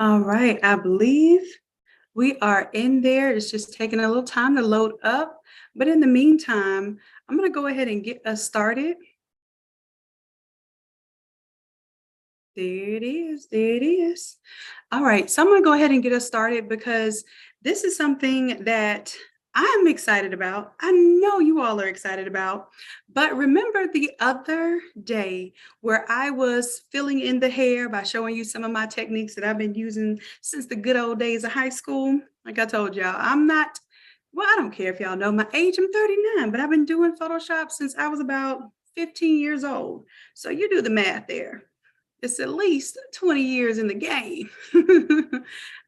All right, I believe we are in there. It's just taking a little time to load up. But in the meantime, I'm going to go ahead and get us started. There it is. There it is. All right. So I'm going to go ahead and get us started because this is something that I'm excited about. I know you all are excited about. But remember the other day where I was filling in the hair by showing you some of my techniques that I've been using since the good old days of high school? Like I told y'all, I'm not, well, I don't care if y'all know my age. I'm 39, but I've been doing Photoshop since I was about 15 years old. So you do the math there. It's at least 20 years in the game.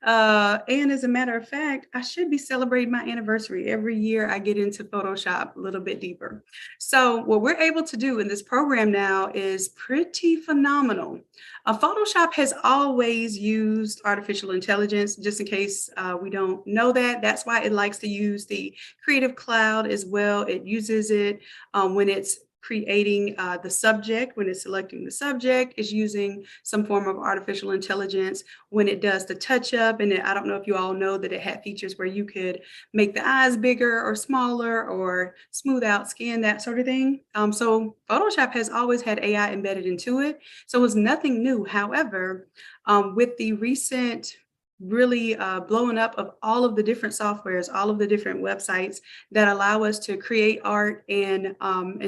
And as a matter of fact, I should be celebrating my anniversary every year I get into Photoshop a little bit deeper. So what we're able to do in this program now is pretty phenomenal. Photoshop has always used artificial intelligence, just in case we don't know that. That's why it likes to use the Creative Cloud as well. It uses it when it's creating the subject. When it's selecting the subject, is using some form of artificial intelligence. When it does the touch up, and I don't know if you all know that it had features where you could make the eyes bigger or smaller or smooth out skin, that sort of thing. So Photoshop has always had AI embedded into it. So it was nothing new. However, with the recent really blowing up of all of the different softwares, all of the different websites that allow us to create art and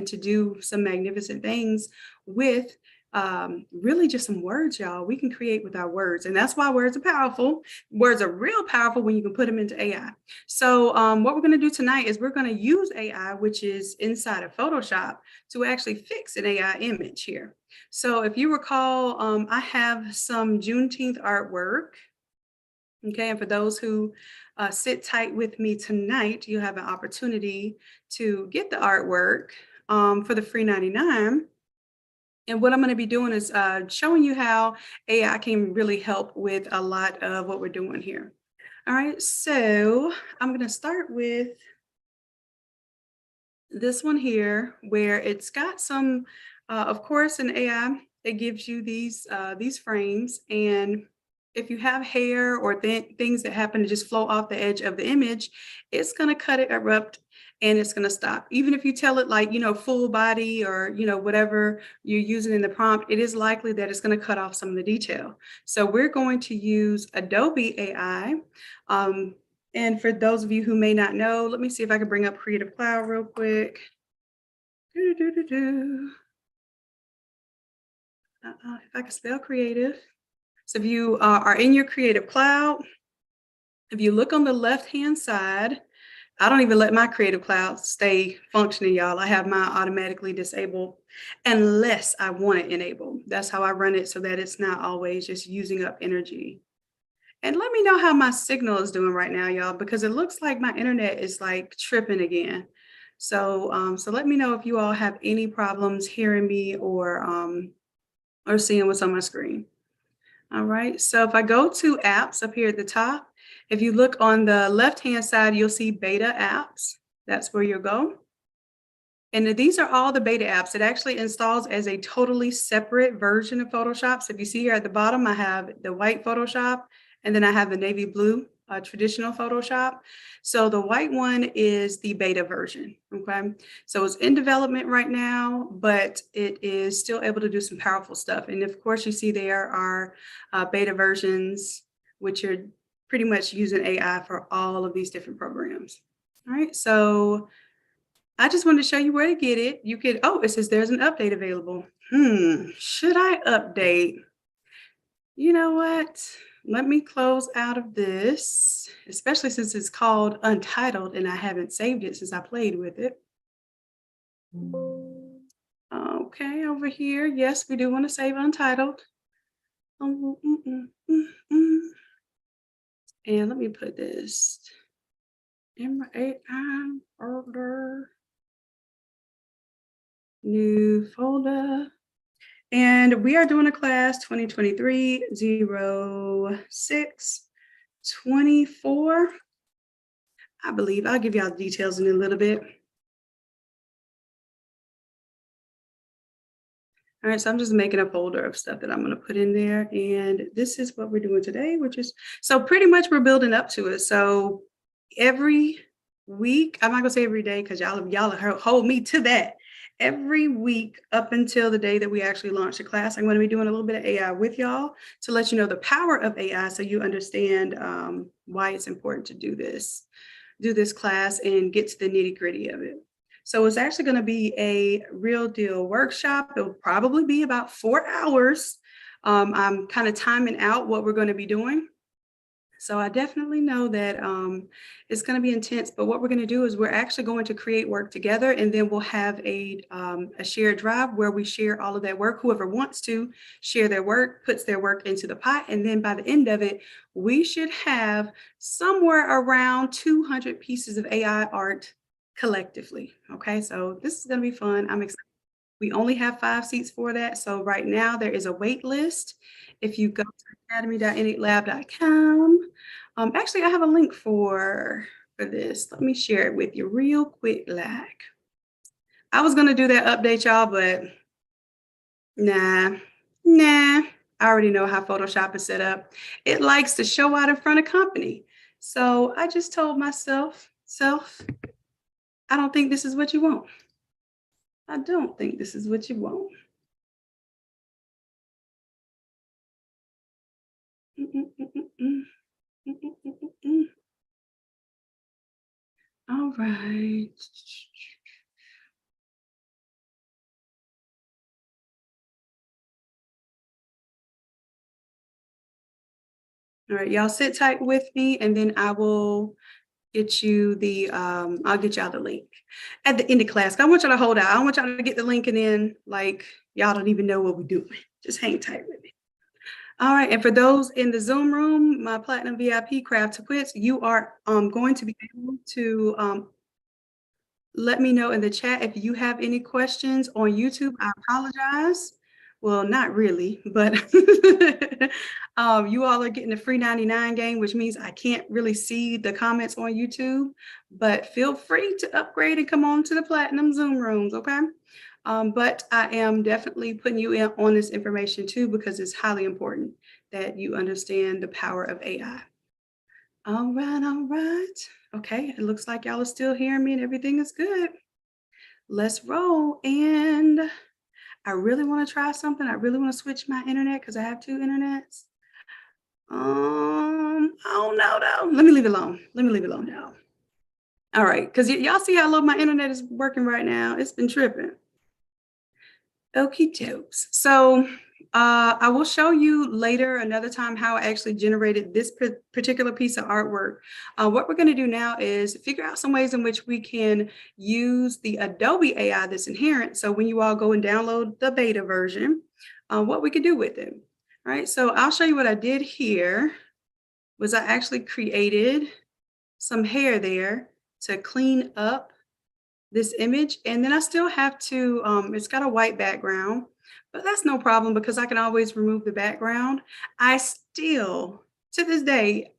to do some magnificent things with really just some words, y'all. We can create with our words, and that's why words are powerful. Words are real powerful when you can put them into AI. So what we're going to do tonight is we're going to use AI, which is inside of Photoshop, to actually fix an AI image here. So if you recall, I have some Juneteenth artwork. Okay, and for those who sit tight with me tonight, you have an opportunity to get the artwork for the free 99. And what I'm going to be doing is showing you how AI can really help with a lot of what we're doing here. All right, so I'm going to start with this one here, where it's got some, of course, in AI, it gives you these frames, and if you have hair or things that happen to just flow off the edge of the image, it's going to cut it abrupt and it's going to stop. Even if you tell it like, full body or, whatever you're using in the prompt, it is likely that it's going to cut off some of the detail. So we're going to use Adobe AI. And for those of you who may not know, let me see if I can bring up Creative Cloud real quick. If I can spell creative. So if you are in your Creative Cloud, if you look on the left-hand side, I don't even let my Creative Cloud stay functioning, y'all. I have mine automatically disabled unless I want it enabled. That's how I run it, so that it's not always just using up energy. And let me know how my signal is doing right now, y'all, because it looks like my internet is like tripping again. So so let me know if you all have any problems hearing me or seeing what's on my screen. All right, so if I go to apps up here at the top, if you look on the left-hand side, you'll see beta apps. That's where you'll go. And these are all the beta apps. It actually installs as a totally separate version of Photoshop. So if you see here at the bottom, I have the white Photoshop, and then I have the navy blue traditional Photoshop. So the white one is the beta version, okay? So it's in development right now, but it is still able to do some powerful stuff. And of course, you see there are beta versions, which are pretty much using AI for all of these different programs. All right, so I just wanted to show you where to get it. You could, oh, it says there's an update available. Should I update? You know what? Let me close out of this, especially since it's called Untitled and I haven't saved it since I played with it. Okay, over here, yes, we do want to save Untitled. And let me put this in my AI folder, new folder. And we are doing a class 2023-06-24. I believe I'll give y'all the details in a little bit. All right, so I'm just making a folder of stuff that I'm gonna put in there, and this is what we're doing today, which is so pretty much we're building up to it. So every week, I'm not gonna say every day because hold me to that. Every week up until the day that we actually launch the class, I'm gonna be doing a little bit of AI with y'all to let you know the power of AI so you understand why it's important to do this class and get to the nitty gritty of it. So it's actually going to be a real deal workshop. It'll probably be about 4 hours. I'm kind of timing out what we're going to be doing. So I definitely know that it's going to be intense, but what we're going to do is we're actually going to create work together, and then we'll have a shared drive where we share all of that work. Whoever wants to share their work, puts their work into the pot, and then by the end of it, we should have somewhere around 200 pieces of AI art collectively. Okay, so this is going to be fun. I'm excited. We only have 5 seats for that. So right now there is a wait list. If you go to academy.innetlab.com, actually I have a link for this. Let me share it with you real quick. Like I was gonna do that update, y'all, but nah. I already know how Photoshop is set up. It likes to show out in front of company. So I just told myself, I don't think this is what you want. I don't think this is what you want. Mm, mm, mm, mm, mm. Mm, mm, mm, mm, mm. All right. All right, y'all sit tight with me and then I will get you I'll get y'all the link at the end of class. I want y'all to hold out. I want y'all to get the link and then like y'all don't even know what we're doing. Just hang tight with me. All right, and for those in the Zoom room, my Platinum VIP Craft to Quits, you are going to be able to let me know in the chat if you have any questions on YouTube. I apologize. Well, not really, but you all are getting the free 99 game, which means I can't really see the comments on YouTube, but feel free to upgrade and come on to the Platinum Zoom rooms, okay? But I am definitely putting you in on this information too, because it's highly important that you understand the power of AI. All right, all right. Okay, it looks like y'all are still hearing me and everything is good. Let's roll. And I really want to try something. I really want to switch my internet because I have 2 internets. Oh no, though. Let me leave it alone. Let me leave it alone now. All right, because y'all see how low my internet is working right now. It's been tripping. Okie dokes. So I will show you later another time how I actually generated this particular piece of artwork. What we're going to do now is figure out some ways in which we can use the Adobe AI that's inherent. So when you all go and download the beta version, what we can do with it. All right, so I'll show you what I did here was I actually created some hair there to clean up this image, and then I still have to, it's got a white background, but that's no problem because I can always remove the background. I still, to this day,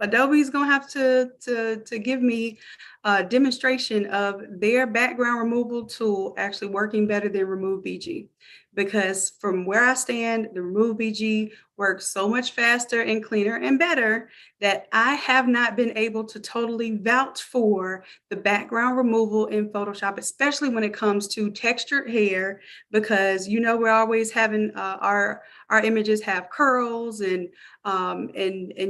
Adobe's gonna have to give me a demonstration of their background removal tool actually working better than Remove BG. Because from where I stand, the Remove BG works so much faster and cleaner and better that I have not been able to totally vouch for the background removal in Photoshop, especially when it comes to textured hair, because you know we're always having our images have curls and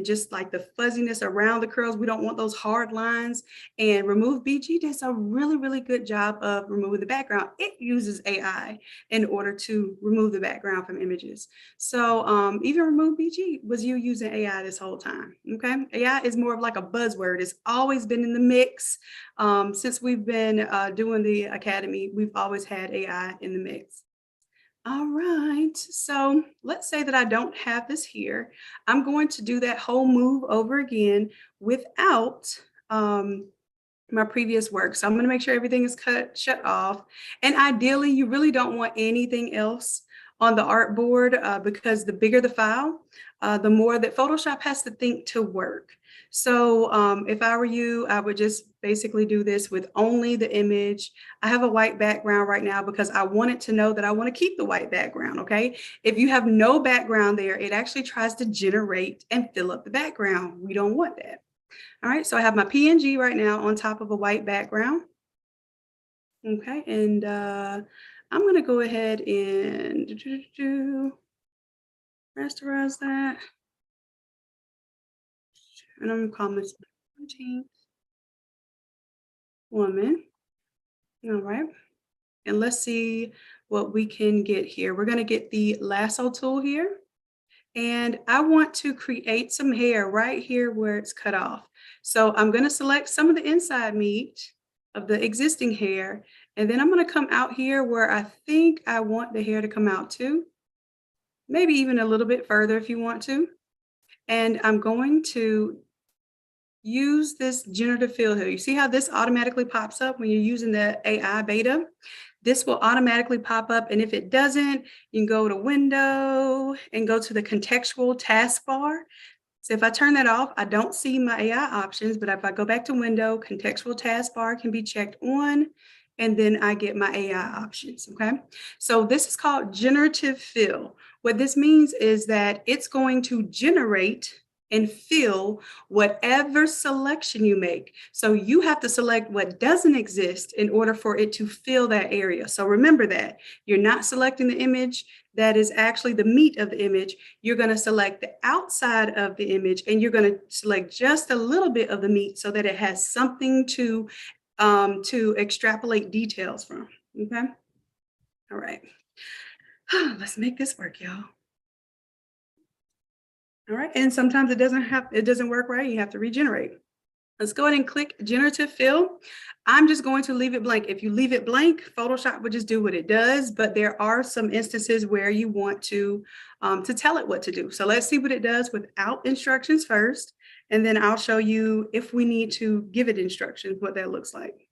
just like the fuzziness around the curls. We don't want those hard lines. And Remove BG does a really, really good job of removing the background. It uses AI in order to remove the background from images. So even Remove BG was you using AI this whole time. Okay, AI is more of like a buzzword. It's always been in the mix. Since we've been doing the academy, we've always had AI in the mix. All right, so let's say that I don't have this here. I'm going to do that whole move over again without my previous work. So I'm going to make sure everything is shut off. And ideally, you really don't want anything else on the artboard because the bigger the file, the more that Photoshop has to think to work. So if I were you, I would just basically do this with only the image. I have a white background right now because I wanted to know that I want to keep the white background, okay? If you have no background there, it actually tries to generate and fill up the background. We don't want that. All right, so I have my PNG right now on top of a white background. Okay, and I'm gonna go ahead and rasterize that. And I'm gonna call this 17th woman. All right. And let's see what we can get here. We're gonna get the lasso tool here. And I want to create some hair right here where it's cut off. So I'm gonna select some of the inside meat of the existing hair. And then I'm gonna come out here where I think I want the hair to come out to. Maybe even a little bit further if you want to. And I'm going to use this generative fill here. You see how this automatically pops up when you're using the AI beta? This will automatically pop up. And if it doesn't, you can go to Window and go to the contextual taskbar. So if I turn that off, I don't see my AI options, but if I go back to Window, contextual taskbar can be checked on, and then I get my AI options, okay? So this is called generative fill. What this means is that it's going to generate and fill whatever selection you make. So you have to select what doesn't exist in order for it to fill that area. So remember that you're not selecting the image that is actually the meat of the image. You're going to select the outside of the image and you're going to select just a little bit of the meat so that it has something to extrapolate details from. Okay. All right. Let's make this work, y'all. All right. And sometimes it doesn't work right. You have to regenerate. Let's go ahead and click generative fill. I'm just going to leave it blank. If you leave it blank, Photoshop would just do what it does, but there are some instances where you want to tell it what to do. So let's see what it does without instructions first, and then I'll show you if we need to give it instructions, what that looks like.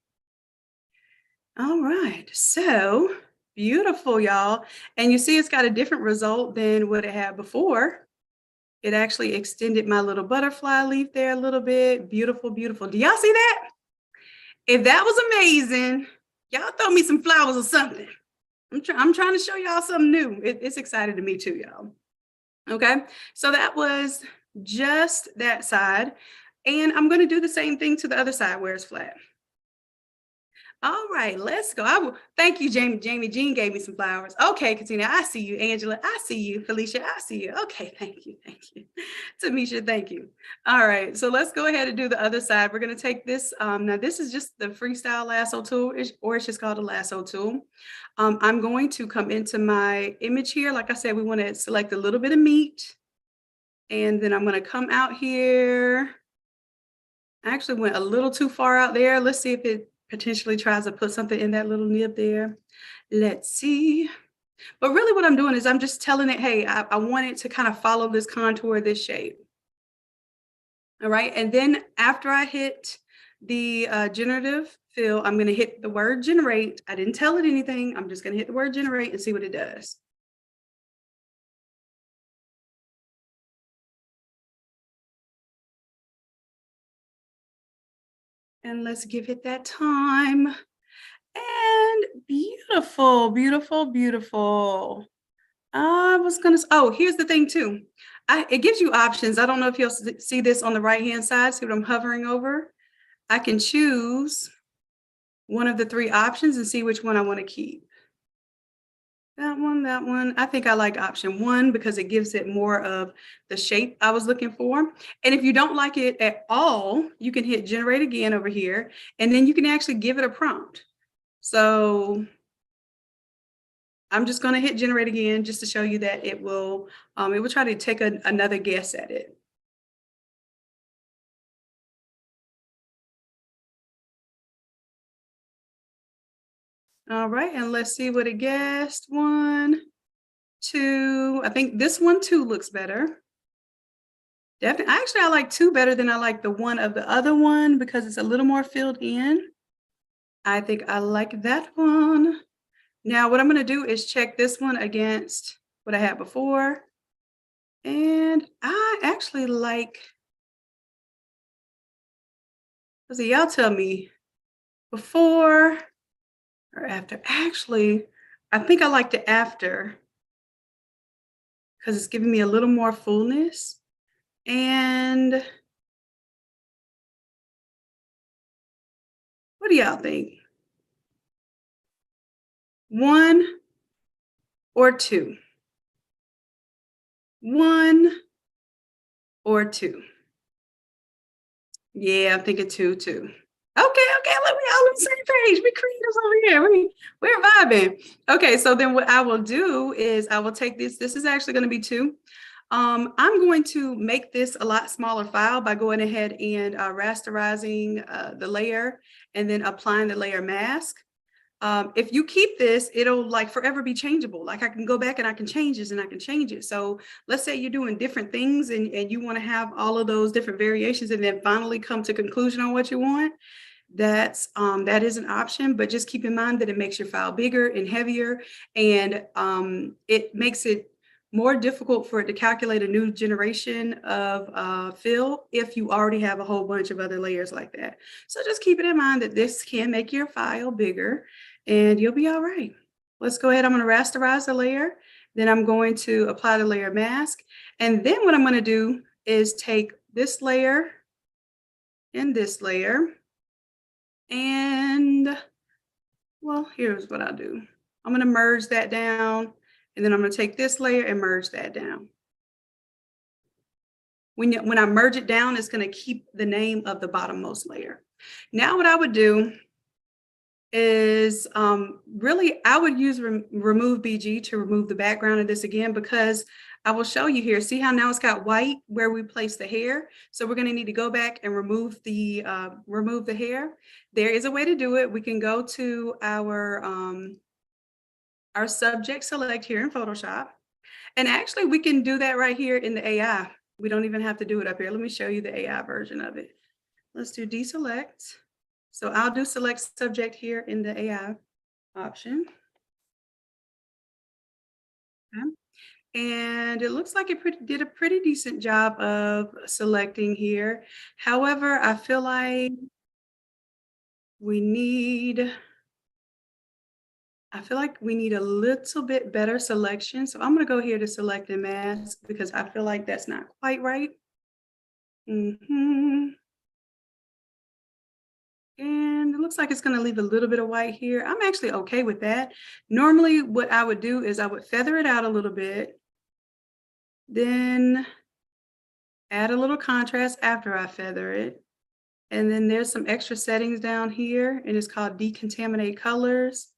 All right, so beautiful, y'all. And you see it's got a different result than what it had before. It actually extended my little butterfly leaf there a little bit. Beautiful, beautiful. Do y'all see that? If that was amazing, y'all throw me some flowers or something. I'm trying to show y'all something new. It's exciting to me too, y'all. Okay, so that was just that side. And I'm going to do the same thing to the other side where it's flat. All right, let's go. Thank you, Jamie. Jamie Jean gave me some flowers. Okay, Katina, I see you. Angela, I see you. Felicia, I see you. Okay, thank you. Thank you. Tamisha, thank you. All right, so let's go ahead and do the other side. We're going to take this. Now, this is just the freestyle lasso tool, or it's just called a lasso tool. I'm going to come into my image here. Like I said, we want to select a little bit of meat. And then I'm going to come out here. I actually went a little too far out there. Let's see if it potentially tries to put something in that little nib there. Let's see. But really what I'm doing is I'm just telling it, hey, I want it to kind of follow this contour, this shape. All right. And then after I hit the generative fill, I'm going to hit the word generate. I didn't tell it anything. I'm just going to hit the word generate and see what it does. And let's give it that time. And beautiful, beautiful, beautiful. I was gonna, oh, here's the thing too. It gives you options. I don't know if you'll see this on the right-hand side. See what I'm hovering over? I can choose one of the three options and see which one I want to keep. That one, that one. I think I like option one because it gives it more of the shape I was looking for. And if you don't like it at all, you can hit generate again over here, and then you can actually give it a prompt. So I'm just going to hit generate again just to show you that it will try to take another guess at it. All right, and let's see what it guessed. 1, 2. I think this one too looks better. Definitely. Actually, I like 2 better than I like the one of the other one because it's a little more filled in. I think I like that one. Now, what I'm going to do is check this one against what I had before. And I actually like Let's see, y'all tell me before or after. Actually, I think I like the after because it's giving me a little more fullness. And what do y'all think? One or two? One or two? Yeah, I'm thinking two too. Okay, okay, let me all on the same page. We creators over here. We're vibing. Okay, so then what I will do is I will take this. This is actually going to be two. I'm going to make this a lot smaller file by going ahead and rasterizing the layer and then applying the layer mask. If you keep this, it'll like forever be changeable. Like I can go back and I can change this and I can change it. So let's say you're doing different things and you want to have all of those different variations and then finally come to conclusion on what you want. That is an option, but just keep in mind that it makes your file bigger and heavier, and it makes it more difficult for it to calculate a new generation of fill if you already have a whole bunch of other layers like that. So just keep it in mind that this can make your file bigger and you'll be all right. Let's go ahead. I'm going to rasterize the layer. Then I'm going to apply the layer mask. And then what I'm going to do is take this layer and this layer. And well, here's what I'll do. I'm going to merge that down. And then I'm going to take this layer and merge that down. When I merge it down, it's going to keep the name of the bottommost layer. Now what I would do is really I would use remove BG to remove the background of this again, because I will show you here. See how now it's got white where we place the hair. So we're going to need to go back and remove the hair. There is a way to do it. We can go to our subject select here in Photoshop. And actually we can do that right here in the AI. We don't even have to do it up here. Let me show you the AI version of it. Let's do deselect. So I'll do select subject here in the AI option. Okay. And it looks like it did a pretty decent job of selecting here. However, I feel like we need a little bit better selection. So I'm going to go here to select and mask because I feel like that's not quite right. And it looks like it's going to leave a little bit of white here. I'm actually okay with that. Normally what I would do is I would feather it out a little bit, then add a little contrast after I feather it. And then there's some extra settings down here, and it's called decontaminate colors.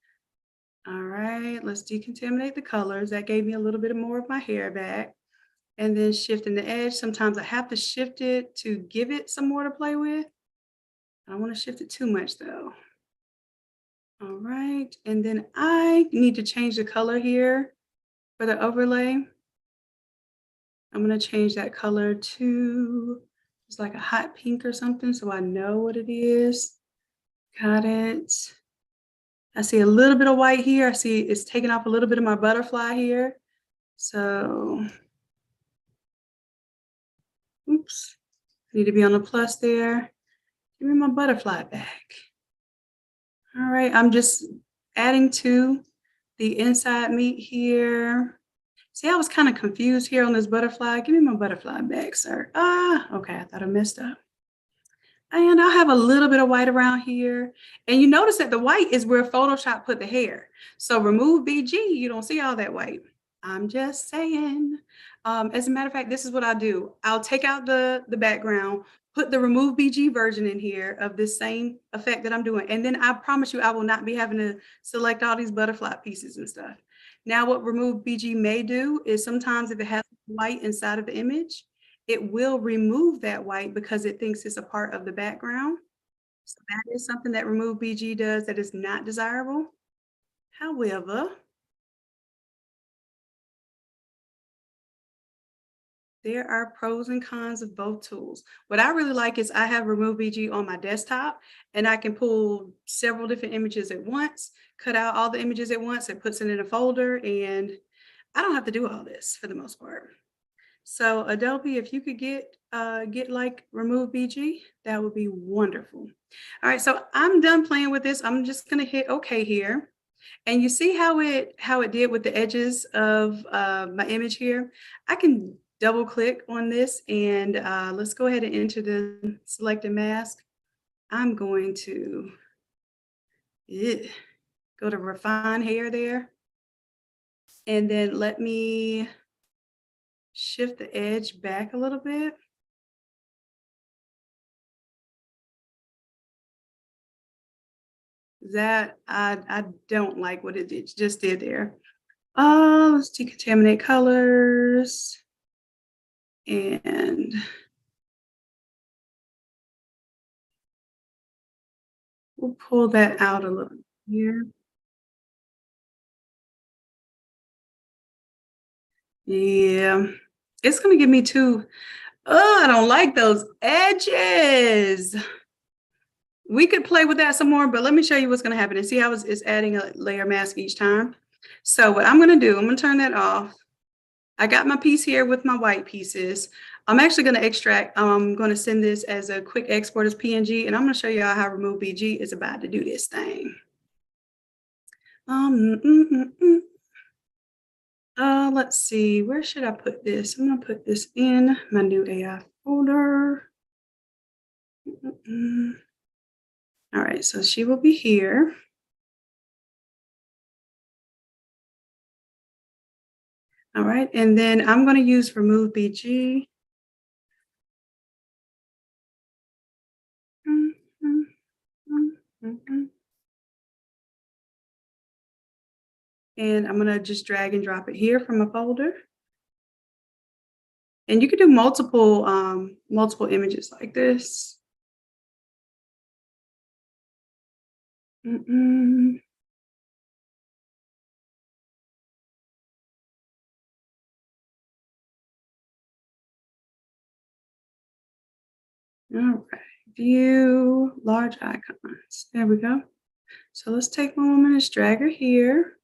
All right, let's decontaminate the colors. That gave me a little bit more of my hair back. And then shifting the edge. Sometimes I have to shift it to give it some more to play with. I don't want to shift it too much though. All right, and then I need to change the color here for the overlay. I'm going to change that color to it's like a hot pink or something so I know what it is. Got it. I see a little bit of white here. I see it's taking off a little bit of my butterfly here. So, oops, I need to be on the plus there. Give me my butterfly back. All right, I'm just adding to the inside meat here. See, I was kind of confused here on this butterfly. Give me my butterfly back, sir. Okay, I thought I messed up. And I'll have a little bit of white around here. And you notice that the white is where Photoshop put the hair. So remove BG, you don't see all that white. I'm just saying. As a matter of fact, this is what I do. I'll take out the background, put the remove BG version in here of this same effect that I'm doing. And then I promise you, I will not be having to select all these butterfly pieces and stuff. Now, what remove BG may do is sometimes if it has white inside of the image, it will remove that white because it thinks it's a part of the background. So that is something that remove BG does that is not desirable. However, there are pros and cons of both tools. What I really like is I have remove BG on my desktop and I can pull several different images at once, cut out all the images at once, it puts it in a folder, and I don't have to do all this for the most part. So Adobe, if you could get like remove BG, that would be wonderful. All right, so I'm done playing with this. I'm just gonna hit OK here. And you see how it did with the edges of my image here? I can double click on this and let's go ahead and enter the selected mask. I'm going to eh, go to refine hair there. And then let me shift the edge back a little bit. That I don't like what it just did there. Let's decontaminate colors and we'll pull that out a little here. Yeah, it's gonna give me two. Oh, I don't like those edges. We could play with that some more, but let me show you what's gonna happen and see how it's adding a layer mask each time. So what I'm gonna do, I'm gonna turn that off. I got my piece here with my white pieces. I'm actually gonna extract, I'm gonna send this as a quick export as PNG, and I'm gonna show y'all how Remove BG is about to do this thing. Um, mm, mm, mm. Let's see, where should I put this? I'm gonna put this in my new AI folder. All right, so she will be here. All right, and then I'm gonna use remove BG. And I'm gonna just drag and drop it here from a folder. And you can do multiple images like this. Mm-mm. All right, view large icons. There we go. So let's take one woman and drag her here.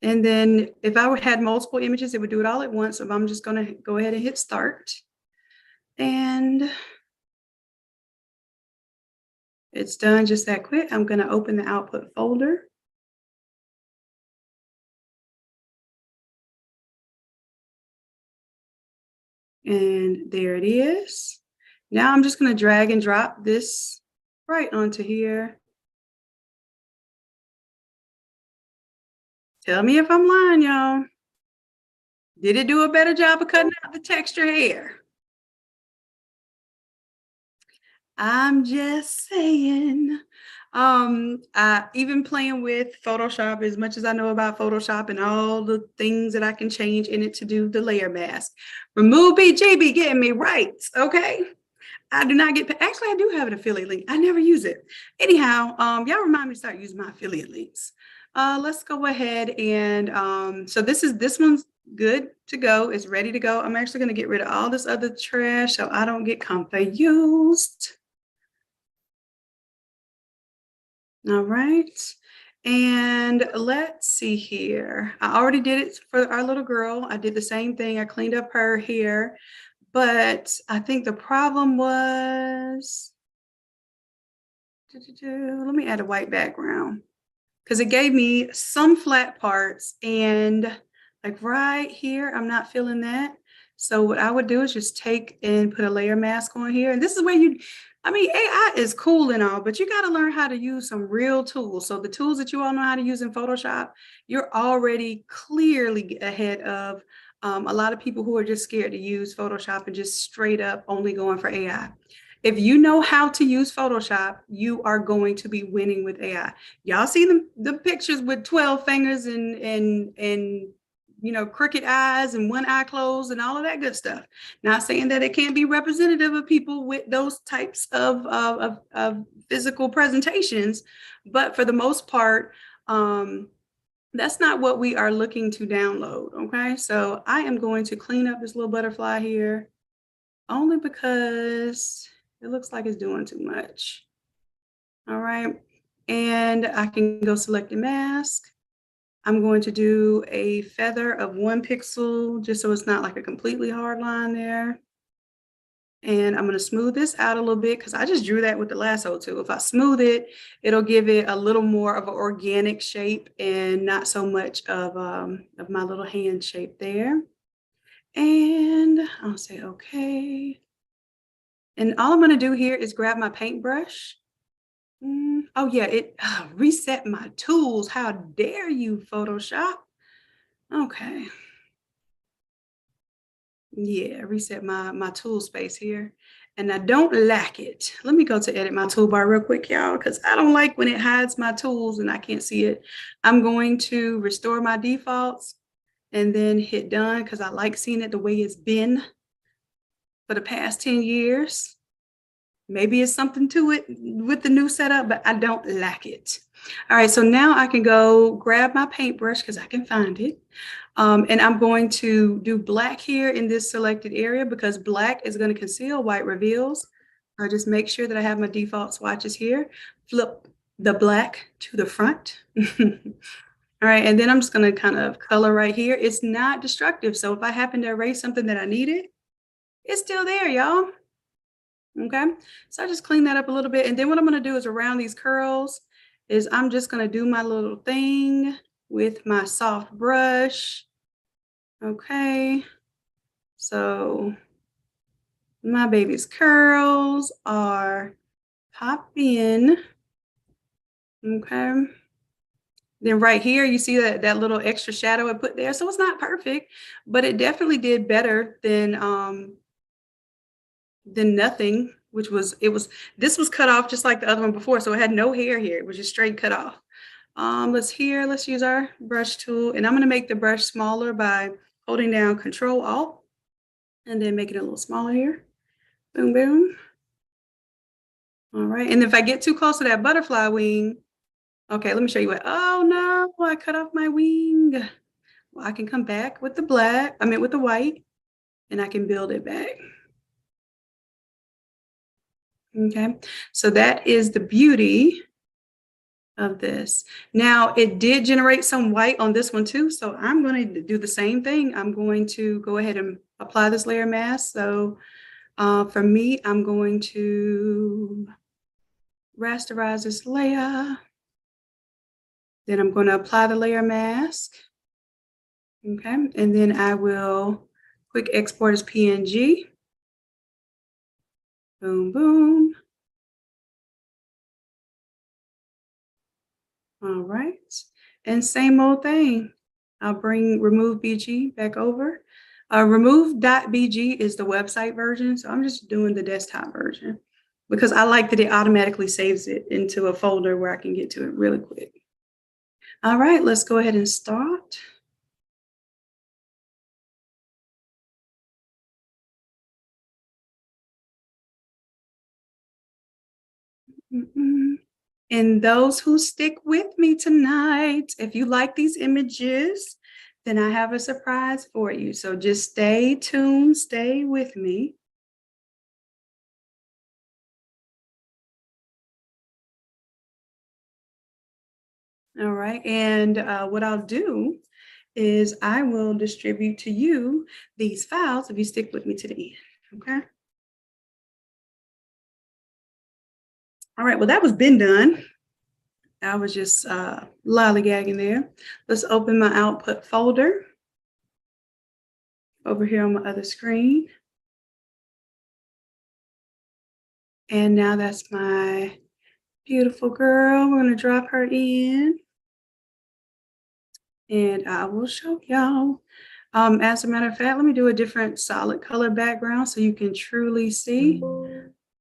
And then if I had multiple images, it would do it all at once. So I'm just gonna go ahead and hit start. And it's done just that quick. I'm gonna open the output folder. And there it is. Now I'm just gonna drag and drop this right onto here. Tell me if I'm lying, y'all. Did it do a better job of cutting out the texture hair? I'm just saying. Even playing with Photoshop, as much as I know about Photoshop and all the things that I can change in it to do the layer mask. Remove BGB getting me right, okay? I do not get, actually, I do have an affiliate link. I never use it. Anyhow, y'all remind me to start using my affiliate links. Let's go ahead and, so this one's good to go. It's ready to go. I'm actually going to get rid of all this other trash so I don't get confused. All right. And let's see here. I already did it for our little girl. I did the same thing. I cleaned up her hair, but I think the problem was, let me add a white background because it gave me some flat parts and like right here, I'm not feeling that. So what I would do is just take and put a layer mask on here. And this is where I mean, AI is cool and all, but you got to learn how to use some real tools. So the tools that you all know how to use in Photoshop, you're already clearly ahead of a lot of people who are just scared to use Photoshop and just straight up only going for AI. If you know how to use Photoshop, you are going to be winning with AI. Y'all see the pictures with 12 fingers and crooked eyes and one eye closed and all of that good stuff. Not saying that it can't be representative of people with those types of physical presentations, but for the most part, that's not what we are looking to download, okay? So I am going to clean up this little butterfly here only because it looks like it's doing too much. All right. And I can go select a mask. I'm going to do a feather of 1 pixel, just so it's not like a completely hard line there. And I'm gonna smooth this out a little bit because I just drew that with the lasso too. If I smooth it, it'll give it a little more of an organic shape and not so much of my little hand shape there. And I'll say, okay. And all I'm gonna do here is grab my paintbrush. Oh yeah, it reset my tools. How dare you, Photoshop? Okay. Yeah, reset my tool space here. And I don't like it. Let me go to edit my toolbar real quick, y'all, because I don't like when it hides my tools and I can't see it. I'm going to restore my defaults and then hit done because I like seeing it the way it's been for the past 10 years. Maybe it's something to it with the new setup, but I don't like it. All right, so now I can go grab my paintbrush because I can find it. And I'm going to do black here in this selected area because black is going to conceal, white reveals. I just make sure that I have my default swatches here. Flip the black to the front. All right, and then I'm just going to kind of color right here. It's not destructive, so if I happen to erase something that I needed, it's still there, y'all. Okay, so I just clean that up a little bit. And then what I'm going to do is around these curls is I'm just going to do my little thing with my soft brush. Okay, so my baby's curls are popping. Okay. Then right here, you see that little extra shadow I put there. So it's not perfect, but it definitely did better than nothing, which was this was cut off just like the other one before. So it had no hair here. It was just straight cut off. Let's use our brush tool, and I'm gonna make the brush smaller by holding down Control Alt and then make it a little smaller here. Boom, boom. All right, and if I get too close to that butterfly wing, okay, let me show you what, oh no, I cut off my wing. Well, I can come back with the with the white, and I can build it back. Okay, so that is the beauty of this. Now, it did generate some white on this one too, so I'm going to do the same thing. I'm going to go ahead and apply this layer mask. So for me, I'm going to rasterize this layer. Then I'm going to apply the layer mask. Okay, and then I will quick export as PNG. Boom, boom. All right, and same old thing. I'll bring remove BG back over. Remove.bg is the website version, so I'm just doing the desktop version because I like that it automatically saves it into a folder where I can get to it really quick. All right, let's go ahead and start. And those who stick with me tonight, if you like these images, then I have a surprise for you. So just stay tuned, stay with me. All right, and what I'll do is I will distribute to you these files if you stick with me to the end, okay? All right, well, that was been done. I was just lollygagging there. Let's open my output folder over here on my other screen. And now that's my beautiful girl. We're gonna drop her in. And I will show y'all. As a matter of fact, let me do a different solid color background so you can truly see.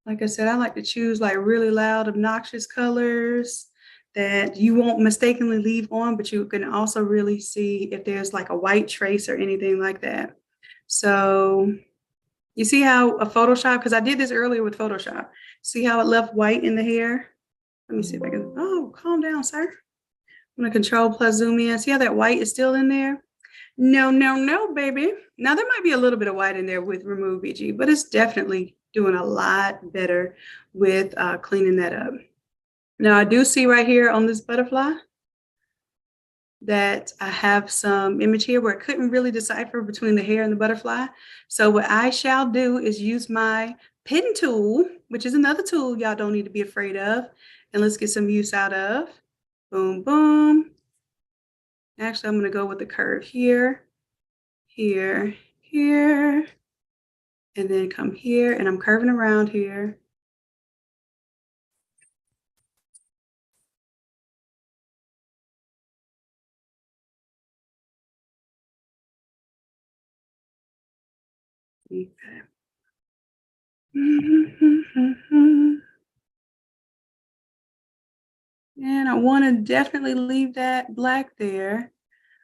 Like I said, I like to choose like really loud, obnoxious colors that you won't mistakenly leave on, but you can also really see if there's like a white trace or anything like that. So you see how a Photoshop, because I did this earlier with Photoshop. See how it left white in the hair? Let me see if I can, oh, calm down, sir. I'm gonna Control plus zoom in. See how that white is still in there? No, no, no, baby. Now there might be a little bit of white in there with remove BG, but it's definitely doing a lot better with cleaning that up. Now I do see right here on this butterfly, that I have some image here where I couldn't really decipher between the hare and the butterfly. So what I shall do is use my pen tool, which is another tool y'all don't need to be afraid of. And let's get some use out of. Boom, boom. Actually, I'm going to go with the curve here, here, here, and then come here, and I'm curving around here. Okay. And I want to definitely leave that black there.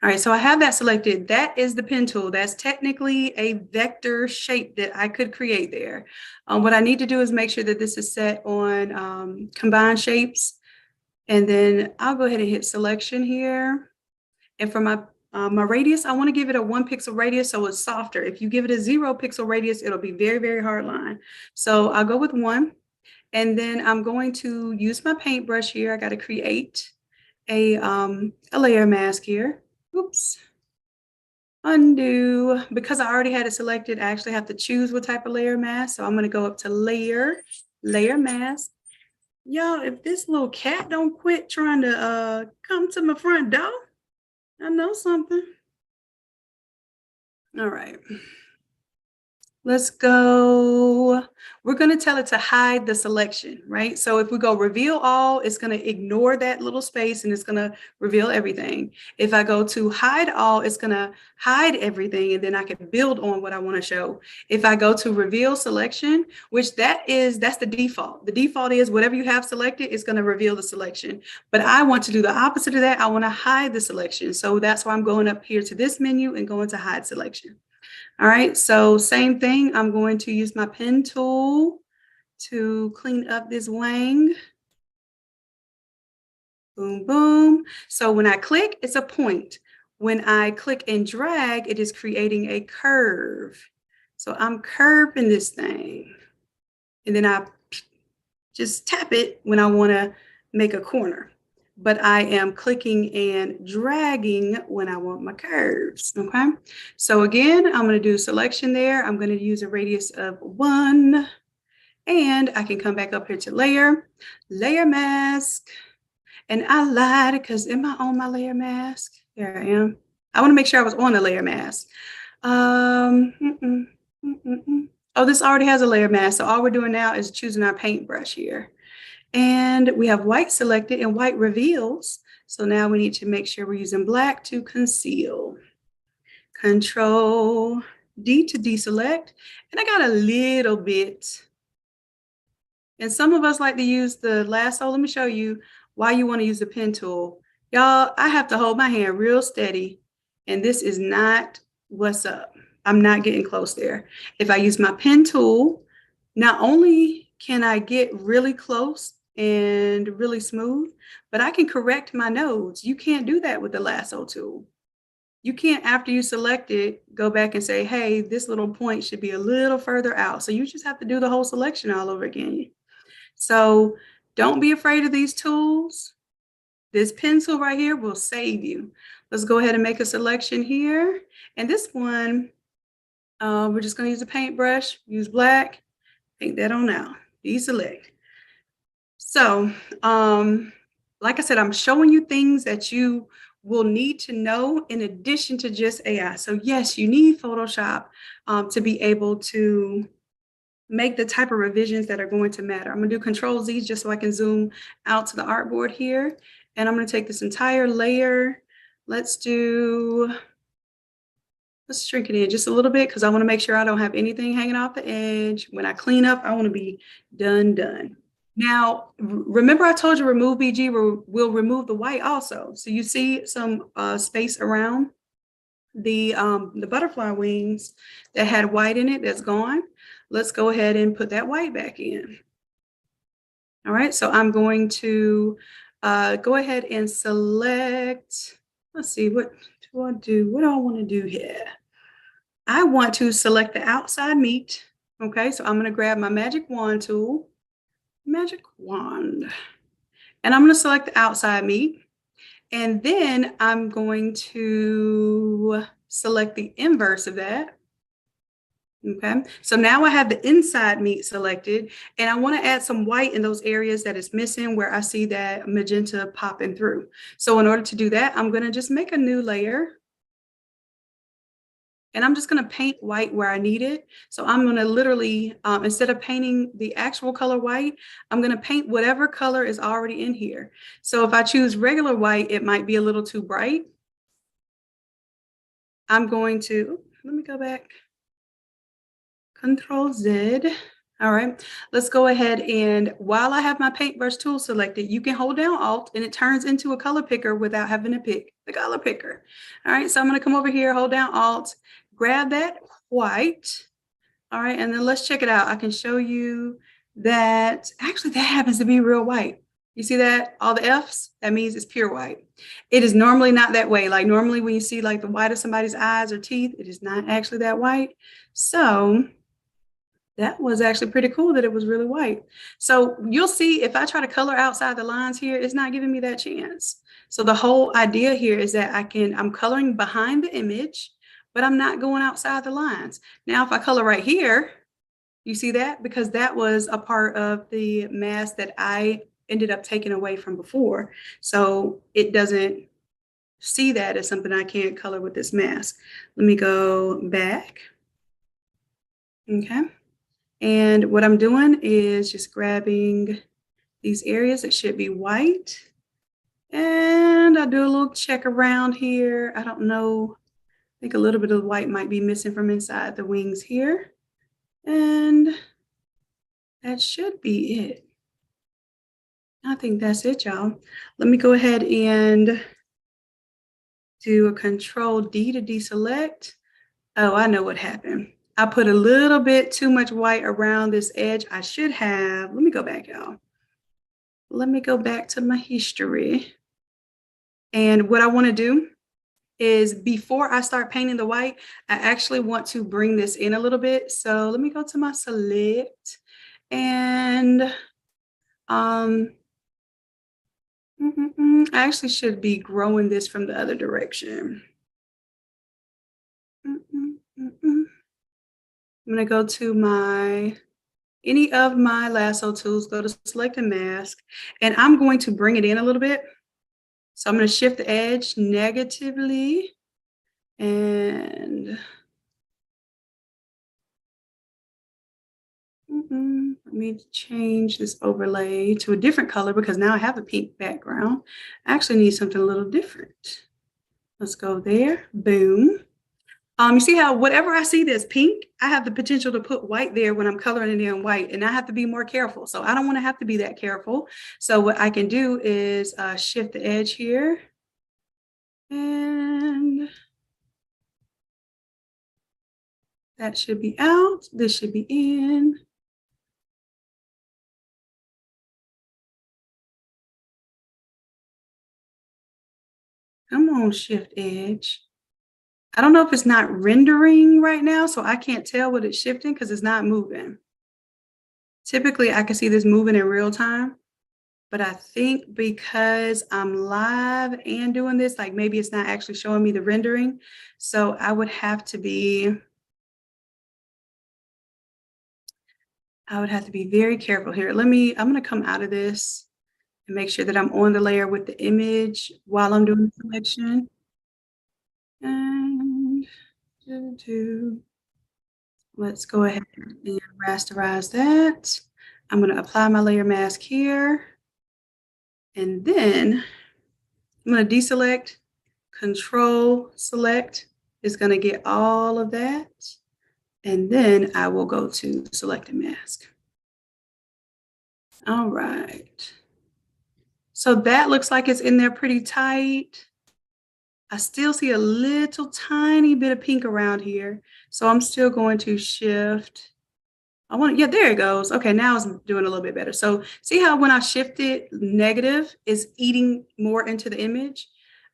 All right, so I have that selected. That is the pen tool. That's technically a vector shape that I could create there. What I need to do is make sure that this is set on combine shapes. And then I'll go ahead and hit selection here. And for my radius, I want to give it a 1 pixel radius so it's softer. If you give it a 0 pixel radius, it'll be very, very hard line. So I'll go with 1. And then I'm going to use my paintbrush here. I got to create a layer mask here. Oops. Undo. Because I already had it selected, I actually have to choose what type of layer mask. So I'm going to go up to layer mask. Y'all, if this little cat don't quit trying to come to my front door, I know something. All right. Let's go. We're going to tell it to hide the selection, right? So if we go reveal all, it's going to ignore that little space and it's going to reveal everything. If I go to hide all, it's going to hide everything and then I can build on what I want to show. If I go to reveal selection, which that's the default. The default is whatever you have selected is going to reveal the selection. But I want to do the opposite of that. I want to hide the selection. So that's why I'm going up here to this menu and going to hide selection. All right, so same thing. I'm going to use my pen tool to clean up this wang. Boom, boom. So when I click, it's a point. When I click and drag, it is creating a curve. So I'm curving this thing. And then I just tap it when I want to make a corner. But I am clicking and dragging when I want my curves, okay? So again, I'm gonna do selection there. I'm gonna use a radius of 1, and I can come back up here to layer mask. And I lied because am I on my layer mask? There I am. I wanna make sure I was on the layer mask. Oh, this already has a layer mask. So all we're doing now is choosing our paintbrush here. And we have white selected and white reveals. So now we need to make sure we're using black to conceal. Control D to deselect. And I got a little bit. And some of us like to use the lasso. Let me show you why you want to use the pen tool. Y'all, I have to hold my hand real steady. And this is not what's up. I'm not getting close there. If I use my pen tool, not only can I get really close and really smooth, but I can correct my nodes. You can't do that with the lasso tool. You can't, after you select it, go back and say, hey, this little point should be a little further out. So you just have to do the whole selection all over again. So don't be afraid of these tools. This pencil right here will save you. Let's go ahead and make a selection here. And this one, we're just going to use a paintbrush, use black, paint that on out, deselect. So, like I said, I'm showing you things that you will need to know in addition to just AI. So yes, you need Photoshop to be able to make the type of revisions that are going to matter. I'm gonna do Control Z just so I can zoom out to the artboard here. And I'm gonna take this entire layer. Let's shrink it in just a little bit because I wanna make sure I don't have anything hanging off the edge. When I clean up, I wanna be done. Now, remember I told you remove BG will remove the white also. So you see some space around the butterfly wings that had white in it that's gone. Let's go ahead and put that white back in. All right, so I'm going to go ahead and select, let's see, what do I do? What do I want to do here? I want to select the outside meat. Okay, so I'm going to grab my magic wand tool. Magic wand. And I'm going to select the outside meat. And then I'm going to select the inverse of that. Okay, so now I have the inside meat selected, and I want to add some white in those areas that is missing where I see that magenta popping through. So in order to do that, I'm going to just make a new layer, and I'm just going to paint white where I need it. So I'm going to literally, instead of painting the actual color white, I'm going to paint whatever color is already in here. So if I choose regular white, it might be a little too bright. I'm going to, let me go back. Control Z. All right, let's go ahead, and while I have my paintbrush tool selected, you can hold down Alt and it turns into a color picker without having to pick the color picker. All right, so I'm going to come over here, hold down Alt, grab that white. All right, and then let's check it out. I can show you that actually that happens to be real white. You see that? All the F's, that means it's pure white. It is normally not that way. Like normally when you see like the white of somebody's eyes or teeth, it is not actually that white. So that was actually pretty cool that it was really white. So you'll see if I try to color outside the lines here, it's not giving me that chance. So the whole idea here is that I'm coloring behind the image, but I'm not going outside the lines. Now, if I color right here, you see that? Because that was a part of the mask that I ended up taking away from before. So it doesn't see that as something I can't color with this mask. Let me go back. Okay. And what I'm doing is just grabbing these areas that should be white. And I do a little check around here. I don't know. I think a little bit of white might be missing from inside the wings here. And that should be it. I think that's it, y'all. Let me go ahead and do a Control D to deselect. Oh, I know what happened. I put a little bit too much white around this edge. I should have, let me go back, y'all. Let me go back to my history. And what I want to do is before I start painting the white, I actually want to bring this in a little bit. So let me go to my select, and I actually should be growing this from the other direction. I'm going to go to any of my lasso tools, go to select a mask, and I'm going to bring it in a little bit. So I'm going to shift the edge negatively, and let me change this overlay to a different color because now I have a pink background. I actually need something a little different. Let's go there. Boom. You see how whatever I see that's pink, I have the potential to put white there when I'm coloring it in white, and I have to be more careful. So I don't want to have to be that careful. So what I can do is shift the edge here, and that should be out. This should be in. Come on, shift edge. I don't know if it's not rendering right now, so I can't tell what it's shifting because it's not moving. Typically, I can see this moving in real time, but I think because I'm live and doing this, like maybe it's not actually showing me the rendering. So I would have to be very careful here. I'm going to come out of this and make sure that I'm on the layer with the image while I'm doing the selection. And let's go ahead and rasterize that. I'm going to apply my layer mask here. And then I'm going to deselect, Control Select is going to get all of that. And then I will go to Select a Mask. All right. So that looks like it's in there pretty tight. I still see a little tiny bit of pink around here. So I'm still going to shift. Yeah, there it goes. Okay, now it's doing a little bit better. So see how when I shift it, negative is eating more into the image?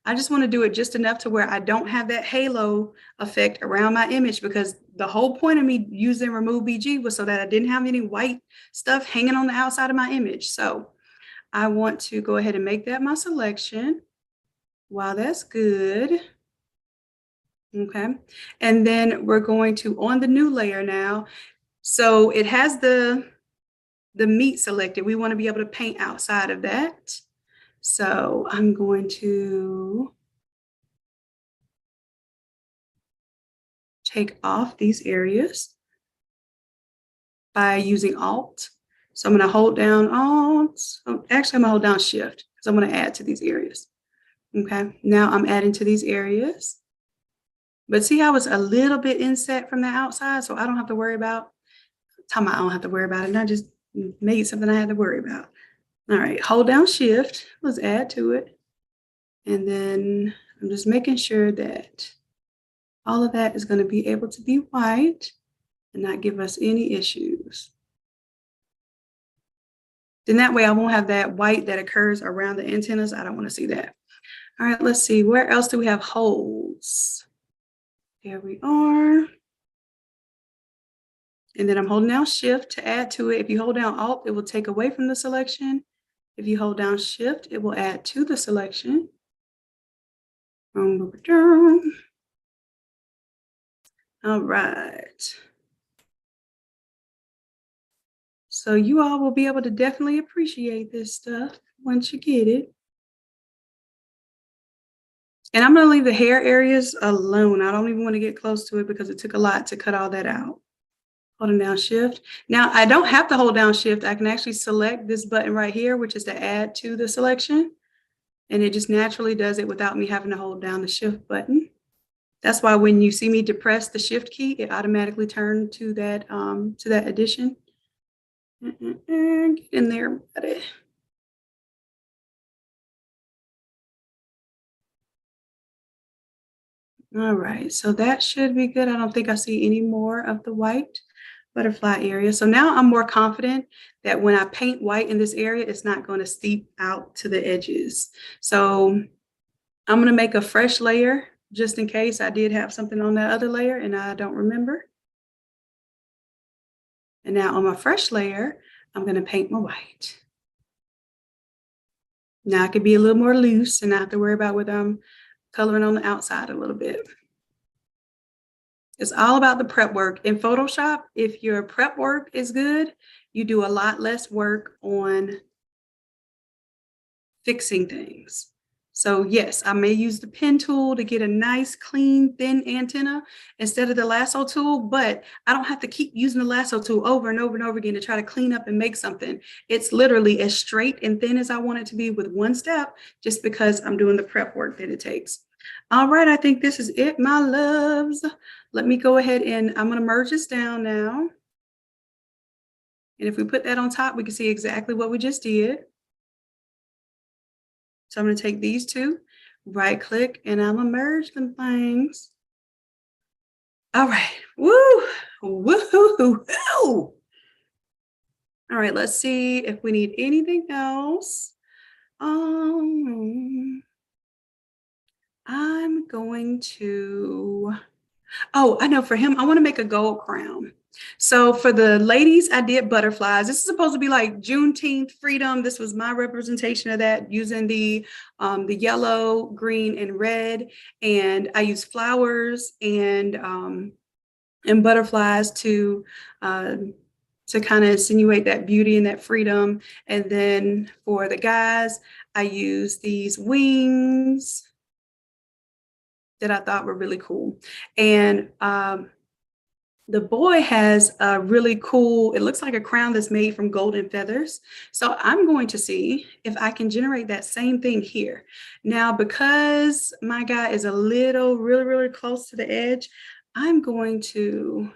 I just want to do it just enough to where I don't have that halo effect around my image, because the whole point of me using Remove BG was so that I didn't have any white stuff hanging on the outside of my image. So I want to go ahead and make that my selection. Wow, that's good. Okay. And then we're going to, on the new layer now, so it has the meat selected. We want to be able to paint outside of that. So I'm going to take off these areas by using Alt. So I'm going to hold down Alt. Actually, I'm going to hold down Shift because I'm going to add to these areas. Okay, now I'm adding to these areas. But see how it's a little bit inset from the outside, so I don't have to worry about, I don't have to worry about it. And I just made something I had to worry about. All right, hold down Shift. Let's add to it. And then I'm just making sure that all of that is going to be able to be white and not give us any issues. Then that way I won't have that white that occurs around the antennas. I don't want to see that. All right, let's see. Where else do we have holes? There we are. And then I'm holding down Shift to add to it. If you hold down Alt, it will take away from the selection. If you hold down Shift, it will add to the selection. All right. So you all will be able to definitely appreciate this stuff once you get it. And I'm going to leave the hair areas alone. I don't even want to get close to it because it took a lot to cut all that out. Holding down Shift. Now, I don't have to hold down Shift. I can actually select this button right here, which is to add to the selection. And it just naturally does it without me having to hold down the Shift button. That's why when you see me depress the Shift key, it automatically turns to that addition. Get in there, buddy. All right, so that should be good. I don't think I see any more of the white butterfly area. So now I'm more confident that when I paint white in this area, it's not going to seep out to the edges. So I'm going to make a fresh layer just in case I did have something on that other layer and I don't remember. And now on my fresh layer, I'm going to paint my white. Now I could be a little more loose and not have to worry about whether I'm coloring on the outside a little bit. It's all about the prep work. In Photoshop, if your prep work is good, you do a lot less work on fixing things. So yes, I may use the pen tool to get a nice, clean, thin antenna instead of the lasso tool, but I don't have to keep using the lasso tool over and over and over again to try to clean up and make something. It's literally as straight and thin as I want it to be with one step, just because I'm doing the prep work that it takes. All right, I think this is it, my loves. Let me go ahead and I'm gonna merge this down now. And if we put that on top, we can see exactly what we just did. So I'm going to take these two, right click, and I'm going to merge them things. All right. Woo! Woo-hoo-hoo! All right, let's see if we need anything else. I'm going to, oh, I know, for him, I want to make a gold crown. So for the ladies, I did butterflies. This is supposed to be like Juneteenth freedom. This was my representation of that using the yellow, green, and red. And I used flowers and butterflies to kind of insinuate that beauty and that freedom. And then for the guys, I used these wings that I thought were really cool. And the boy has a really cool, it looks like a crown that's made from golden feathers. So I'm going to see if I can generate that same thing here. Now, because my guy is a little, really, really close to the edge, I'm going to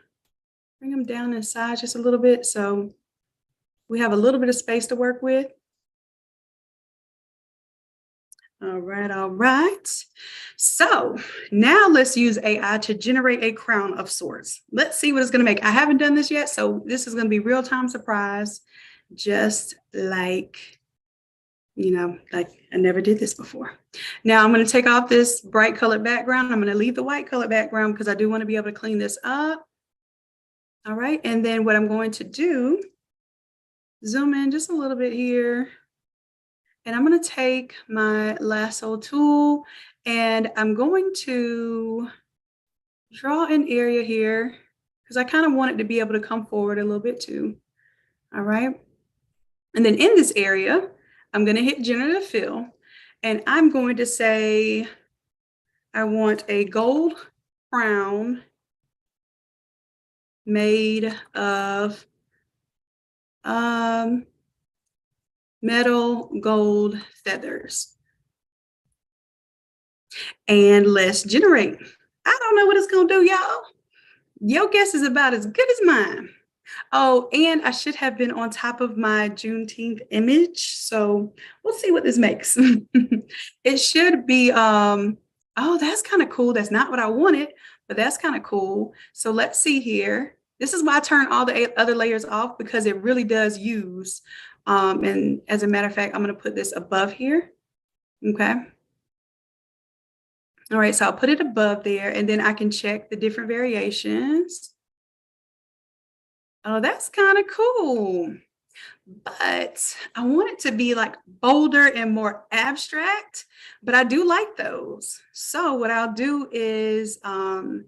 bring him down in size just a little bit. So we have a little bit of space to work with. All right, all right. So now let's use AI to generate a crown of sorts. Let's see what it's going to make. I haven't done this yet, so this is going to be real-time surprise, just like, like I never did this before. Now I'm going to take off this bright colored background. I'm going to leave the white colored background because I do want to be able to clean this up. All right, and then what I'm going to do, zoom in just a little bit here. And I'm going to take my lasso tool and I'm going to draw an area here because I kind of want it to be able to come forward a little bit too. All right. And then in this area, I'm going to hit generative fill and I'm going to say, I want a gold crown made of metal gold feathers. And let's generate. I don't know what it's going to do, y'all. Your guess is about as good as mine. Oh, and I should have been on top of my Juneteenth image. So we'll see what this makes. It should be, oh, that's kind of cool. That's not what I wanted, but that's kind of cool. So let's see here. This is why I turn all the other layers off because it really does use. And as a matter of fact, I'm going to put this above here. Okay. All right, so I'll put it above there and then I can check the different variations. Oh, that's kind of cool. But I want it to be like bolder and more abstract, but I do like those. So what I'll do is I'm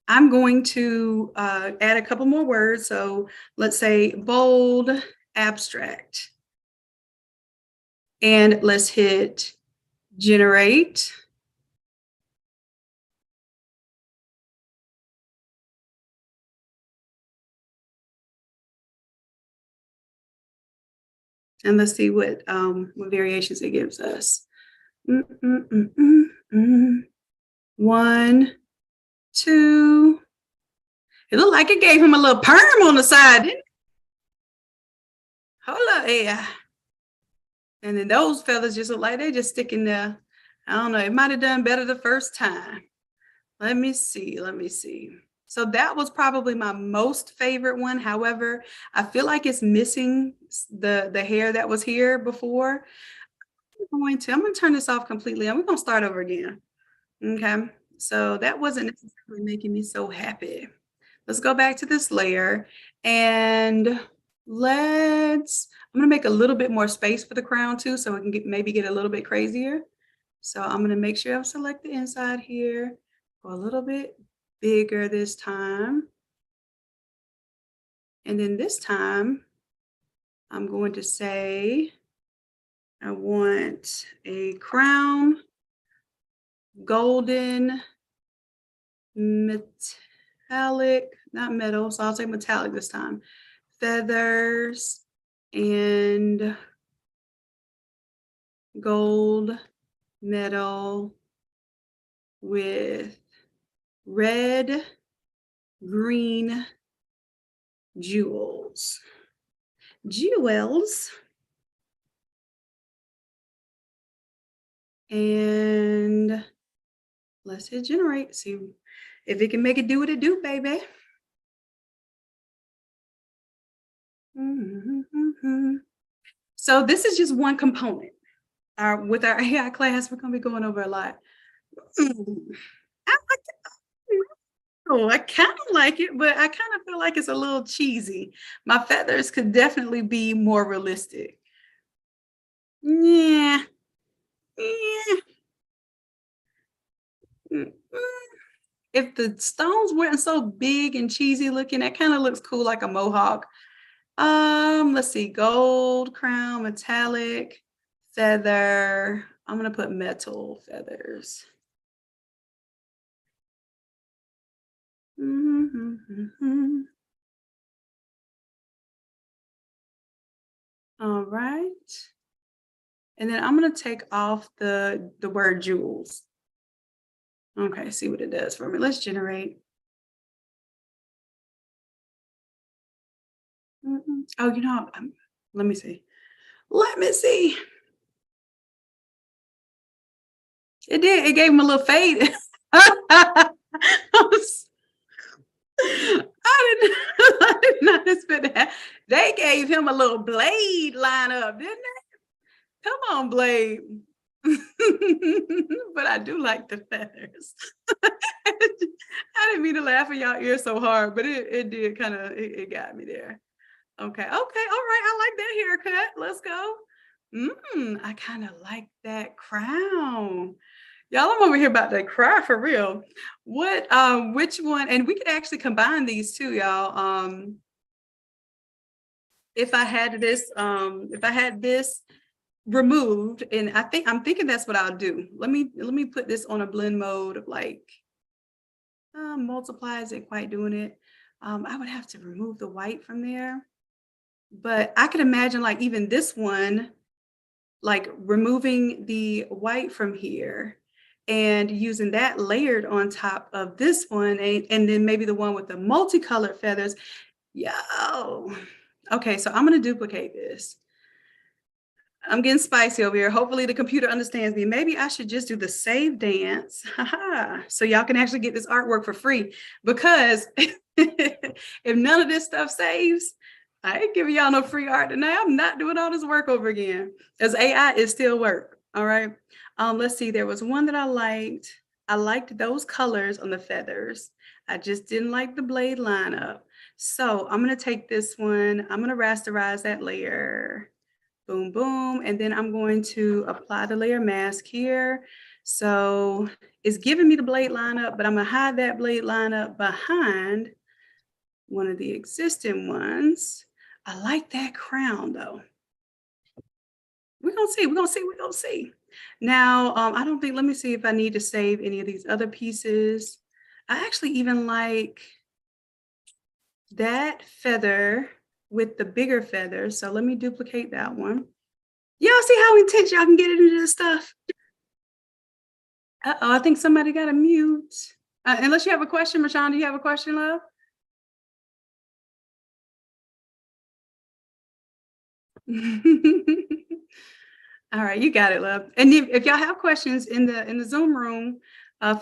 going to add a couple more words. So let's say bold, abstract. And let's hit generate. And let's see what variations it gives us. 1, 2. It looked like it gave him a little perm on the side, didn't it? Hold up, yeah. And then those feathers just look like they just sticking there. I don't know. It might have done better the first time. Let me see. So that was probably my most favorite one. However, I feel like it's missing the hair that was here before. I'm going to turn this off completely and we're going to start over again. Okay. So that wasn't necessarily making me so happy. Let's go back to this layer and I'm going to make a little bit more space for the crown too, so we can maybe get a little bit crazier. So I'm going to make sure I select the inside here, go a little bit bigger this time. And then this time I'm going to say, I want a crown, golden, metallic, not metal, so I'll say metallic this time, feathers and gold metal with red, green jewels. And let's hit generate, see if it can make it do what it do, baby. So this is just one component. With our AI class, we're going to be going over a lot. I kind of like it, but I kind of feel like it's a little cheesy. My feathers could definitely be more realistic. Yeah. If the stones weren't so big and cheesy looking, that kind of looks cool like a mohawk. Let's see, gold crown, metallic, feather. I'm gonna put metal feathers. All right. And then I'm gonna take off the word jewels. Okay, see what it does for me. Let's generate. Oh, let me see. It did. It gave him a little fade. I did not expect that. They gave him a little blade lineup, didn't they? Come on, Blade. But I do like the feathers. I didn't mean to laugh in y'all ear so hard, but it did it got me there. Okay, all right. I like that haircut. Let's go. I kind of like that crown. Y'all, I'm over here about to cry for real. Which one? And we could actually combine these two, y'all. If I had this removed, and I'm thinking that's what I'll do. Let me put this on a blend mode of like multiply isn't quite doing it. I would have to remove the white from there, but I could imagine like even this one, like removing the white from here and using that layered on top of this one, and then maybe the one with the multicolored feathers. Yo. Okay, so I'm gonna duplicate this. I'm getting spicy over here. Hopefully the computer understands me. Maybe I should just do the save dance. Haha. So y'all can actually get this artwork for free, because if none of this stuff saves, I ain't giving y'all no free art tonight. I'm not doing all this work over again. As AI is still work. All right. Let's see. There was one that I liked. I liked those colors on the feathers. I just didn't like the blade lineup. So I'm gonna take this one. I'm gonna rasterize that layer. Boom, boom. And then I'm going to apply the layer mask here. So it's giving me the blade lineup, but I'm gonna hide that blade lineup behind one of the existing ones. I like that crown though. We're gonna see, we're gonna see, we're gonna see. Now, I don't think, let me see if I need to save any of these other pieces. I actually even like that feather with the bigger feather. So let me duplicate that one. Y'all see how intense y'all can get into this stuff? Uh-oh, I think somebody got a mute. Unless you have a question, Rashawn, do you have a question, love? All right, you got it, love. And if y'all have questions in the Zoom room,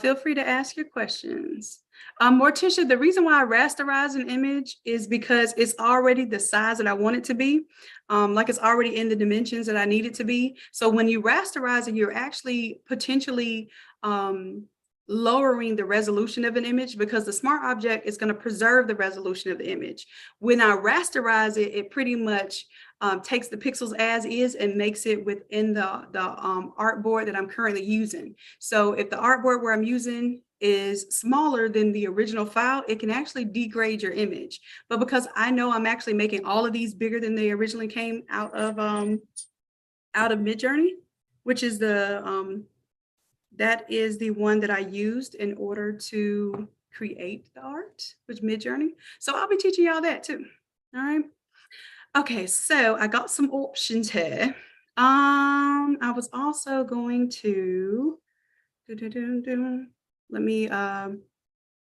feel free to ask your questions. Morticia, the reason why I rasterize an image is because it's already the size that I want it to be. Like it's already in the dimensions that I need it to be. So when you rasterize it, you're actually potentially lowering the resolution of an image, because the smart object is going to preserve the resolution of the image. When I rasterize it, it pretty much takes the pixels as is and makes it within the artboard that I'm currently using. So if the artboard where I'm using is smaller than the original file, it can actually degrade your image. But because I know I'm actually making all of these bigger than they originally came out of Midjourney, which is that is the one that I used in order to create the art, which Midjourney. So I'll be teaching y'all that too. All right. Okay, so I got some options here. I was also going to let me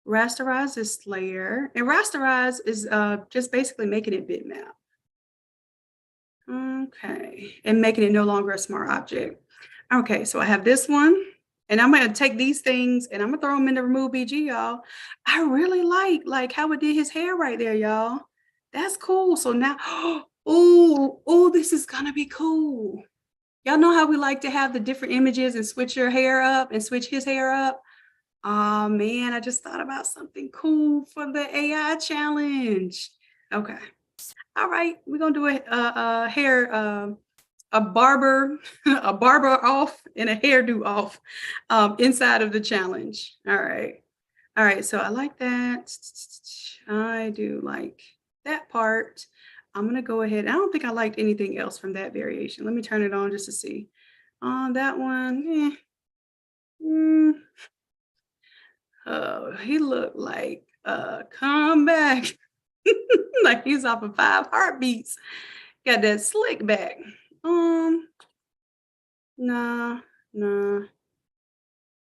rasterize this layer. And rasterize is just basically making it bitmap. Okay, and making it no longer a smart object. Okay, so I have this one, and I'm gonna take these things and I'm gonna throw them in the remove BG, y'all. I really like how it did his hair right there, y'all. That's cool. So now, oh, this is gonna be cool. Y'all know how we like to have the different images and switch your hair up and switch his hair up. Oh man, I just thought about something cool for the AI challenge. Okay. All right, we're gonna do a hair a barber a barber off and a hairdo off inside of the challenge. All right, so I like that. I do like that part. I'm gonna go ahead. I don't think I liked anything else from that variation. Let me turn it on just to see. On that one, oh, he looked like come back. Like he's off of 5 heartbeats. Got that slick back. Nah, nah.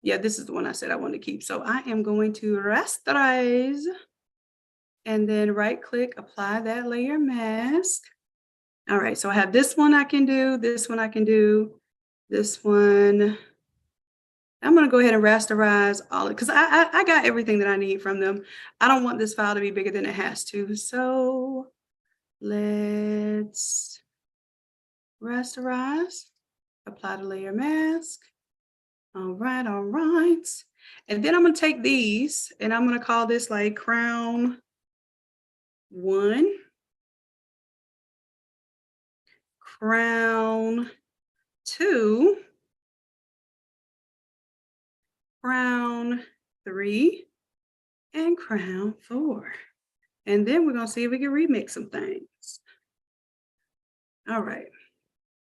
Yeah, this is the one I said I wanted to keep. So I am going to rasterize and then right click, apply that layer mask. All right, so I have this one I can do, this one I can do, this one. I'm gonna go ahead and rasterize all it, because I got everything that I need from them. I don't want this file to be bigger than it has to. So let's rasterize, apply the layer mask. All right, all right. And then I'm gonna take these and I'm gonna call this like crown 1, crown 2, crown 3, and crown 4. And then we're gonna see if we can remix some things. All right,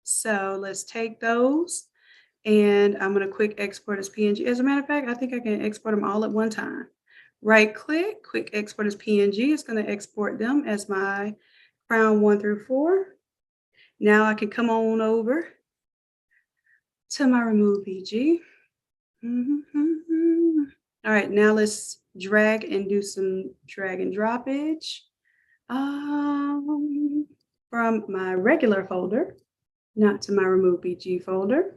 so let's take those and I'm gonna quick export as PNG. As a matter of fact, I think I can export them all at one time. Right click, quick export as PNG. It's gonna export them as my crown 1 through 4. Now I can come on over to my remove BG. All right, now let's drag and do some drag and droppage from my regular folder, not to my remove BG folder.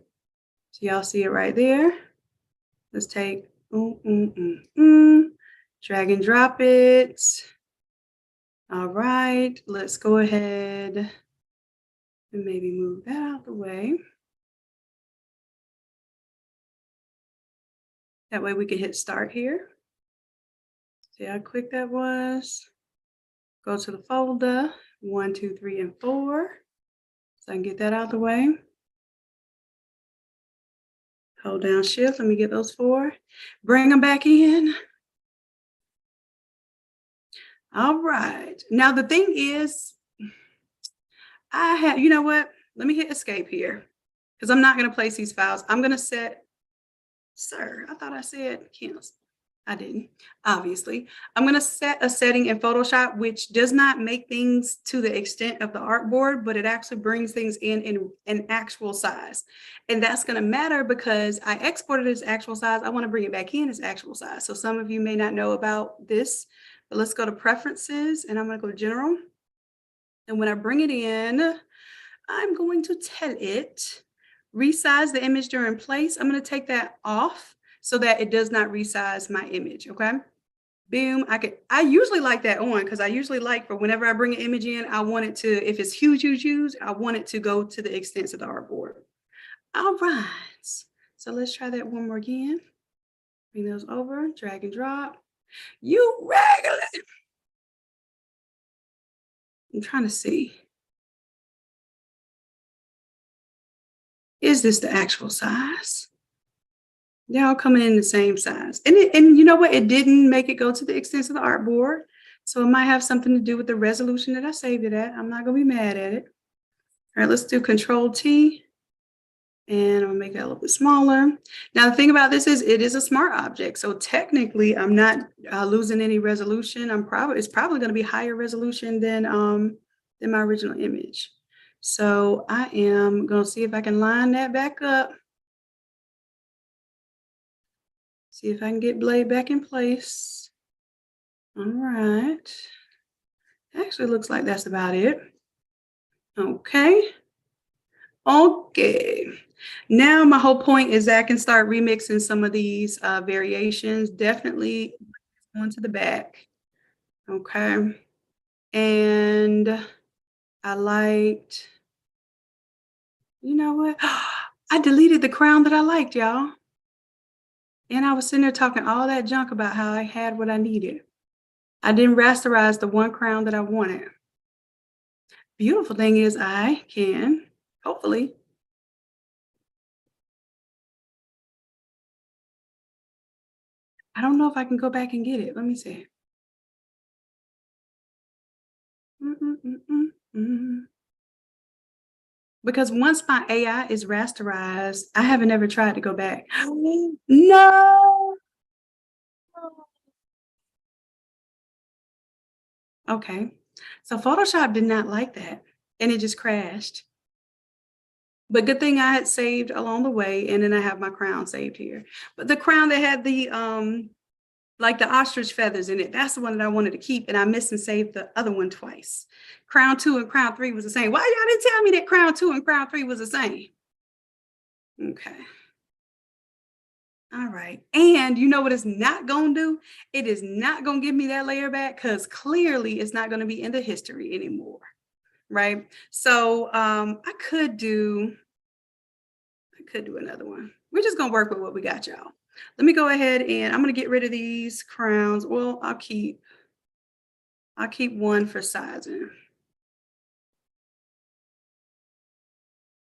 So y'all see it right there. Let's take, drag and drop it. All right, let's go ahead and maybe move that out of the way. That way we can hit start here. See how quick that was? Go to the folder, 1, 2, 3, and 4. So I can get that out of the way. Hold down shift, let me get those 4. Bring them back in. All right. Now the thing is, you know what? Let me hit escape here because I'm not going to place these files. I'm going to set, sir, I thought I said cancel. I didn't, obviously. I'm going to set a setting in Photoshop, which does not make things to the extent of the artboard, but it actually brings things in an actual size. And that's going to matter because I exported it as actual size. I want to bring it back in as actual size. So some of you may not know about this, but let's go to preferences and I'm going to go to general. And when I bring it in, I'm going to tell it, resize the image during place. I'm going to take that off so that it does not resize my image, okay? Boom, I usually like that on because I usually like for whenever I bring an image in, I want it to, if it's huge, I want it to go to the extents of the artboard. All right, so let's try that one more again. Bring those over, drag and drop. You regular. I'm trying to see. Is this the actual size? They're all coming in the same size. And you know what? It didn't make it go to the extents of the artboard. So it might have something to do with the resolution that I saved it at. I'm not gonna be mad at it. All right, let's do Control T. And I'm gonna make that a little bit smaller. Now, the thing about this is it is a smart object. So technically I'm not losing any resolution. It's probably gonna be higher resolution than my original image. So I am gonna see if I can line that back up. See if I can get blade back in place. All right. Actually looks like that's about it. Okay. Okay. Now my whole point is that I can start remixing some of these variations. Definitely going to the back. Okay. And I liked, you know what? I deleted the crown that I liked, y'all. And I was sitting there talking all that junk about how I had what I needed. I didn't rasterize the one crown that I wanted. Beautiful thing is I can, hopefully, I don't know if I can go back and get it. Let me see. Because once my AI is rasterized, I haven't ever tried to go back. No. Okay. So Photoshop did not like that and it just crashed. But good thing I had saved along the way and then I have my crown saved here. But the crown that had the like the ostrich feathers in it, that's the one that I wanted to keep and I missed and saved the other one twice. Crown 2 and crown 3 was the same. Why y'all didn't tell me that crown 2 and crown 3 was the same? Okay. All right. And you know what it's not going to do? It is not going to give me that layer back because clearly it's not going to be in the history anymore. Right. So I could do another one. We're just going to work with what we got, y'all. Let me go ahead and I'm going to get rid of these crowns. Well, I'll keep one for sizing.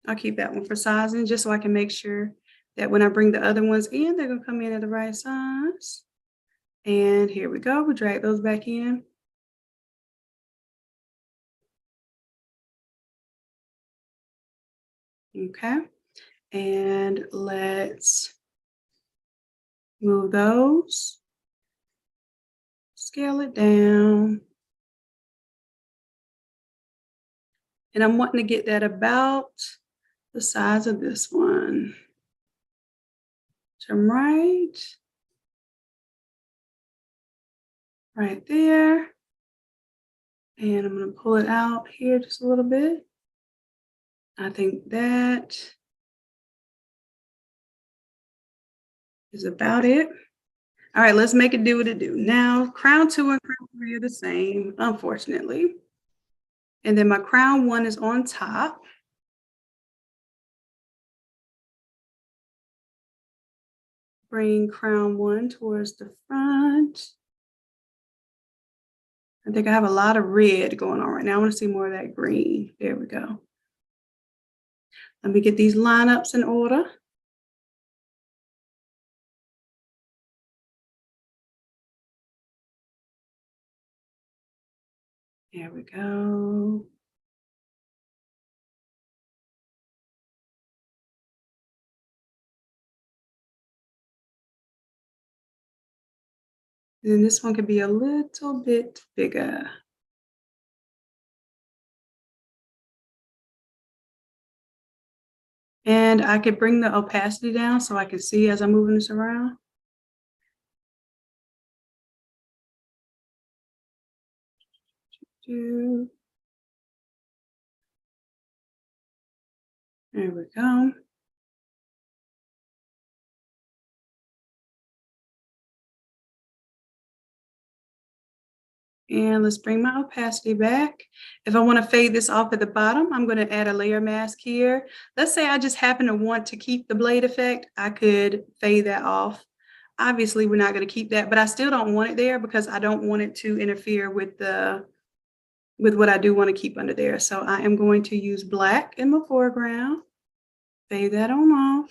I'll keep that one for sizing just so I can make sure that when I bring the other ones in, they're gonna come in at the right size. And here we go. We drag those back in. Okay. And let's move those, scale it down. And I'm wanting to get that about the size of this one. Turn right there. And I'm going to pull it out here just a little bit. I think that is about it. All right, let's make it do what it do. Now, crown 2 and crown 3 are the same, unfortunately. And then my crown 1 is on top. Bring crown 1 towards the front. I think I have a lot of red going on right now. I want to see more of that green. There we go. Let me get these lineups in order. There we go. And then this one could be a little bit bigger. And I could bring the opacity down so I can see as I'm moving this around. There we go. And let's bring my opacity back. If I want to fade this off at the bottom, I'm going to add a layer mask here. Let's say I just happen to want to keep the blade effect. I could fade that off. Obviously, we're not going to keep that, but I still don't want it there because I don't want it to interfere with what I do want to keep under there. So I am going to use black in my foreground. Fade that on off.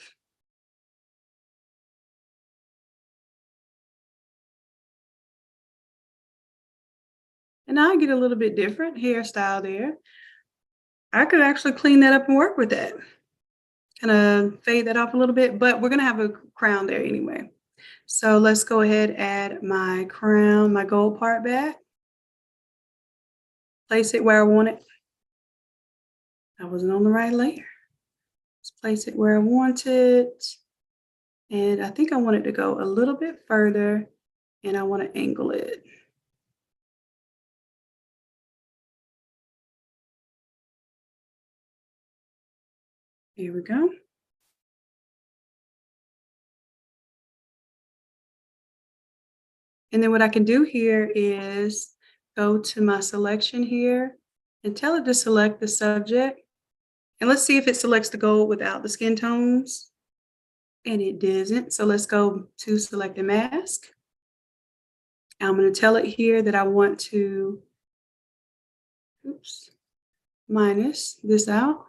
And I get a little bit different hairstyle there. I could actually clean that up and work with that. Kind of fade that off a little bit, but we're going to have a crown there anyway. So let's go ahead and add my crown, my gold part back. Place it where I want it. I wasn't on the right layer. Let's place it where I want it. And I think I want it to go a little bit further and I want to angle it. Here we go. And then what I can do here is go to my selection here and tell it to select the subject. And let's see if it selects the gold without the skin tones. And it doesn't. So let's go to select a mask. I'm going to tell it here that I want to, minus this out.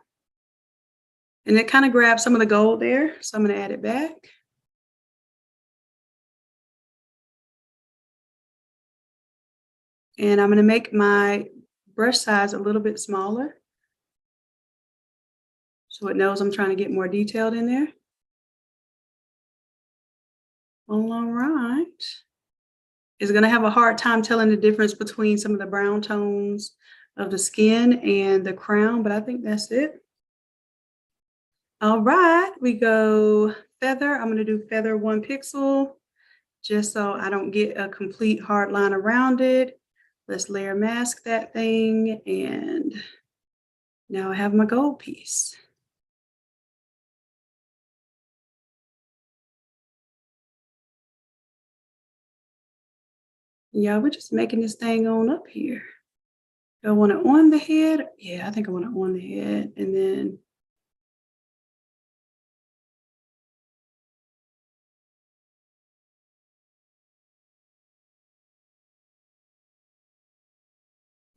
And it kind of grabs some of the gold there. So I'm going to add it back. And I'm going to make my brush size a little bit smaller, so it knows I'm trying to get more detailed in there. All right. It's going to have a hard time telling the difference between some of the brown tones of the skin and the crown, but I think that's it. All right, we go feather. I'm going to do feather 1 pixel just so I don't get a complete hard line around it. Let's layer mask that thing, and now I have my gold piece. Yeah, we're just making this thing on up here. Do I want it on the head? Yeah, I think I want it on the head. And then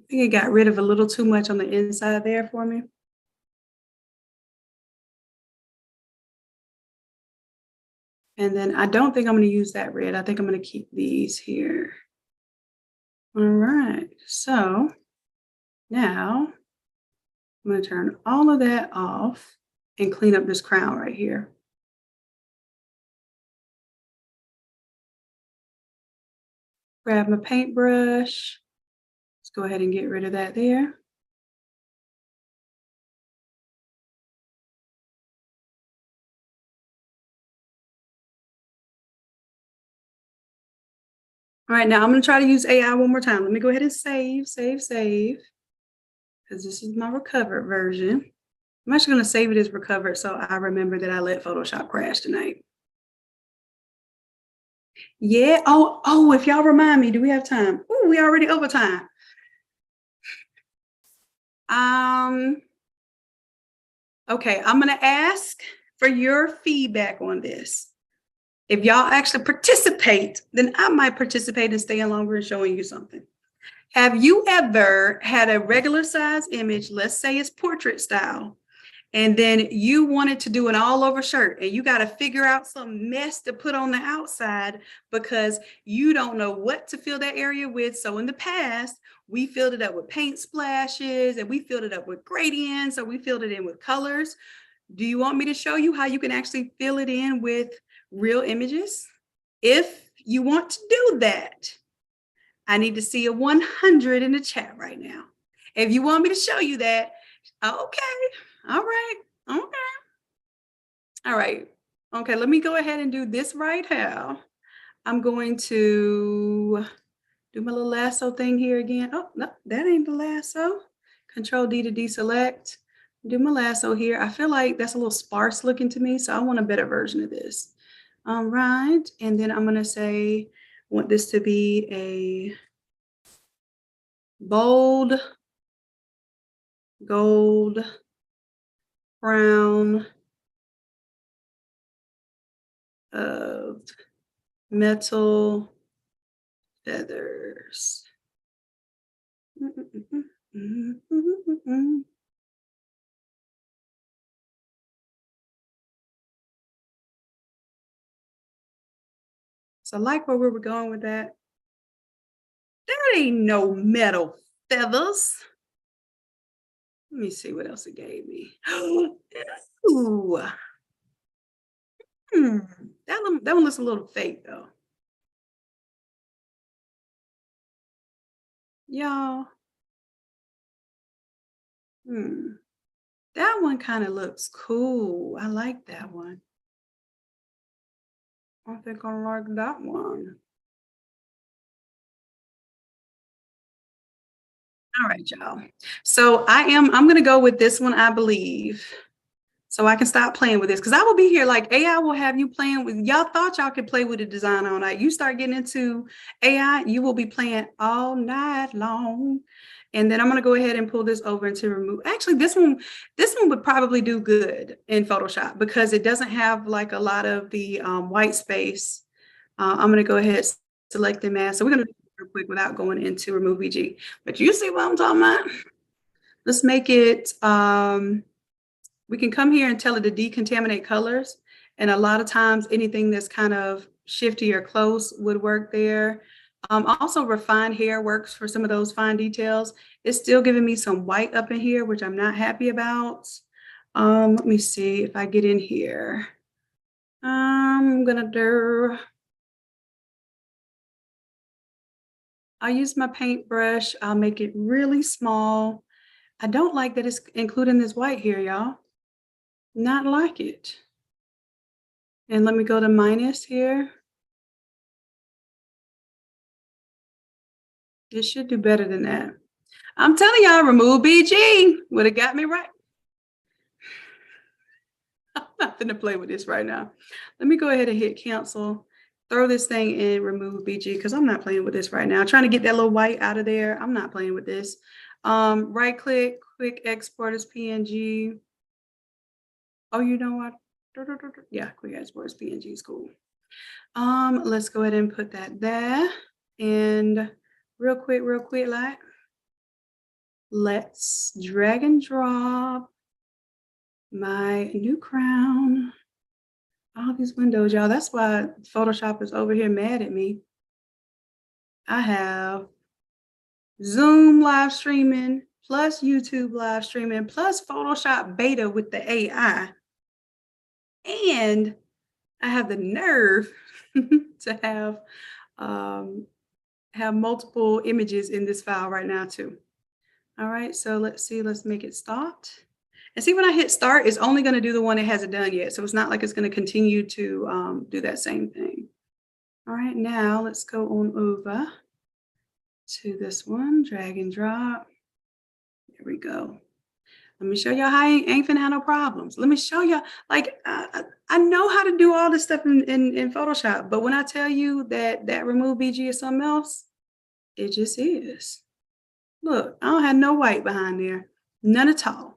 I think it got rid of a little too much on the inside there for me. And then I don't think I'm going to use that red. I think I'm going to keep these here. All right, so now I'm going to turn all of that off and clean up this crown right here. Grab my paintbrush. Let's go ahead and get rid of that there. All right, now I'm going to try to use AI one more time. Let me go ahead and save, because this is my recovered version. I'm actually going to save it as recovered so I remember that I let Photoshop crash tonight. Yeah. Oh, if y'all remind me, do we have time? Oh, we already over time. Okay, I'm going to ask for your feedback on this. If y'all actually participate, then I might participate in staying longer and showing you something. Have you ever had a regular size image, let's say it's portrait style, and then you wanted to do an all over shirt and you got to figure out some mess to put on the outside because you don't know what to fill that area with? So in the past, we filled it up with paint splashes and we filled it up with gradients, or we filled it in with colors. Do you want me to show you how you can actually fill it in with real images? If you want to do that, I need to see a 100 in the chat right now. If you want me to show you that, okay, all right, okay. All right, okay, let me go ahead and do this right now. I'm going to do my little lasso thing here again. Oh, no, that ain't the lasso. Control D to deselect. Do my lasso here. I feel like that's a little sparse looking to me, so I want a better version of this. All right, and then I'm gonna say, want this to be a bold gold crown of metal feathers. So I like where we were going with that. That ain't no metal feathers. Let me see what else it gave me. Ooh. That one looks a little fake though. Y'all. That one kind of looks cool. I like that one. I think I like that one. All right, y'all. So I'm gonna go with this one, I believe. So I can stop playing with this because I will be here. Like AI will have you playing with, y'all thought y'all could play with the design all night. You start getting into AI, you will be playing all night long. And then I'm gonna go ahead and pull this over into remove. Actually, this one would probably do good in Photoshop because it doesn't have like a lot of the white space. I'm gonna go ahead, select the mask. So we're gonna do it real quick without going into remove BG. But you see what I'm talking about? Let's make it, we can come here and tell it to decontaminate colors. And a lot of times anything that's kind of shifty or close would work there. Also refined hair works for some of those fine details. It's still giving me some white up in here, which I'm not happy about. Let me see if I get in here. I'm gonna do, I'll use my paintbrush. I'll make it really small. I don't like that it's including this white here, y'all. Not like it. And let me go to minus here. It should do better than that. I'm telling y'all, remove BG would have got me right. I'm not gonna play with this right now. Let me go ahead and hit cancel. Throw this thing in, remove BG, because I'm not playing with this right now. Trying to get that little white out of there. I'm not playing with this. Right click, quick export as PNG. Oh, you know what? Yeah, quick export as PNG is cool. Let's go ahead and put that there. And real quick, like, let's drag and drop my new crown All these windows, y'all. That's why Photoshop is over here mad at me. I have Zoom live streaming, plus YouTube live streaming, plus Photoshop beta with the AI. And I have the nerve to have multiple images in this file right now too. All right, so let's see, let's make it start. And see, when I hit start, it's only going to do the one that hasn't done yet. So it's not like it's going to continue to do that same thing. All right, now let's go on over to this one, drag and drop. There we go. Let me show y'all how I ain't finna have no problems. Let me show y'all, like, I know how to do all this stuff in Photoshop, but when I tell you that remove BG is something else, it just is. Look, I don't have no white behind there, none at all.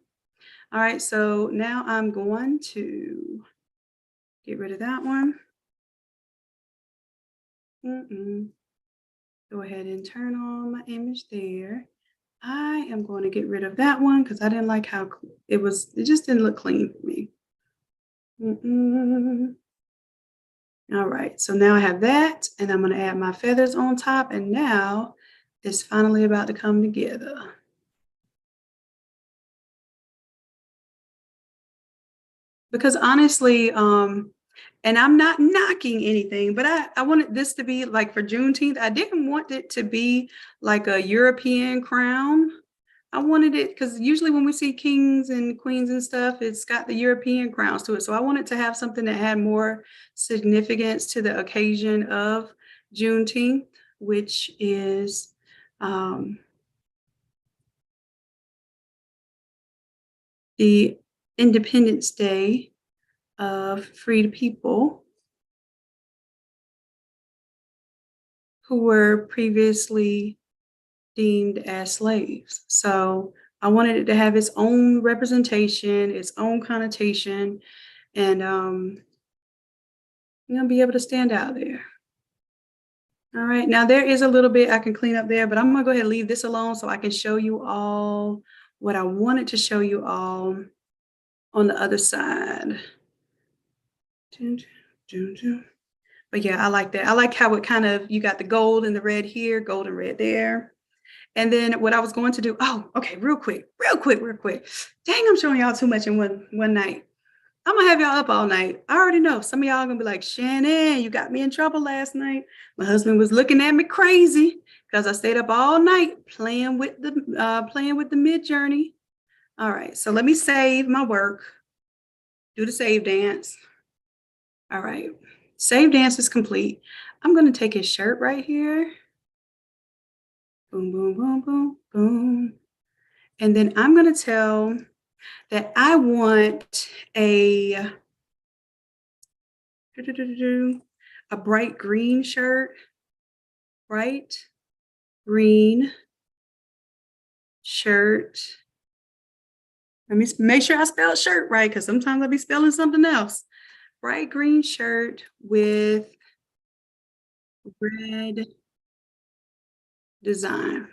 All right, so now I'm going to get rid of that one. Go ahead and turn on my image there. I am going to get rid of that one because I didn't like how it was. It just didn't look clean for me. All right, so now I have that, and I'm going to add my feathers on top, and now it's finally about to come together. Because honestly, and I'm not knocking anything, but I wanted this to be like for Juneteenth. I didn't want it to be like a European crown. I wanted it because usually when we see kings and queens and stuff, it's got the European crowns to it. So I wanted to have something that had more significance to the occasion of Juneteenth, which is the Independence Day of freed people who were previously deemed as slaves. So I wanted it to have its own representation, its own connotation, and be able to stand out there. All right, now there is a little bit I can clean up there, but I'm gonna go ahead and leave this alone so I can show you all what I wanted to show you all on the other side. But yeah, I like that. I like how it kind of, you got the gold and the red here, gold and red there. And then what I was going to do, oh, okay, real quick. Dang, I'm showing y'all too much in one night. I'm gonna have y'all up all night. I already know some of y'all are gonna be like, Shannon, you got me in trouble last night. My husband was looking at me crazy because I stayed up all night playing with the mid journey. All right, so let me save my work. Do the save dance. All right, save dance is complete. I'm gonna take his shirt right here. Boom, boom, boom, boom, boom. And then I'm gonna tell that I want a bright green shirt, bright green shirt. Let me make sure I spell shirt right, because sometimes I'll be spelling something else. Bright green shirt with red design.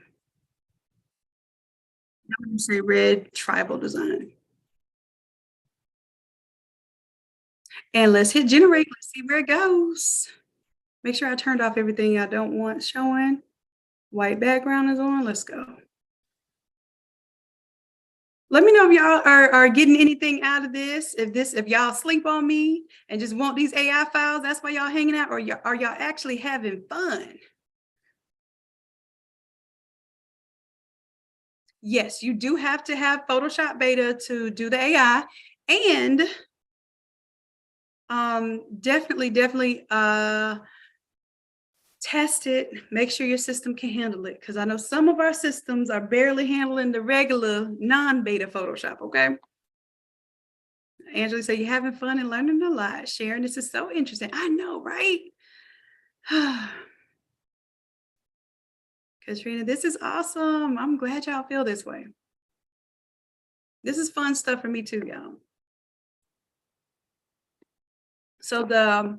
I'm going to say red tribal design. And let's hit generate. Let's see where it goes. Make sure I turned off everything I don't want showing. White background is on. Let's go. Let me know if y'all are getting anything out of this. If y'all sleep on me and just want these AI files, that's why y'all hanging out, or are y'all actually having fun? Yes, you do have to have Photoshop beta to do the AI, and definitely test it. Make sure your system can handle it, because I know some of our systems are barely handling the regular non-beta Photoshop. Okay. Angela said, you're having fun and learning a lot. Sharon, this is so interesting. I know, right? Katrina, this is awesome. I'm glad y'all feel this way. This is fun stuff for me too, y'all. So the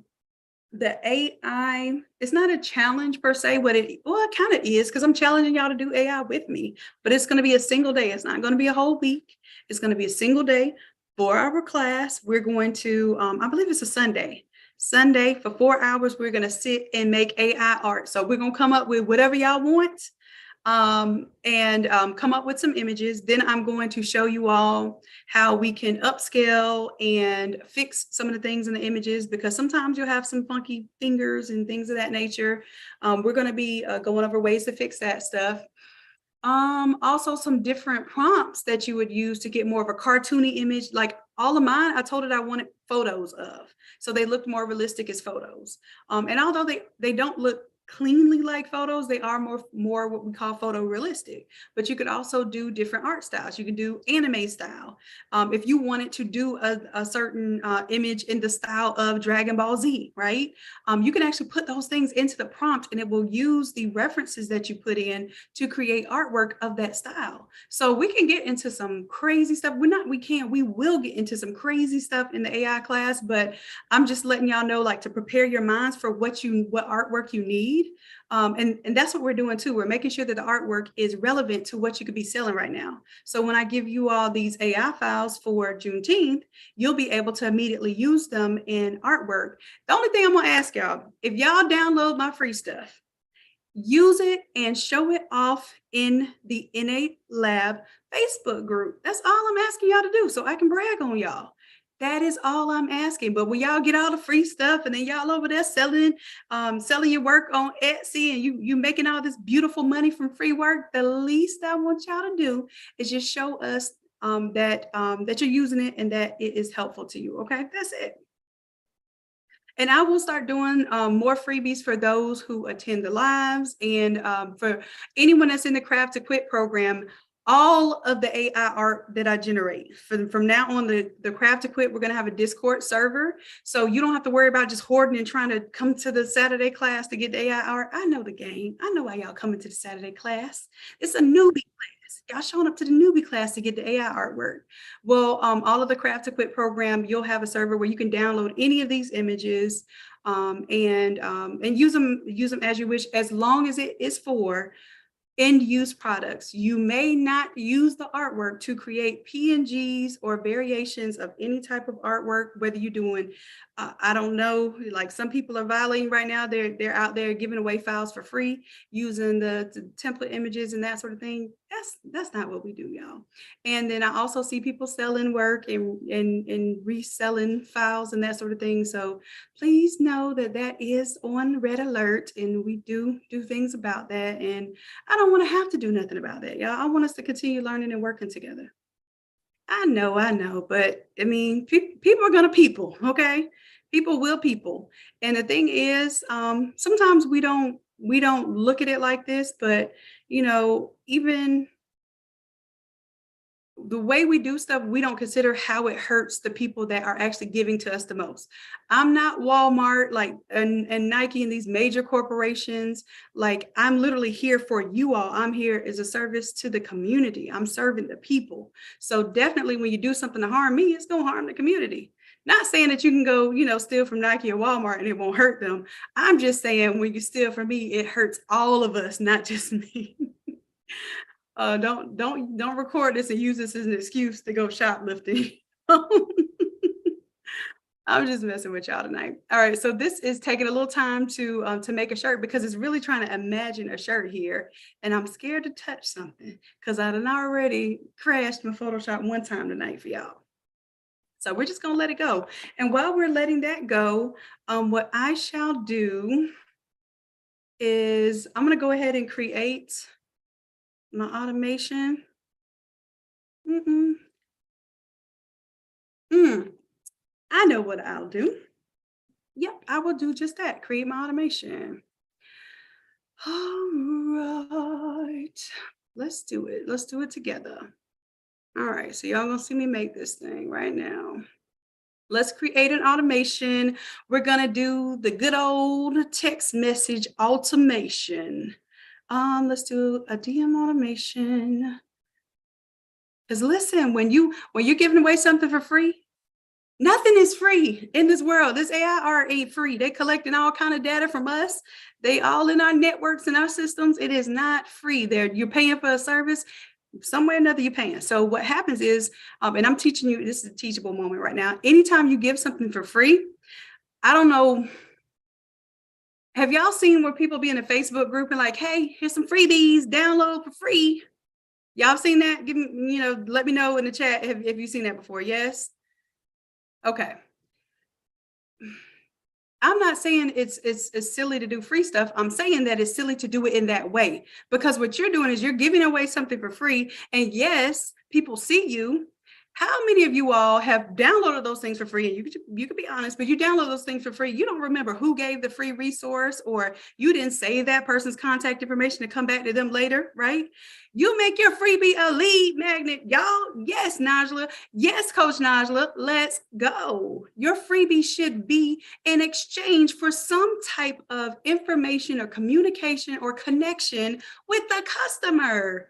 AI, it's not a challenge per se. Well, it kind of is, because I'm challenging y'all to do AI with me, but it's going to be a single day. It's not going to be a whole week. It's going to be a single day. 4-hour class. We're going to, I believe it's a Sunday. Sunday for 4 hours, we're going to sit and make AI art. So we're going to come up with whatever y'all want, and come up with some images. Then I'm going to show you all how we can upscale and fix some of the things in the images, because sometimes you'll have some funky fingers and things of that nature. We're going to be going over ways to fix that stuff. Also some different prompts that you would use to get more of a cartoony image. Like all of mine, I told it I wanted photos of, so they looked more realistic as photos. And although they don't look cleanly like photos, they are more what we call photorealistic. But you could also do different art styles. You can do anime style. If you wanted to do a certain image in the style of Dragon Ball Z, right? You can actually put those things into the prompt, and it will use the references that you put in to create artwork of that style. So we can get into some crazy stuff. We will get into some crazy stuff in the AI class, but I'm just letting y'all know, like, to prepare your minds for what artwork you need. And that's what we're doing too. We're making sure that the artwork is relevant to what you could be selling right now. So when I give you all these AI files for Juneteenth, you'll be able to immediately use them in artwork. The only thing I'm gonna ask y'all, if y'all download my free stuff, use it and show it off in the Innate Lab Facebook group. That's all I'm asking y'all to do, so I can brag on y'all. That is all I'm asking. But when y'all get all the free stuff and then y'all over there selling your work on Etsy, and you making all this beautiful money from free work, the least I want y'all to do is just show us that you're using it and that it is helpful to you. Okay, that's it. And I will start doing more freebies for those who attend the lives, and for anyone that's in the Craft to Quit program. All of the AI art that I generate from now on, the Craft to Quit, we're going to have a Discord server. So you don't have to worry about just hoarding and trying to come to the Saturday class to get the AI art. I know the game. I know why y'all coming to the Saturday class. It's a newbie class. Y'all showing up to the newbie class to get the AI artwork. Well, all of the Craft to Quit program, you'll have a server where you can download any of these images, and use them as you wish, as long as it is for end use products. You may not use the artwork to create PNGs or variations of any type of artwork, whether you're doing, I don't know, like some people are violating right now. They're out there giving away files for free using the template images and that sort of thing. That's not what we do, y'all. And then I also see people selling work and reselling files and that sort of thing. So please know that is on red alert, and we do things about that. And I don't want to have to do nothing about that, y'all. I want us to continue learning and working together. I know, but I mean, people are gonna people, okay? People will people. And the thing is, sometimes we don't look at it like this, but even the way we do stuff, we don't consider how it hurts the people that are actually giving to us the most. I'm not Walmart, like, and Nike and these major corporations. Like, I'm literally here for you all. I'm here as a service to the community. I'm serving the people. So definitely when you do something to harm me, it's going to harm the community. Not saying that you can go, steal from Nike or Walmart and it won't hurt them. I'm just saying when you steal from me, it hurts all of us, not just me. Don't record this and use this as an excuse to go shoplifting. I'm just messing with y'all tonight. All right, so this is taking a little time to make a shirt, because it's really trying to imagine a shirt here, and I'm scared to touch something because I done already crashed my Photoshop one time tonight for y'all. So we're just gonna let it go. And while we're letting that go, what I shall do is I'm gonna go ahead and create my automation. I know what I'll do. Yep, I will do just that. Create my automation. All right, let's do it. Let's do it together. All right, so y'all gonna see me make this thing right now. Let's create an automation. We're gonna do the good old text message automation. Let's do a DM automation. Because listen, when you're giving away something for free, nothing is free in this world. This AI art ain't free. They collecting all kind of data from us. They all in our networks and our systems. It is not free. You're paying for a service. some way or another you're paying. So what happens is, and I'm teaching you, this is a teachable moment right now. Anytime you give something for free, I don't know. Have y'all seen where people be in a Facebook group and like, hey, here's some freebies, download for free? Y'all seen that? Give me, let me know in the chat. Have you seen that before? Yes. Okay. I'm not saying it's silly to do free stuff. I'm saying that it's silly to do it in that way, because what you're doing is you're giving away something for free. And yes, people see you. How many of you all have downloaded those things for free? And you could be honest, but you download those things for free. You don't remember who gave the free resource, or you didn't save that person's contact information to come back to them later, right? You make your freebie a lead magnet, y'all. Yes, Najla. Yes, Coach Najla. Let's go. Your freebie should be in exchange for some type of information or communication or connection with the customer.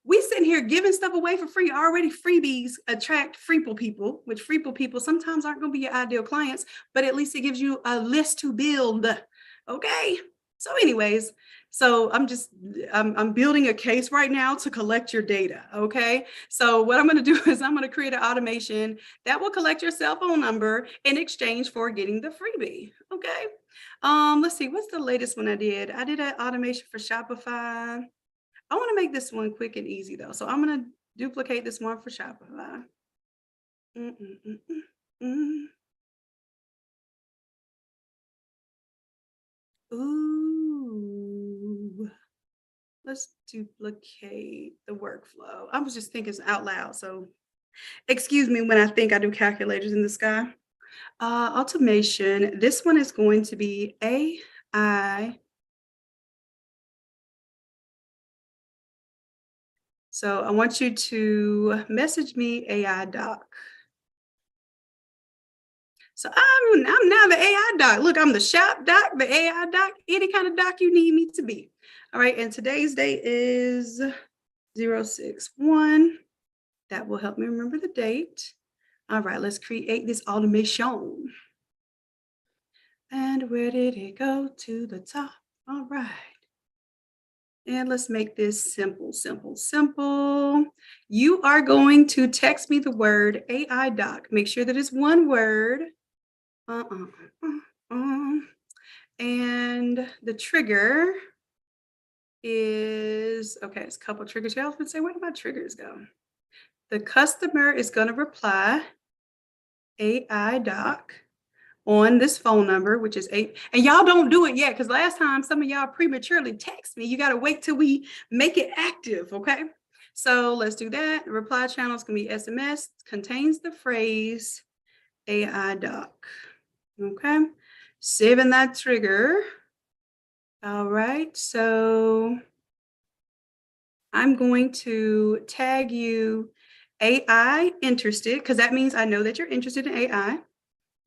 We sitting here giving stuff away for free. Already freebies attract freeple people, which freeple people sometimes aren't going to be your ideal clients, but at least it gives you a list to build. Okay. So anyways, so I'm building a case right now to collect your data. Okay. So what I'm going to do is I'm going to create an automation that will collect your cell phone number in exchange for getting the freebie. Okay. Let's see, what's the latest one I did? I did an automation for Shopify. I want to make this one quick and easy though. So I'm going to duplicate this one for Shopify. Mm, mm, mm, mm, mm. Ooh, let's duplicate the workflow. I was just thinking out loud. So excuse me when I think I do calculators in the sky. Automation. This one is going to be AI. So I want you to message me AI doc. So I'm now the AI doc. Look, I'm the shop doc, the AI doc, any kind of doc you need me to be. All right, and today's date is 061. That will help me remember the date. All right, let's create this automation. And where did it go? To the top. All right. And let's make this simple, simple, simple. You are going to text me the word AI doc. Make sure that it's one word. And the trigger is, okay, it's a couple triggers. I was gonna say, where did my triggers go? The customer is gonna reply AI doc on this phone number, which is 8. And y'all don't do it yet, because last time some of y'all prematurely text me. You got to wait till we make it active, okay? So let's do that. The reply channel is going to be SMS, contains the phrase AI doc, okay? Saving that trigger. All right, so I'm going to tag you AI interested, because that means I know that you're interested in AI.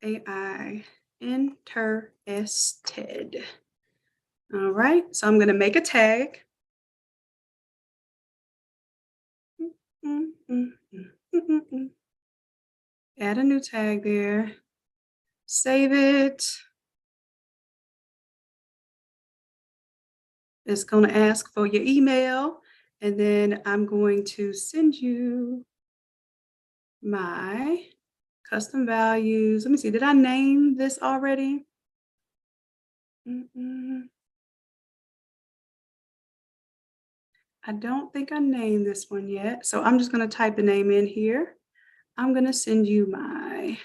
AI interested. All right, so I'm going to make a tag. Add a new tag there. Save it. It's going to ask for your email, and then I'm going to send you my custom values. Let me see, did I name this already? I don't think I named this one yet. So I'm just going to type the name in here. I'm going to send you my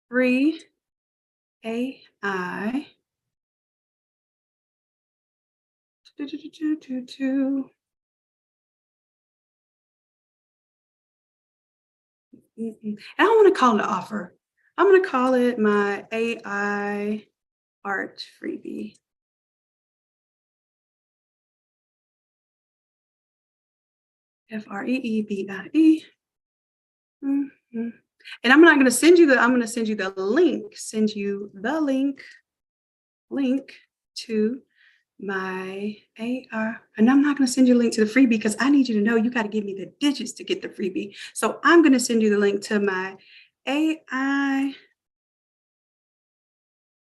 free AI. And I don't want to call it an offer. I'm going to call it my AI art freebie. FREEBIE. And I'm not going to send you I'm going to send you the link, link to my AR. And I'm not going to send you a link to the freebie, because I need you to know you got to give me the digits to get the freebie. So I'm going to send you the link to my AI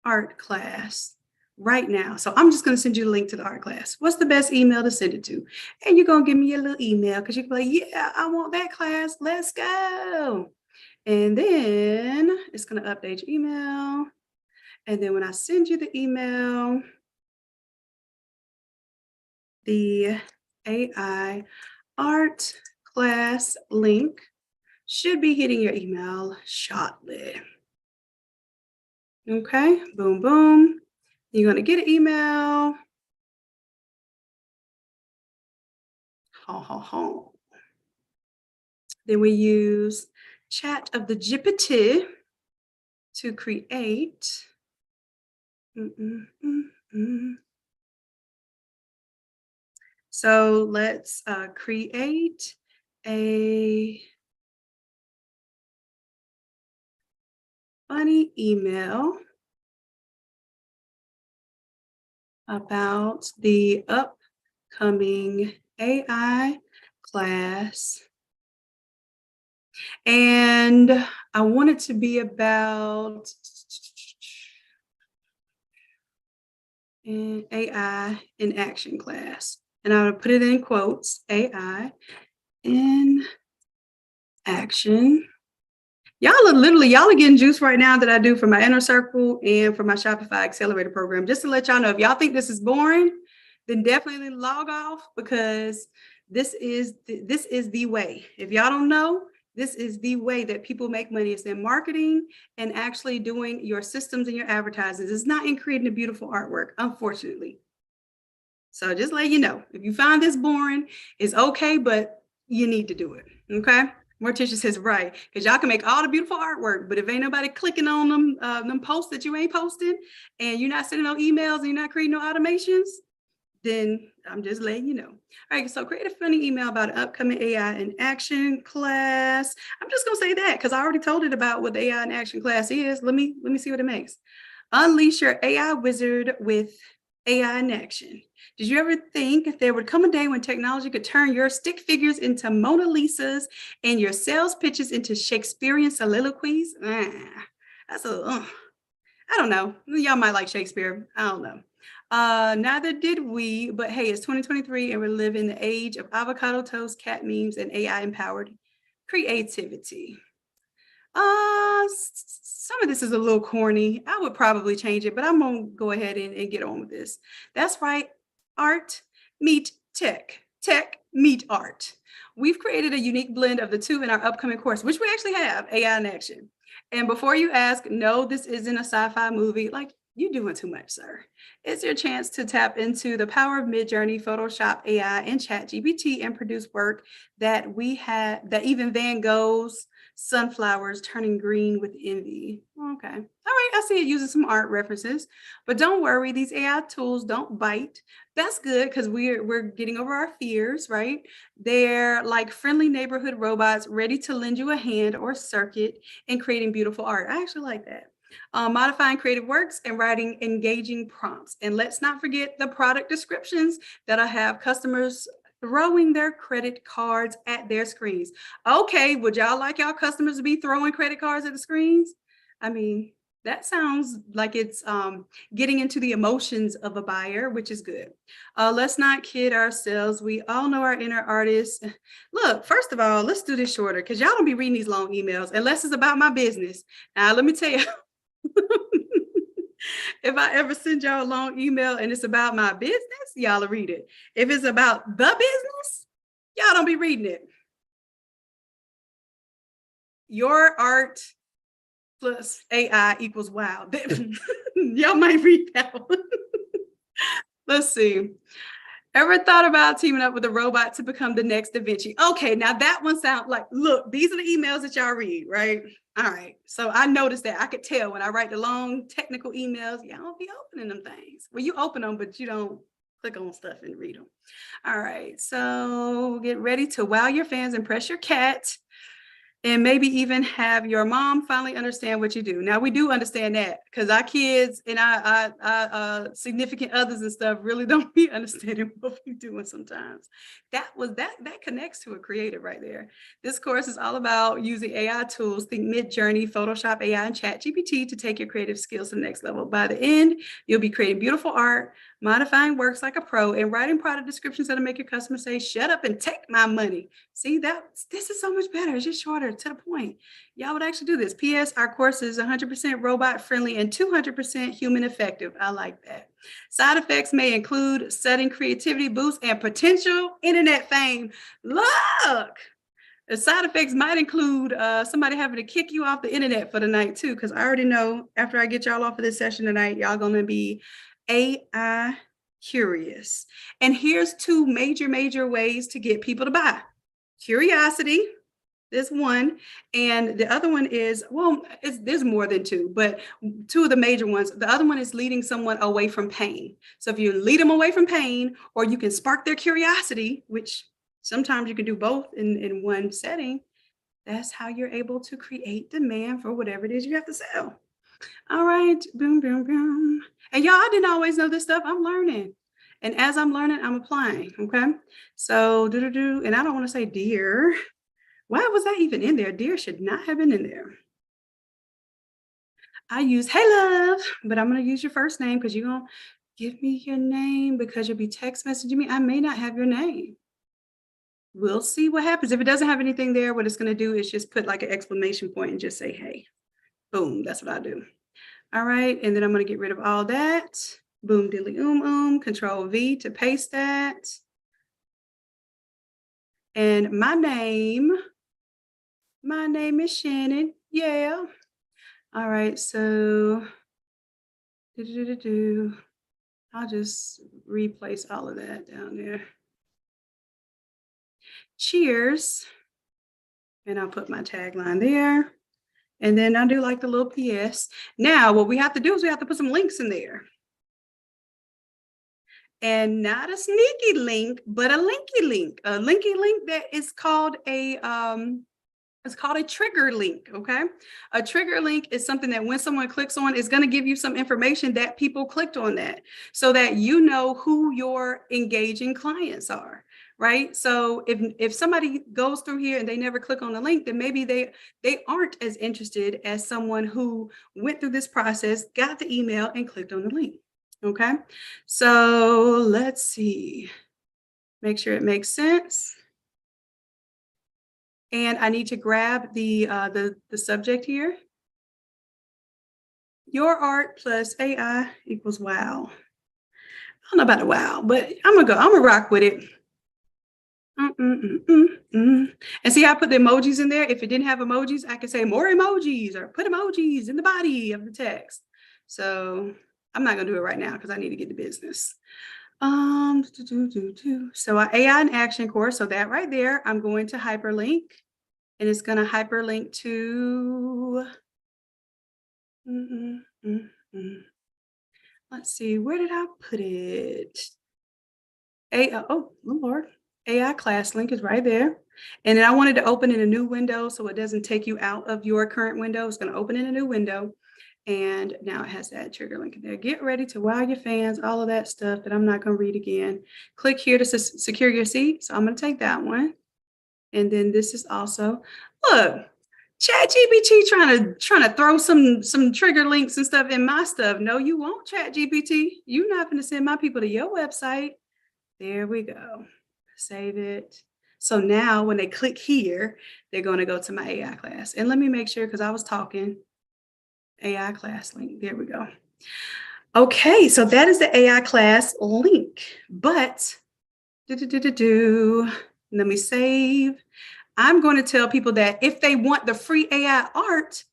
art class, right now. So I'm just going to send you the link to the art class. What's the best email to send it to? And you're going to give me a little email because you can be like, yeah, I want that class. Let's go. And then it's going to update your email. And then when I send you the email, the AI art class link should be hitting your email shortly. Okay, boom, boom. You're going to get an email. Ha, ha, ha. Then we use Chat of the GPT to create. So let's create a funny email about the upcoming AI class. And I want it to be about AI in action class. And I would put it in quotes, AI in action. Y'all are getting juice right now that I do for my inner circle and for my Shopify accelerator program. Just to let y'all know, if y'all think this is boring, then definitely log off because this is the way. If y'all don't know, this is the way that people make money. It's in marketing and actually doing your systems and your advertising. It's not in creating a beautiful artwork, unfortunately. So just let you know, if you find this boring, it's okay, but you need to do it. Okay. Morticia says, right, because y'all can make all the beautiful artwork, but if ain't nobody clicking on them posts that you ain't posting, and you're not sending no emails and you're not creating no automations, then I'm just letting you know. All right, so create a funny email about an upcoming AI in action class. I'm just gonna say that because I already told it about what the AI in action class is. Let me see what it makes. Unleash your AI wizard with AI in action. Did you ever think there would come a day when technology could turn your stick figures into Mona Lisas and your sales pitches into Shakespearean soliloquies? I don't know. Y'all might like Shakespeare. I don't know. Neither did we, but hey, it's 2023 and we live in the age of avocado toast, cat memes, and AI empowered creativity. Some of this is a little corny. I would probably change it, but I'm gonna go ahead and get on with this. That's right, art meet tech, tech meet art. We've created a unique blend of the two in our upcoming course, which we actually have, AI in action. And before you ask, no, this isn't a sci-fi movie. Like, you're doing too much, sir. It's your chance to tap into the power of Midjourney, Photoshop, AI, and ChatGPT and produce work that we have, that even Van Gogh's sunflowers turning green with envy. Okay. All right. I see it using some art references, but don't worry. These AI tools don't bite. That's good because we're getting over our fears, right? They're like friendly neighborhood robots ready to lend you a hand or circuit in creating beautiful art. I actually like that. Modifying creative works and writing engaging prompts. And let's not forget the product descriptions that'll have customers throwing their credit cards at their screens. Okay, would y'all like y'all customers to be throwing credit cards at the screens? I mean, that sounds like it's getting into the emotions of a buyer, which is good. Let's not kid ourselves. We all know our inner artists. Look, first of all, let's do this shorter because y'all don't be reading these long emails unless it's about my business. Now, let me tell you, if I ever send y'all a long email and it's about my business, y'all will read it. If it's about the business, y'all don't be reading it. Your art plus AI equals wow. Y'all might read that one. Let's see. Ever thought about teaming up with a robot to become the next Da Vinci? Okay, now that one sounds like, look, these are the emails that y'all read, right? All right. So I noticed that. I could tell when I write the long technical emails, y'all don't be opening them things. Well, you open them, but you don't click on stuff and read them. All right. So get ready to wow your fans, impress your cat. And maybe even have your mom finally understand what you do. Now we do understand that because our kids and our significant others and stuff really don't be understanding what we're doing sometimes. That connects to a creative right there. This course is all about using AI tools, think Mid-Journey, Photoshop, AI, and ChatGPT to take your creative skills to the next level. By the end, you'll be creating beautiful art, modifying works like a pro, and writing product descriptions that'll make your customers say, "Shut up and take my money." See, this is so much better. It's just shorter to the point. Y'all would actually do this. PS, our course is 100% robot friendly and 200% human effective. I like that. Side effects may include sudden creativity boost and potential internet fame. Look, the side effects might include somebody having to kick you off the internet for the night too, because I already know after I get y'all off of this session tonight, y'all gonna be AI curious. And here's two major ways to get people to buy. Curiosity, there's one, and the other one is, well, there's more than two, but two of the major ones. The other one is leading someone away from pain. So if you lead them away from pain, or you can spark their curiosity, which sometimes you can do both in one setting, that's how you're able to create demand for whatever it is you have to sell. All right, boom, boom, boom. And y'all, I didn't always know this stuff. I'm learning. And as I'm learning, I'm applying. Okay. So and I don't want to say dear. Why was that even in there? Dear should not have been in there. I use hey love, but I'm gonna use your first name because you're gonna give me your name because you'll be text messaging me. I may not have your name. We'll see what happens. If it doesn't have anything there, what it's gonna do is just put like an exclamation point and just say hey. Boom, that's what I do. All right, and then I'm gonna get rid of all that. Boom, dilly, Control V to paste that. And my name is Shannon. Yeah. All right, so I'll just replace all of that down there. Cheers. And I'll put my tagline there. And then I'll do like the little PS. Now, what we have to do is we have to put some links in there. And not a sneaky link, but a linky link. A linky link that is called it's called a trigger link, okay? A trigger link is something that when someone clicks on, is going to give you some information that people clicked on that so that you know who your engaging clients are, right? So if somebody goes through here and they never click on the link, then maybe they aren't as interested as someone who went through this process, got the email and clicked on the link, okay? So let's see. Make sure it makes sense. And I need to grab the subject here. Your art plus AI equals wow. I don't know about the wow, but I'm gonna rock with it. And see, I put the emojis in there. If it didn't have emojis, I could say more emojis or put emojis in the body of the text. So I'm not gonna do it right now because I need to get to business. So our AI in action course. So that right there, I'm going to hyperlink. And it's going to hyperlink to, let's see, where did I put it? Oh, Lord, AI class link is right there. And then I wanted to open in a new window so it doesn't take you out of your current window. It's going to open in a new window. And now it has that trigger link in there. Get ready to wow your fans, all of that stuff that I'm not going to read again. Click here to secure your seat. So I'm going to take that one. And then this is also, look, ChatGPT trying to throw some trigger links and stuff in my stuff. No, you won't, ChatGPT. You're not going to send my people to your website. There we go. Save it. So now when they click here, they're going to go to my AI class. And let me make sure, because I was talking, AI class link. There we go. Okay, so that is the AI class link. But let me save. I'm going to tell people that if they want the free AI art,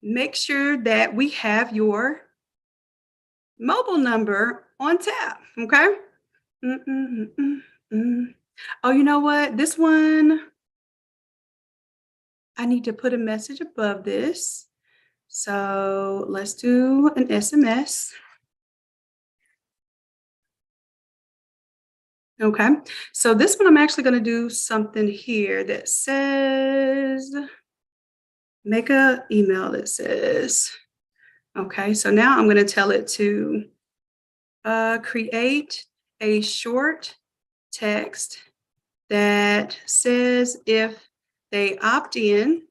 make sure that we have your mobile number on tap, okay? Oh, you know what? This one, I need to put a message above this. So let's do an SMS. Okay, so this one I'm actually going to do something here that says, make a email that says, okay, so now I'm going to tell it to create a short text that says if they opt in,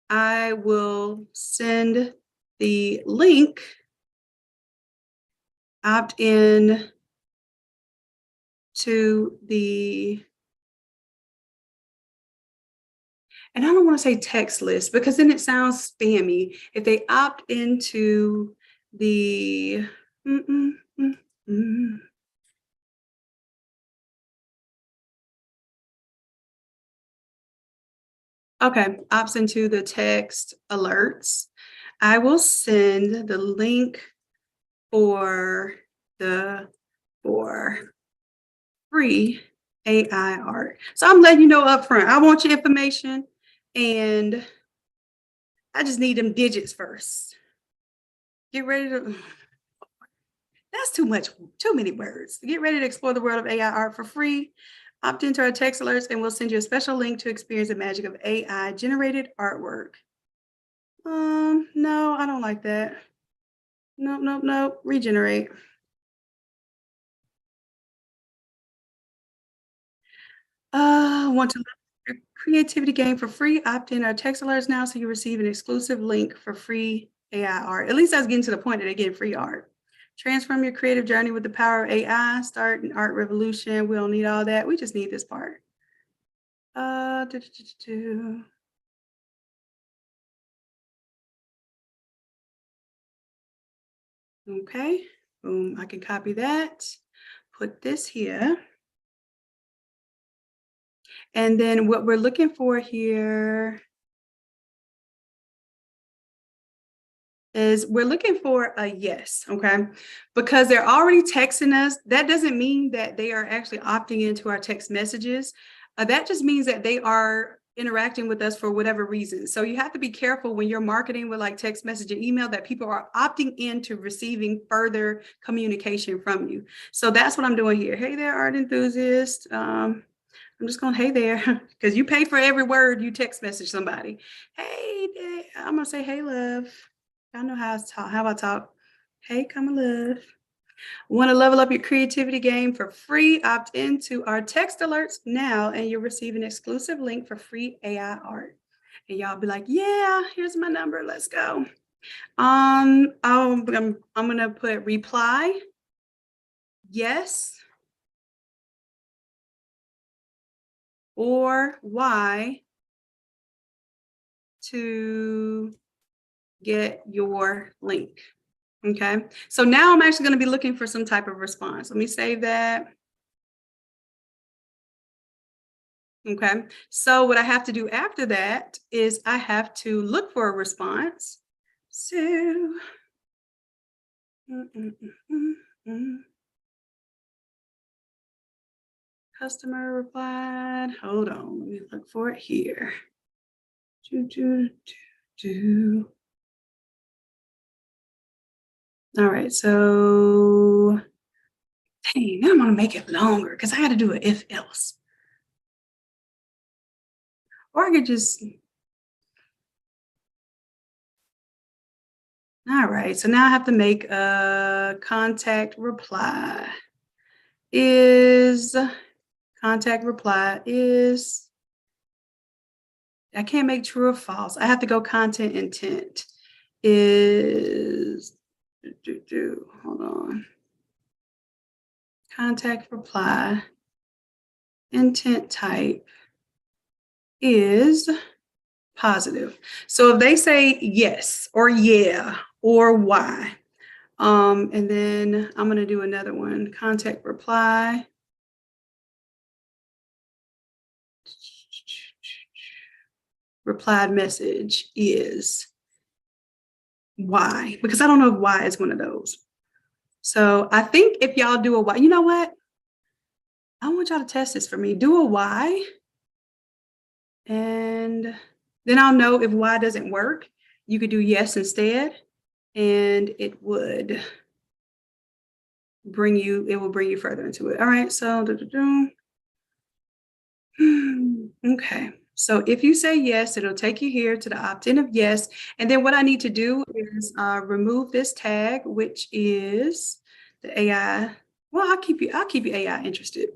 I will send the link, opt in to the, and I don't want to say text list because then it sounds spammy. If they opt into the, mm, mm, mm, mm. Okay, opts into the text alerts, I will send the link for the for free AI art. So I'm letting you know up front. I want your information and I just need them digits first. Get ready to that's too much, too many words. Get ready to explore the world of AI art for free. Opt into our text alerts and we'll send you a special link to experience the magic of AI generated artwork. No, I don't like that. Nope, nope, nope. Regenerate. Want to learn your creativity game for free? Opt in our text alerts now so you receive an exclusive link for free AI art. At least I was getting to the point that they get free art. Transform your creative journey with the power of AI. Start an art revolution. We don't need all that. We just need this part. Do, do, do, do. Okay. Boom. I can copy that. Put this here. And then what we're looking for here is we're looking for a yes, okay? Because they're already texting us. That doesn't mean that they are actually opting into our text messages. That just means that they are interacting with us for whatever reason. So you have to be careful when you're marketing with like text message and email that people are opting into receiving further communication from you. So that's what I'm doing here. Hey there, art enthusiast. I'm just going, hey there, because you pay for every word you text message somebody. Hey, I'm going to say, hey, love. Y'all know how I talk. How I talk. Hey, come love. Want to level up your creativity game for free? Opt into our text alerts now, and you'll receive an exclusive link for free AI art. And y'all be like, yeah, here's my number. Let's go. I'm gonna put reply, yes, or Y to get your link. Okay, so now I'm actually going to be looking for some type of response. Let me save that. Okay, so what I have to do after that is I have to look for a response. So, customer replied. Hold on, let me look for it here. All right, so dang, now I'm gonna make it longer because I got to do an if else. Or I could just, all right, so now I have to make a contact reply. Contact reply is, I can't make true or false. I have to go content intent is, hold on. Contact reply, intent type is positive. So if they say yes or yeah or why, and then I'm gonna do another one, contact reply. Replied message is why, because I don't know if why is one of those. So I think if y'all do a why, you know what? I want y'all to test this for me. Do a why, and then I'll know if why doesn't work. You could do yes instead, and it would it will bring you further into it. All right, so okay. So if you say yes, it'll take you here to the opt-in of yes. And then what I need to do is remove this tag, which is the AI. Well, I'll keep you AI interested.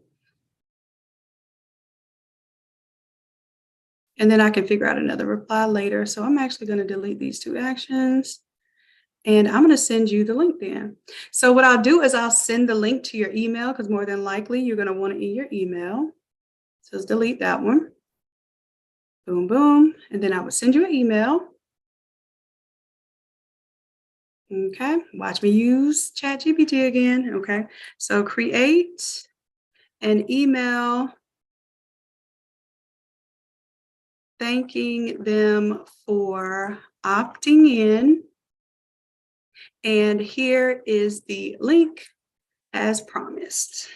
And then I can figure out another reply later. So I'm actually going to delete these two actions. And I'm going to send you the link then. So what I'll do is I'll send the link to your email because more than likely you're going to want it in your email. So let's delete that one. Boom, boom. And then I will send you an email. Okay, watch me use ChatGPT again. Okay, so create an email thanking them for opting in. And here is the link as promised.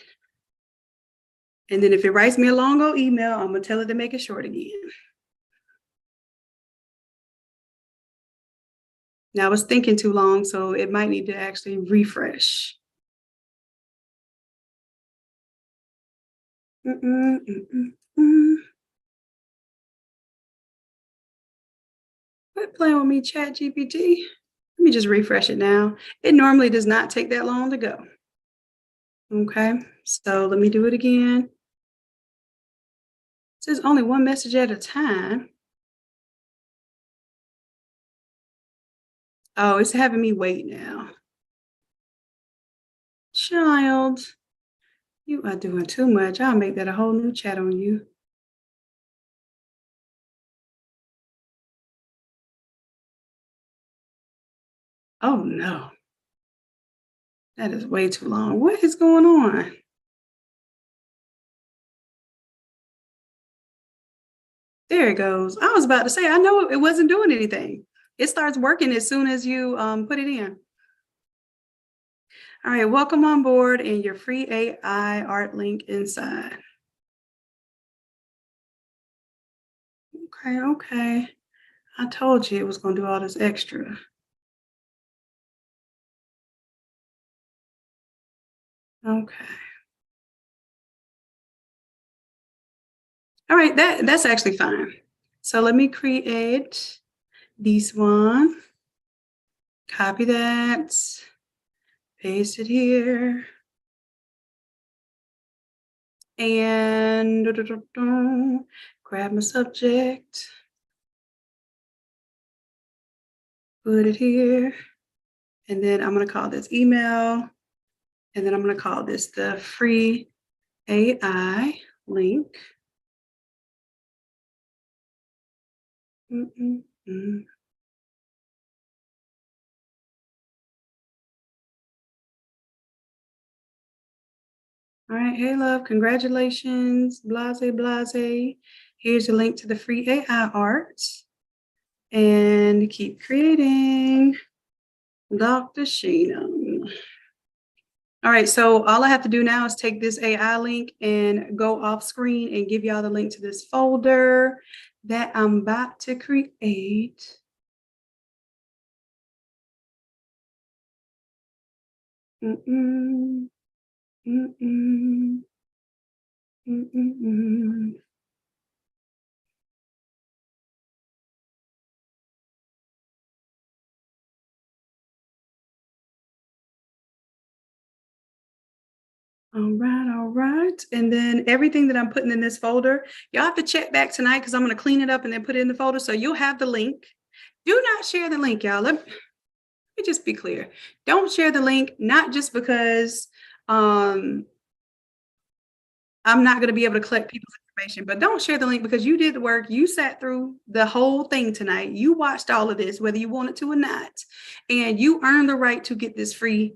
And then if it writes me a long old email, I'm gonna tell it to make it short again. Now it's thinking too long, so it might need to actually refresh. Quit playing with me, ChatGPT. Let me just refresh it now. It normally does not take that long to go. Okay, so let me do it again. It says only one message at a time. Oh, it's having me wait now. Child, you are doing too much. I'll make that a whole new chat on you. Oh no, that is way too long. What is going on? There it goes. I was about to say, I know it wasn't doing anything. It starts working as soon as you put it in. All right, welcome on board and your free AI art link inside. Okay. I told you it was going to do all this extra. Okay. All right, that's actually fine. So let me create this one. Copy that. Paste it here. And grab my subject. Put it here. And then I'm going to call this email. And then I'm going to call this the free AI link. All right, hey love, congratulations, blase, blase. Here's a link to the free AI art. And keep creating, Dr. Shanon. All right, so all I have to do now is take this AI link and go off screen and give y'all the link to this folder that I'm about to create. All right. And then everything that I'm putting in this folder, y'all have to check back tonight because I'm going to clean it up and then put it in the folder. So you'll have the link. Do not share the link, y'all. Let me just be clear. Don't share the link, not just because I'm not going to be able to collect people's information, but don't share the link because you did the work. You sat through the whole thing tonight. You watched all of this, whether you wanted to or not, and you earned the right to get this free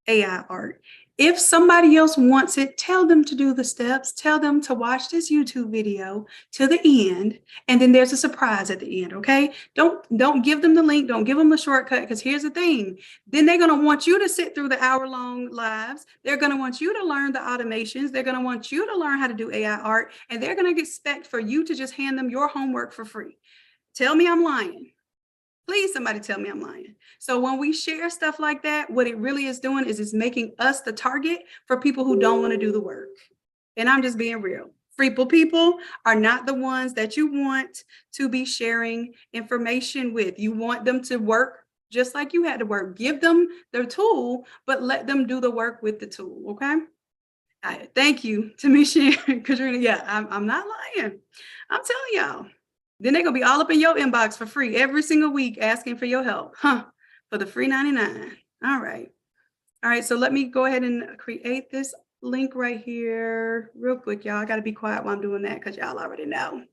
AI art. If somebody else wants it, tell them to do the steps. Tell them to watch this YouTube video to the end, and then there's a surprise at the end, okay? Don't give them the link. Don't give them a shortcut because here's the thing. Then they're going to want you to sit through the hour-long lives. They're going to want you to learn the automations. They're going to want you to learn how to do AI art, and they're going to expect for you to just hand them your homework for free. Tell me I'm lying. Please, somebody tell me I'm lying. So when we share stuff like that, what it really is doing is it's making us the target for people who don't want to do the work. And I'm just being real. People are not the ones that you want to be sharing information with. You want them to work just like you had to work. Give them their tool, but let them do the work with the tool. Okay. Thank you to me sharing, Katrina. Yeah, I'm not lying. I'm telling y'all. Then they're gonna be all up in your inbox for free every single week asking for your help, huh? For the free 99. All right. All right. So let me go ahead and create this link right here real quick, y'all. I gotta be quiet while I'm doing that because y'all already know.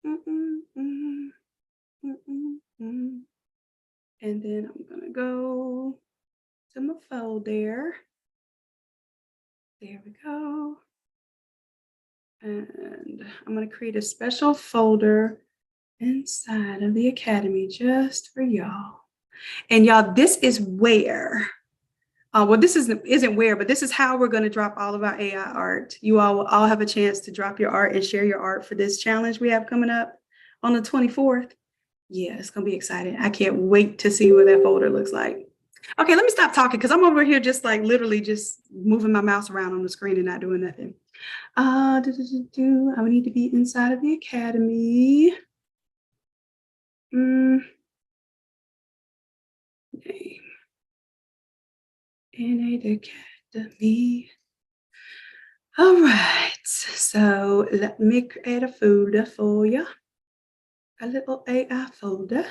Mm, mm, mm. And then I'm gonna go to my folder. There we go. And I'm going to create a special folder inside of the Academy just for y'all. And y'all, this is where, well, this isn't where, but this is how we're going to drop all of our AI art. You all will all have a chance to drop your art and share your art for this challenge we have coming up on the 24th. Yeah, it's going to be exciting. I can't wait to see what that folder looks like. Okay, let me stop talking because I'm over here just like literally just moving my mouse around on the screen and not doing nothing. I would need to be inside of the Academy. Okay. In Academy. All right, so let me create a folder for you. A little AI folder.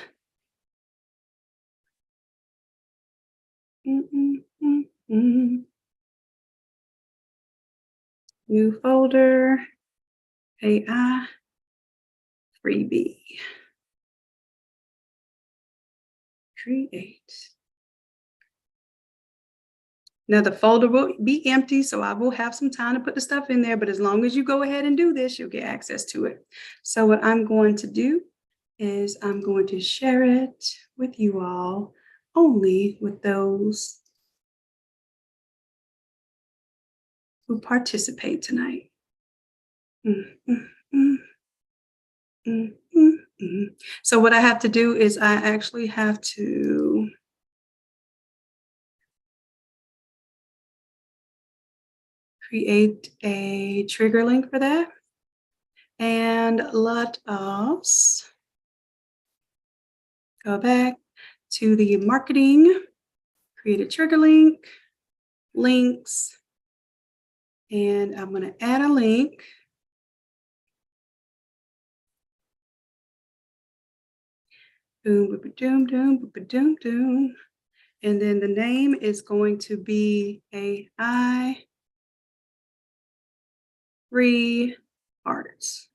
New folder, AI freebie. Create. Now the folder will be empty, so I will have some time to put the stuff in there, but as long as you go ahead and do this, you'll get access to it. So what I'm going to do is I'm going to share it with you all, only with those who participate tonight. So what I have to do is I actually have to create a trigger link for that. And let us go back to the marketing, create a trigger link, links, and I'm going to add a link. Boom, boop, doom, doom, boop, doom, doom. And then the name is going to be AI Free Arts.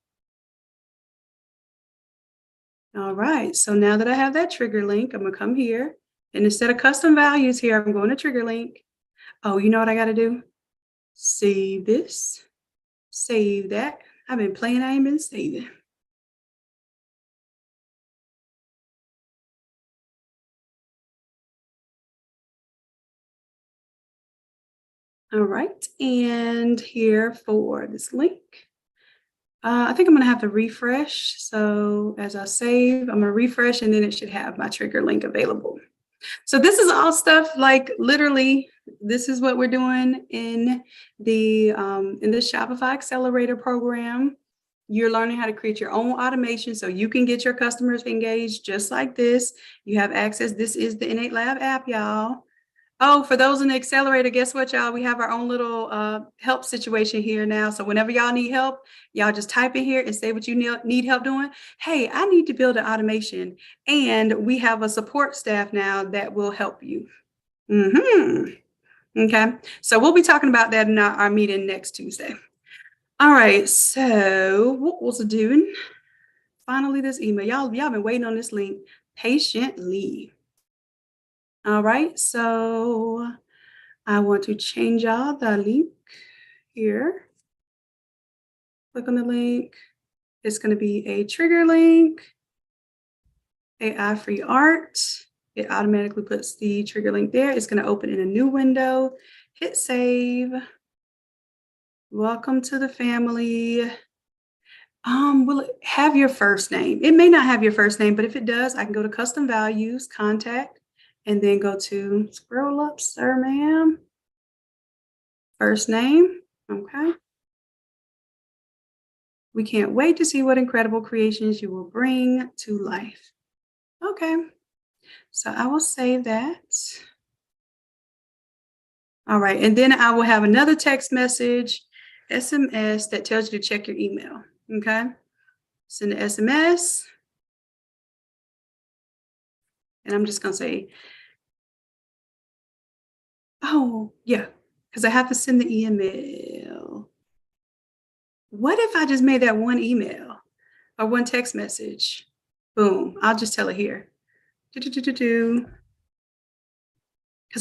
All right, so now that I have that trigger link, I'm gonna come here, and instead of custom values here, I'm going to trigger link. Oh, you know what I gotta do? Save this, save that. I've been playing, I ain't been saving. All right, and here for this link. I think I'm gonna have to refresh. So as I save, I'm gonna refresh and then it should have my trigger link available. So this is all stuff like literally, this is what we're doing in the Shopify Accelerator program. You're learning how to create your own automation so you can get your customers engaged just like this. You have access. This is the Innate Lab app, y'all. Oh, for those in the accelerator, guess what, y'all? We have our own little help situation here now. So whenever y'all need help, y'all just type in here and say what you need help doing. Hey, I need to build an automation. And we have a support staff now that will help you. Okay, so we'll be talking about that in our meeting next Tuesday. All right, so what was it doing? Finally, this email. Y'all been waiting on this link patiently. All right, so I want to change out the link here. Click on the link. It's going to be a trigger link, AI free art. It automatically puts the trigger link there. It's going to open in a new window. Hit save. Welcome to the family. Will it have your first name? It may not have your first name, but if it does, I can go to custom values, contact, and then go to scroll up, sir, ma'am. First name. Okay. We can't wait to see what incredible creations you will bring to life. Okay. So I will save that. All right. And then I will have another text message, SMS, that tells you to check your email. Okay. Send an SMS. And I'm just going to say, oh, yeah, because I have to send the email. What if I just made that one email or one text message? Boom. I'll just tell it here. Because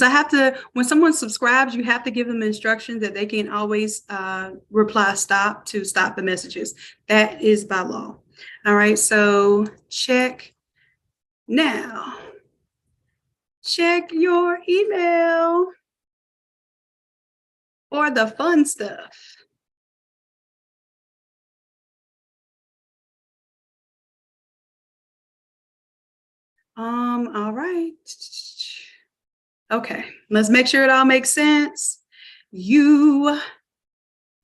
I have to, when someone subscribes, you have to give them instructions that they can always reply stop to stop the messages. That is by law. All right. So check now. Check your email for the fun stuff. All right. Okay, let's make sure it all makes sense. You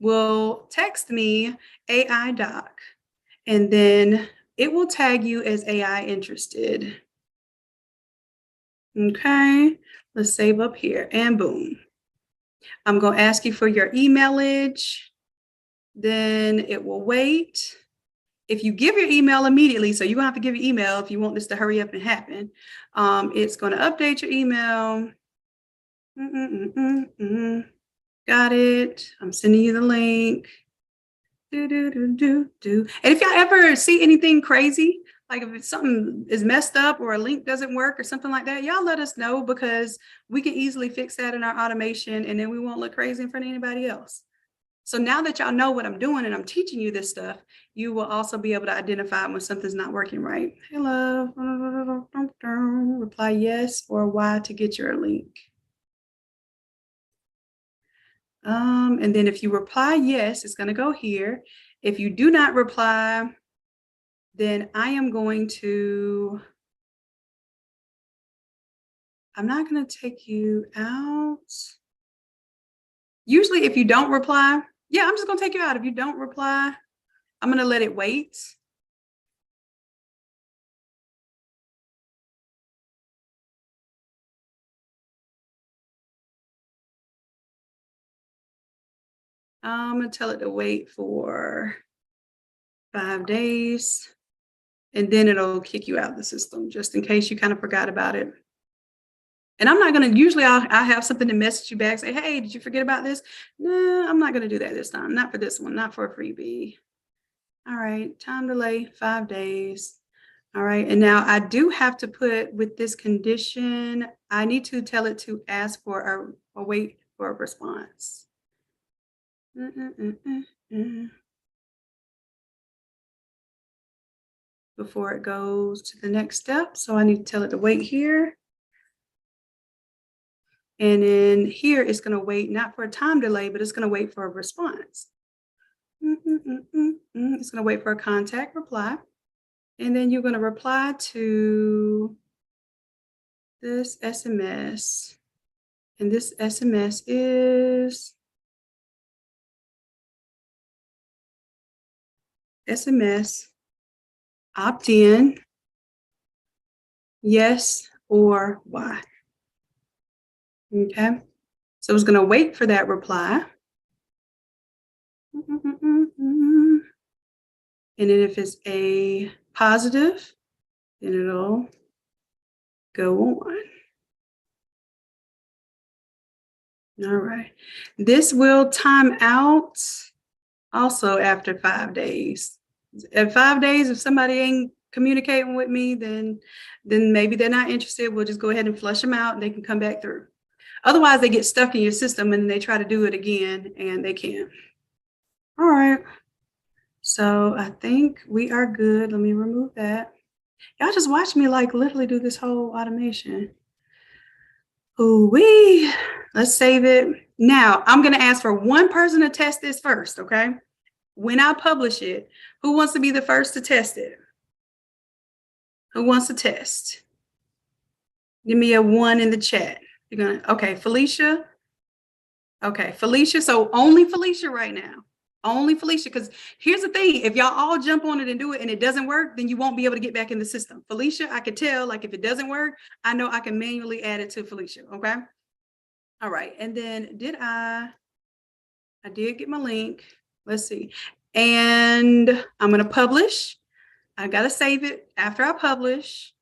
will text me AI doc, and then it will tag you as AI interested. Okay, let's save up here and boom. I'm going to ask you for your emailage. Then it will wait. If you give your email immediately, so you're going to have to give your email if you want this to hurry up and happen. It's going to update your email. Got it. I'm sending you the link. And if y'all ever see anything crazy, like if something is messed up or a link doesn't work or something like that, y'all let us know, because we can easily fix that in our automation, and then we won't look crazy in front of anybody else. So now that y'all know what I'm doing and I'm teaching you this stuff, you will also be able to identify when something's not working right. Hello. Reply yes or Y to get your link. And then if you reply yes, it's going to go here. If you do not reply, then I'm not going to take you out. Usually if you don't reply, yeah, I'm just going to take you out. If you don't reply, I'm going to let it wait. I'm going to tell it to wait for 5 days, and then it'll kick you out of the system just in case you kind of forgot about it. And I'm not going to, usually I'll have something to message you back, say, hey, did you forget about this? No, I'm not going to do that this time. Not for this one, not for a freebie. All right, time delay, 5 days. All right, and now I do have to put with this condition, I need to tell it to ask for a wait for a response. Before it goes to the next step. So I need to tell it to wait here. And then here it's going to wait not for a time delay, but it's going to wait for a response. It's going to wait for a contact reply. And then you're going to reply to this SMS. And this SMS is SMS opt in, yes or Y. Okay, so it's going to wait for that reply. And then if it's a positive, then it'll go on. All right. This will time out also after 5 days. At 5 days, if somebody ain't communicating with me, then maybe they're not interested. We'll just go ahead and flush them out and they can come back through. Otherwise, they get stuck in your system and they try to do it again and they can't. All right. So I think we are good. Let me remove that. Y'all just watch me like literally do this whole automation. Ooh-wee. Let's save it. Now, I'm going to ask for one person to test this first, okay? when I publish it, who wants to be the first to test it? Who wants to test? Give me a 1 in the chat. You're gonna, okay, Felicia. Okay, Felicia. So only Felicia right now. Only Felicia, because here's the thing, if y'all all jump on it and do it and it doesn't work, then you won't be able to get back in the system. Felicia, I could tell, like if it doesn't work, I know I can manually add it to Felicia, okay? All right, and then I did get my link. Let's see. And I'm gonna publish. I gotta save it after I publish,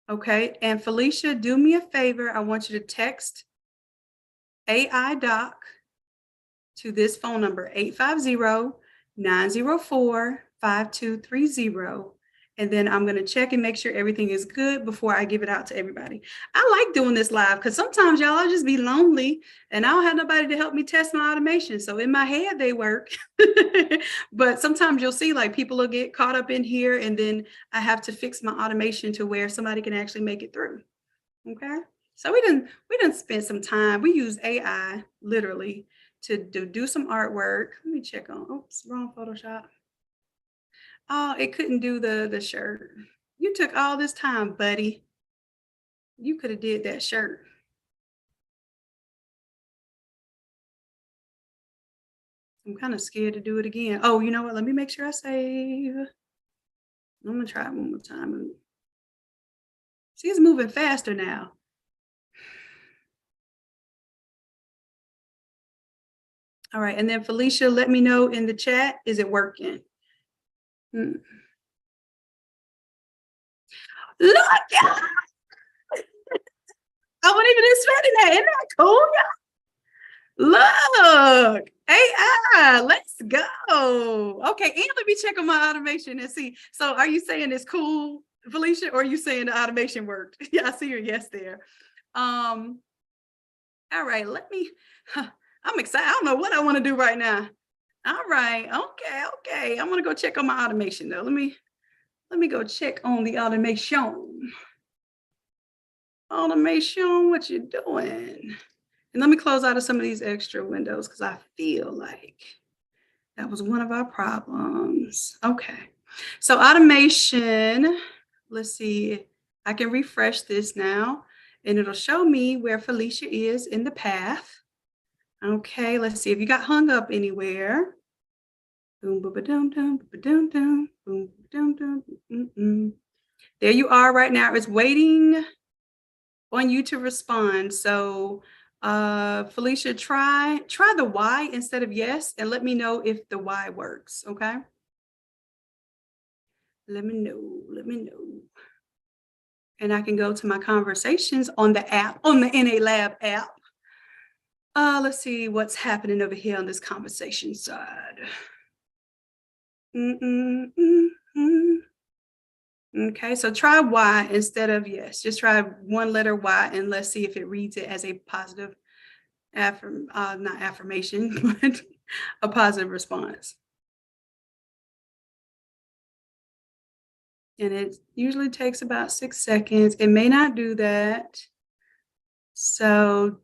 okay? And Felicia, do me a favor. I want you to text AI Doc to this phone number, 850-904-5230. And then I'm going to check and make sure everything is good before I give it out to everybody. I like doing this live because sometimes y'all, I'll just be lonely and I don't have nobody to help me test my automation. So in my head, they work. But sometimes you'll see like people will get caught up in here and then I have to fix my automation to where somebody can actually make it through. Okay. So we didn't spend some time. We use AI literally to do some artwork. Let me check on, oops, wrong Photoshop. Oh, it couldn't do the shirt. You took all this time, buddy. You could have did that shirt. I'm kind of scared to do it again. Oh, you know what? Let me make sure I save. I'm gonna try it one more time. See, it's moving faster now. All right, and then Felicia, let me know in the chat, is it working? Look, yeah. I wasn't even expecting that. Isn't that cool? Look, AI, let's go. Okay, and let me check on my automation and see. So are you saying it's cool, Felicia, or are you saying the automation worked? Yeah, I see your yes there. All right, let me, I'm excited. I don't know what I want to do right now. All right, okay. I'm gonna go check on my automation though. Let me go check on the automation. Automation, what you doing? And let me close out of some of these extra windows because I feel like that was one of our problems. Okay, so automation, let's see, I can refresh this now and it'll show me where Felicia is in the path. Okay, let's see if you got hung up anywhere. Boom, boom, dum, dum, dum, dum, boom, dum, dum. There you are right now. It's waiting on you to respond. So Felicia, try the Y instead of yes, and let me know if the Y works, okay? Let me know. And I can go to my conversations on the app, on the NA Lab app. Let's see what's happening over here on this conversation side. Okay, so try Y instead of yes. Just try one letter Y and let's see if it reads it as a positive not affirmation, but a positive response. And it usually takes about 6 seconds. It may not do that. So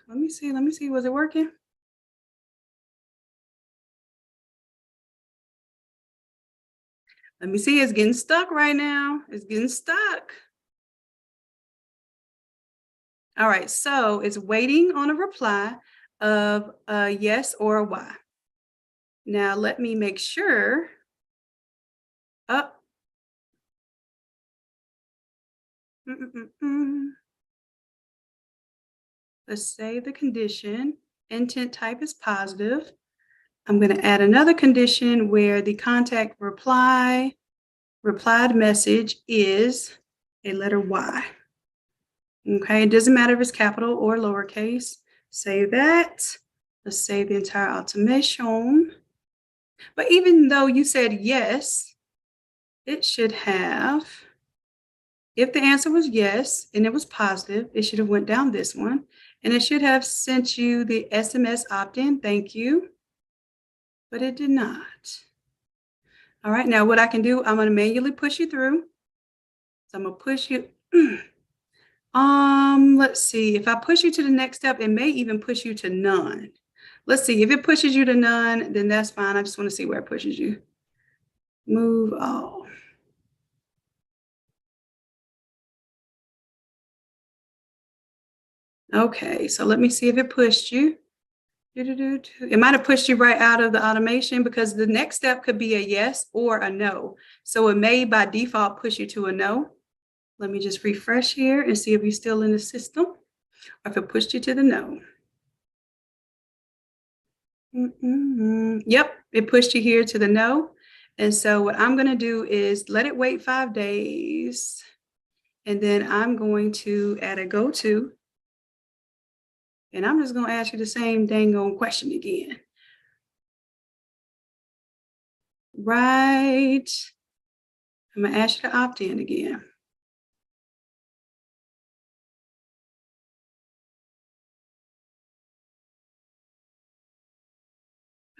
let me see, was it working? Let me see, it's getting stuck right now. It's getting stuck. All right, so it's waiting on a reply of a yes or a Y. Now let me make sure. Let's save the condition. Intent type is positive. I'm going to add another condition where the contact replied message is a letter Y. Okay, it doesn't matter if it's capital or lowercase. Save that. Let's save the entire automation. But even though you said yes, it should have, if the answer was yes and it was positive, it should have went down this one and it should have sent you the SMS opt-in. Thank you. But it did not. All right, now what I can do, I'm going to manually push you through. So I'm going to push you. Let's see, if I push you to the next step, it may even push you to none. Let's see, if it pushes you to none, then that's fine. I just want to see where it pushes you. Move all. Okay, so let me see if it pushed you. It might have pushed you right out of the automation because the next step could be a yes or a no. So it may by default push you to a no. Let me just refresh here and see if you're still in the system or if it pushed you to the no. Yep, it pushed you here to the no. And so what I'm going to do is let it wait 5 days. And then I'm going to add a go to. And I'm just going to ask you the same dang on question again. Right. I'm going to ask you to opt in again.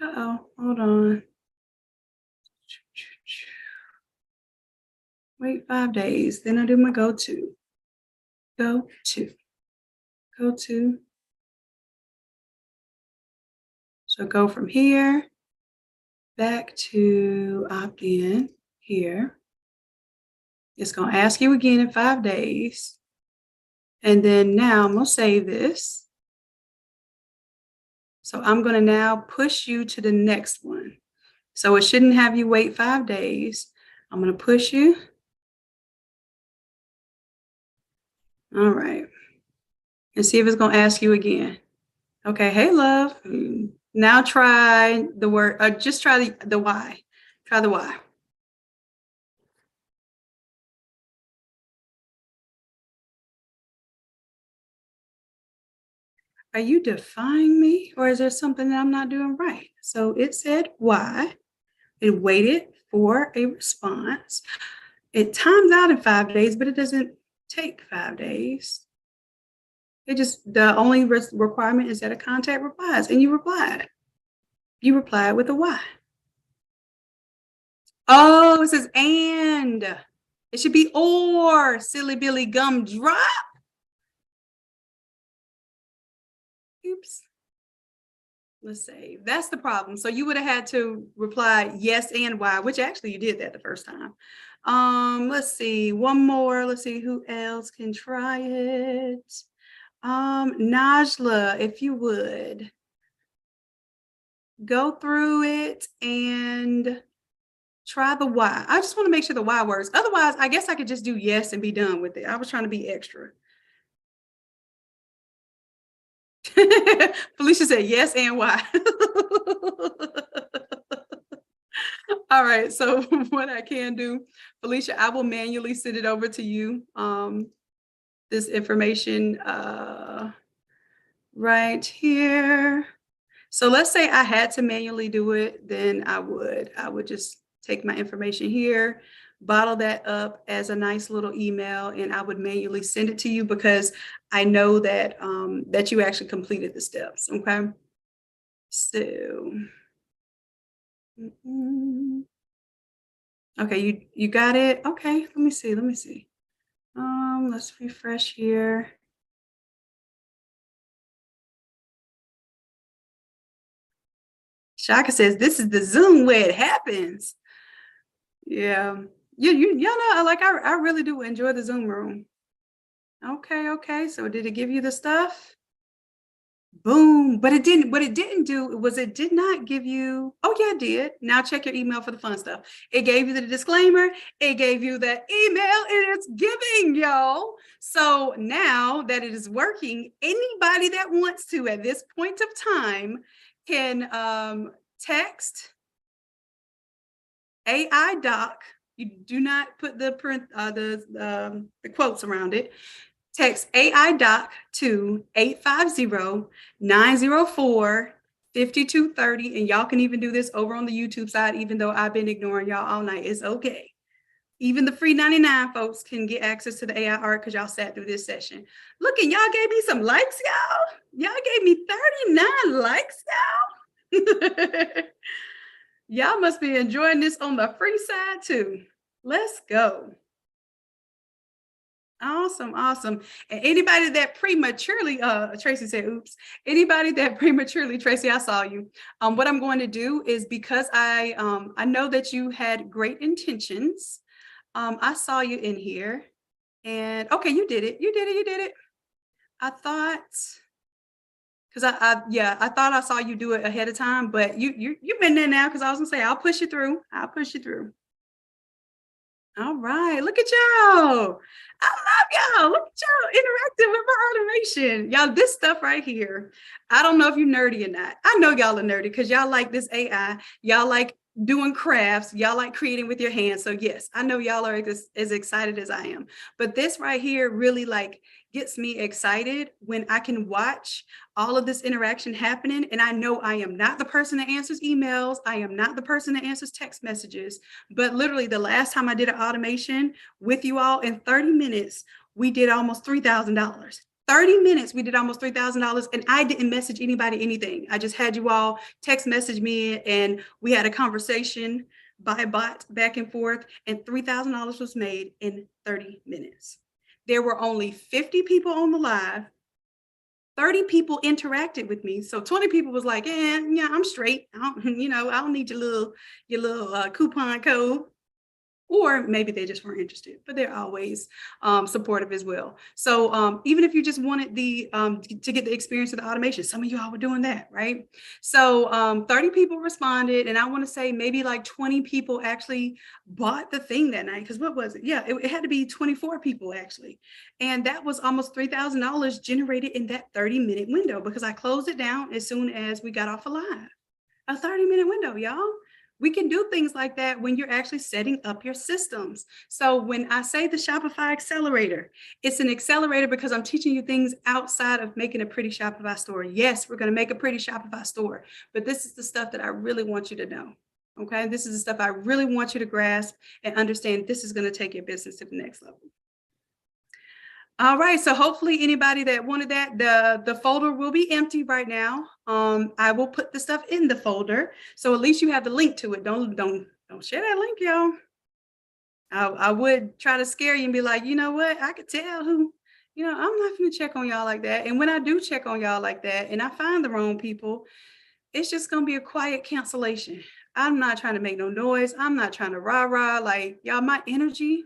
Uh-oh, hold on. Wait 5 days. Then I do my go to. Go to. Go to. So go from here back to opt in here. It's going to ask you again in 5 days. And then now I'm going to save this. So I'm going to now push you to the next one. So it shouldn't have you wait 5 days. I'm going to push you. All right. And see if it's going to ask you again. Okay. Hey, love. Now try the word, just try the Y. Try the Y. Are you defying me or is there something that I'm not doing right? So it said Y. It waited for a response. It times out in 5 days, but it doesn't take 5 days. It just, the only requirement is that a contact replies, and you replied. You replied with a Y. Oh, it says and. It should be or, silly Billy gumdrop. Oops. Let's see. That's the problem. So you would have had to reply yes and Y, which actually you did that the first time. Let's see. One more. Let's see who else can try it. Najla, if you would go through it and try the Y. I just want to make sure the Y works. Otherwise, I guess I could just do yes and be done with it. I was trying to be extra. Felicia said yes and Y. All right. So what I can do, Felicia, I will manually send it over to you. This information right here. So let's say I had to manually do it, then I would just take my information here, bottle that up as a nice little email, and I would manually send it to you because I know that that you actually completed the steps. Okay. So okay, you got it. Okay, let me see. Let me see. Let's refresh here. Shaka says this is the Zoom where it happens. Yeah. Y'all know, like I really do enjoy the Zoom room. Okay, okay. So did it give you the stuff? Boom. But it didn't, what it didn't do was it did not give you, oh yeah, it did. Now check your email for the fun stuff. It gave you the disclaimer, it gave you the email, and it's giving, y'all. So now that it is working, anybody that wants to at this point of time can text AI doc. You do not put the quotes around it. Text AI doc to 850-904-5230. And y'all can even do this over on the YouTube side, even though I've been ignoring y'all all night. It's okay. Even the free 99 folks can get access to the AI art because y'all sat through this session. Look, and y'all gave me some likes, y'all. Y'all gave me 39 likes, y'all. Y'all must be enjoying this on the free side too. Let's go. Awesome, awesome. And anybody that prematurely, Tracy said, oops, anybody that prematurely, Tracy, I saw you. What I'm going to do is because I know that you had great intentions. I saw you in here and okay, you did it. You did it. You did it. I thought, because yeah, I thought I saw you do it ahead of time, but you've been there now because I was gonna say I'll push you through. I'll push you through. All right, look at y'all. I love y'all. Look at y'all interacting with my automation. Y'all, this stuff right here. I don't know if you're nerdy or not. I know y'all are nerdy because y'all like this AI. Y'all like doing crafts. Y'all like creating with your hands. So yes, I know y'all are as excited as I am. But this right here really like gets me excited when I can watch all of this interaction happening. And I know I am not the person that answers emails. I am not the person that answers text messages. But literally the last time I did an automation with you all in 30 minutes, we did almost $3,000. 30 minutes, we did almost $3,000 and I didn't message anybody anything. I just had you all text message me and we had a conversation by bot back and forth and $3,000 was made in 30 minutes. There were only 50 people on the live. 30 people interacted with me. So 20 people was like, yeah, I'm straight. I don't need your little coupon code. Or maybe they just weren't interested, but they're always supportive as well. So even if you just wanted to get the experience of the automation, some of y'all were doing that, right? So 30 people responded, and I want to say maybe like 20 people actually bought the thing that night. Because what was it? Yeah, it had to be 24 people actually, and that was almost $3,000 generated in that 30-minute window because I closed it down as soon as we got off a live. A 30-minute window, y'all. We can do things like that when you're actually setting up your systems. So when I say the Shopify accelerator, it's an accelerator because I'm teaching you things outside of making a pretty Shopify store. Yes, we're going to make a pretty Shopify store, but this is the stuff that I really want you to know. Okay, this is the stuff I really want you to grasp and understand. This is going to take your business to the next level. All right, so hopefully anybody that wanted that, the folder will be empty right now. I will put the stuff in the folder, so at least you have the link to it. Don't share that link, y'all. I would try to scare you and be like, you know what? I could tell who, I'm not gonna check on y'all like that. And when I do check on y'all like that, and I find the wrong people, it's just gonna be a quiet cancellation. I'm not trying to make no noise. I'm not trying to rah-rah. Like y'all, my energy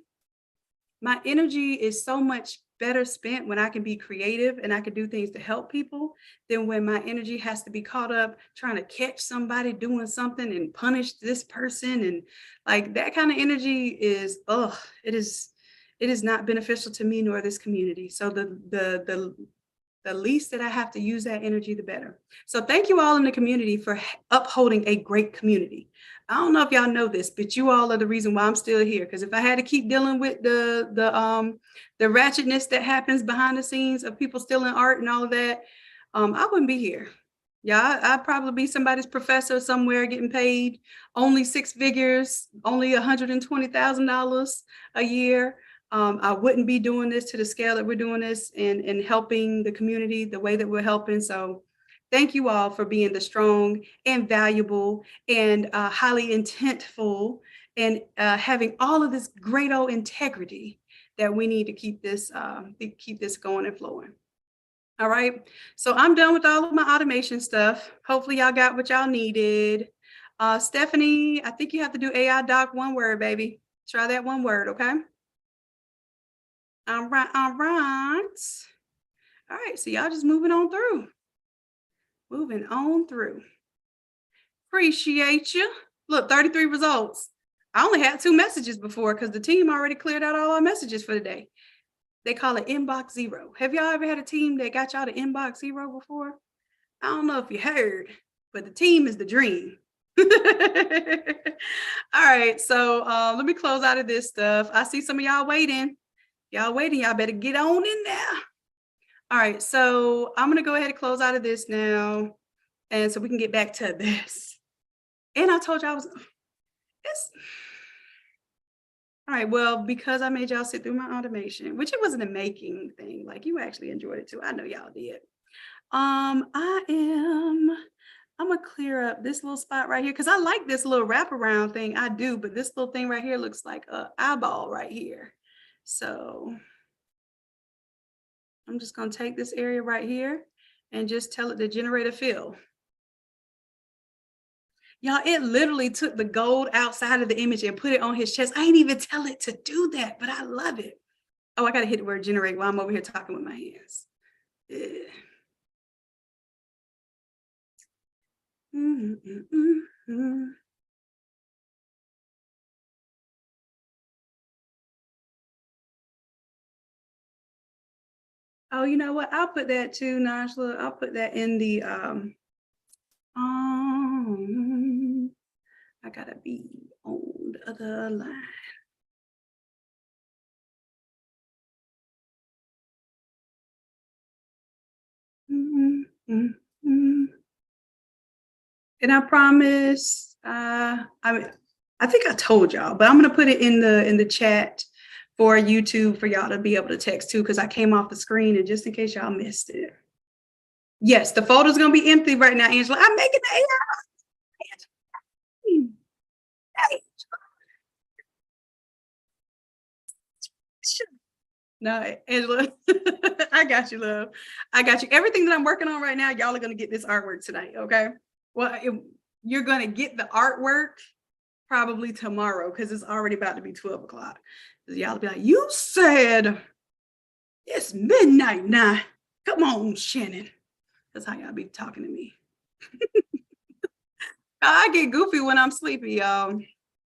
is so much better spent when I can be creative and I can do things to help people than when my energy has to be caught up trying to catch somebody doing something and punish this person. And like that kind of energy is, it is not beneficial to me nor this community. So the least that I have to use that energy, the better. So thank you all in the community for upholding a great community. I don't know if y'all know this, but you all are the reason why I'm still here. Because if I had to keep dealing with the ratchetness that happens behind the scenes of people stealing art and all of that, I wouldn't be here. Yeah, I'd probably be somebody's professor somewhere getting paid only six figures, only $120,000 a year. I wouldn't be doing this to the scale that we're doing this and helping the community the way that we're helping. So thank you all for being the strong and valuable and highly intentful and having all of this great old integrity that we need to keep this going and flowing. All right, so I'm done with all of my automation stuff. Hopefully y'all got what y'all needed. Stephanie, I think you have to do AI doc one word, baby. Try that one word, okay? All right, all right. All right, so y'all just moving on through. Moving on through. Appreciate you. Look, 33 results. I only had 2 messages before because the team already cleared out all our messages for the day. They call it inbox zero. Have y'all ever had a team that got y'all to inbox zero before? I don't know if you heard, but the team is the dream. All right, so let me close out of this stuff. I see some of y'all waiting. Y'all waiting, y'all better get on in there. All right, so I'm gonna go ahead and close out of this now. And so we can get back to this. And I told y'all it's all right. Well, because I made y'all sit through my automation, which it wasn't a making thing, like you actually enjoyed it too. I know y'all did. I'm gonna clear up this little spot right here because I like this little wraparound thing. I do, but this little thing right here looks like a eyeball right here. So I'm just going to take this area right here and just tell it to generate a fill. Y'all, it literally took the gold outside of the image and put it on his chest. I didn't even tell it to do that, but I love it. Oh, I got to hit the word generate while I'm over here talking with my hands. Oh, you know what? I'll put that too, Najla. I'll put that in the I gotta be on the other line. And I promise, I think I told y'all, but I'm gonna put it in the chat for YouTube for y'all to be able to text too, because I came off the screen and just in case y'all missed it. Yes, the folder's gonna be empty right now, Angela. I'm making the AI. No, Angela, I got you, love. I got you. Everything that I'm working on right now, y'all are gonna get this artwork tonight, okay? Well, you're gonna get the artwork probably tomorrow because it's already about to be 12 o'clock. Y'all will be like, you said it's midnight now. Come on, Shannon. That's how y'all be talking to me. I get goofy when I'm sleepy, y'all.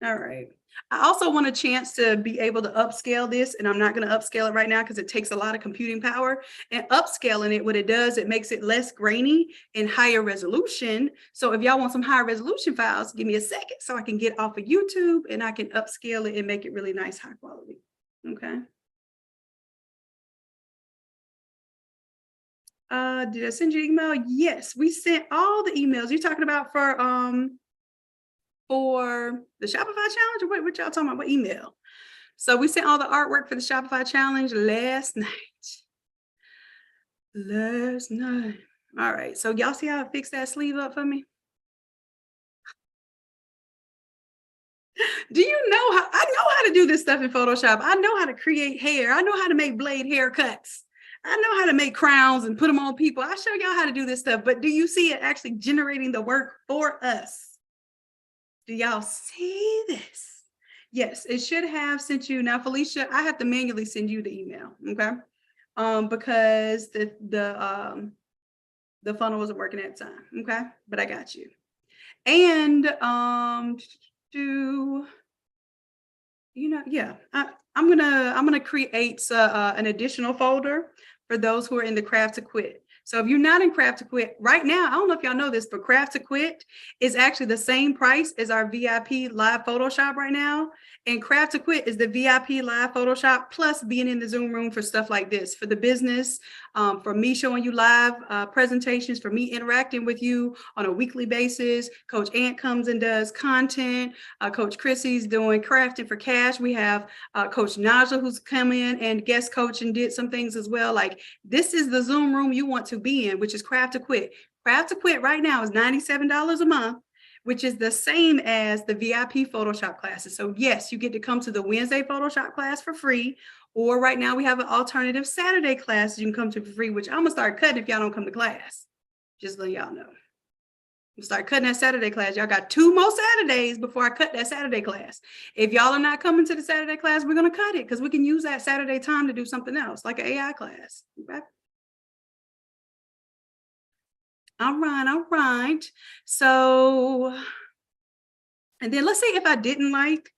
All right. I also want a chance to be able to upscale this, and I'm not going to upscale it right now because it takes a lot of computing power. And upscaling it, what it does, it makes it less grainy and higher resolution. So if y'all want some higher resolution files, give me a second so I can get off of YouTube and I can upscale it and make it really nice, high quality. Okay. Did I send you an email? Yes, we sent all the emails. You're talking about for the Shopify challenge, or what y'all talking about? What email? So we sent all the artwork for the Shopify challenge last night. All right, so y'all see how I fixed that sleeve up for me? Do you know how I know how to do this stuff in Photoshop? I know how to create hair. I know how to make blade haircuts. I know how to make crowns and put them on people. I show y'all how to do this stuff, but do you see it actually generating the work for us? Do y'all see this? Yes, it should have sent you. Now, Felicia, I have to manually send you the email, okay? Because the funnel wasn't working at the time, okay? But I got you. And I'm gonna create an additional folder for those who are in the Craft to Quit. So if you're not in Craft to Quit right now, I don't know if y'all know this, but Craft to Quit is actually the same price as our VIP live Photoshop right now. And Craft to Quit is the VIP live Photoshop plus being in the Zoom room for stuff like this, for the business, for me showing you live presentations, for me interacting with you on a weekly basis. Coach Ant comes and does content. Coach Chrissy's doing crafting for cash. We have Coach Naja who's come in and guest coach and did some things as well. Like, this is the Zoom room you want to be in, which is Craft to Quit. Craft to Quit right now is $97 a month, which is the same as the VIP Photoshop classes. So yes, you get to come to the Wednesday Photoshop class for free, or right now we have an alternative Saturday class you can come to for free, which I'm gonna start cutting if y'all don't come to class. Just let y'all know. You start cutting that Saturday class. Y'all got 2 more Saturdays before I cut that Saturday class. If y'all are not coming to the Saturday class, we're gonna cut it because we can use that Saturday time to do something else, like an AI class. Okay? All right. So, and then let's say if I didn't like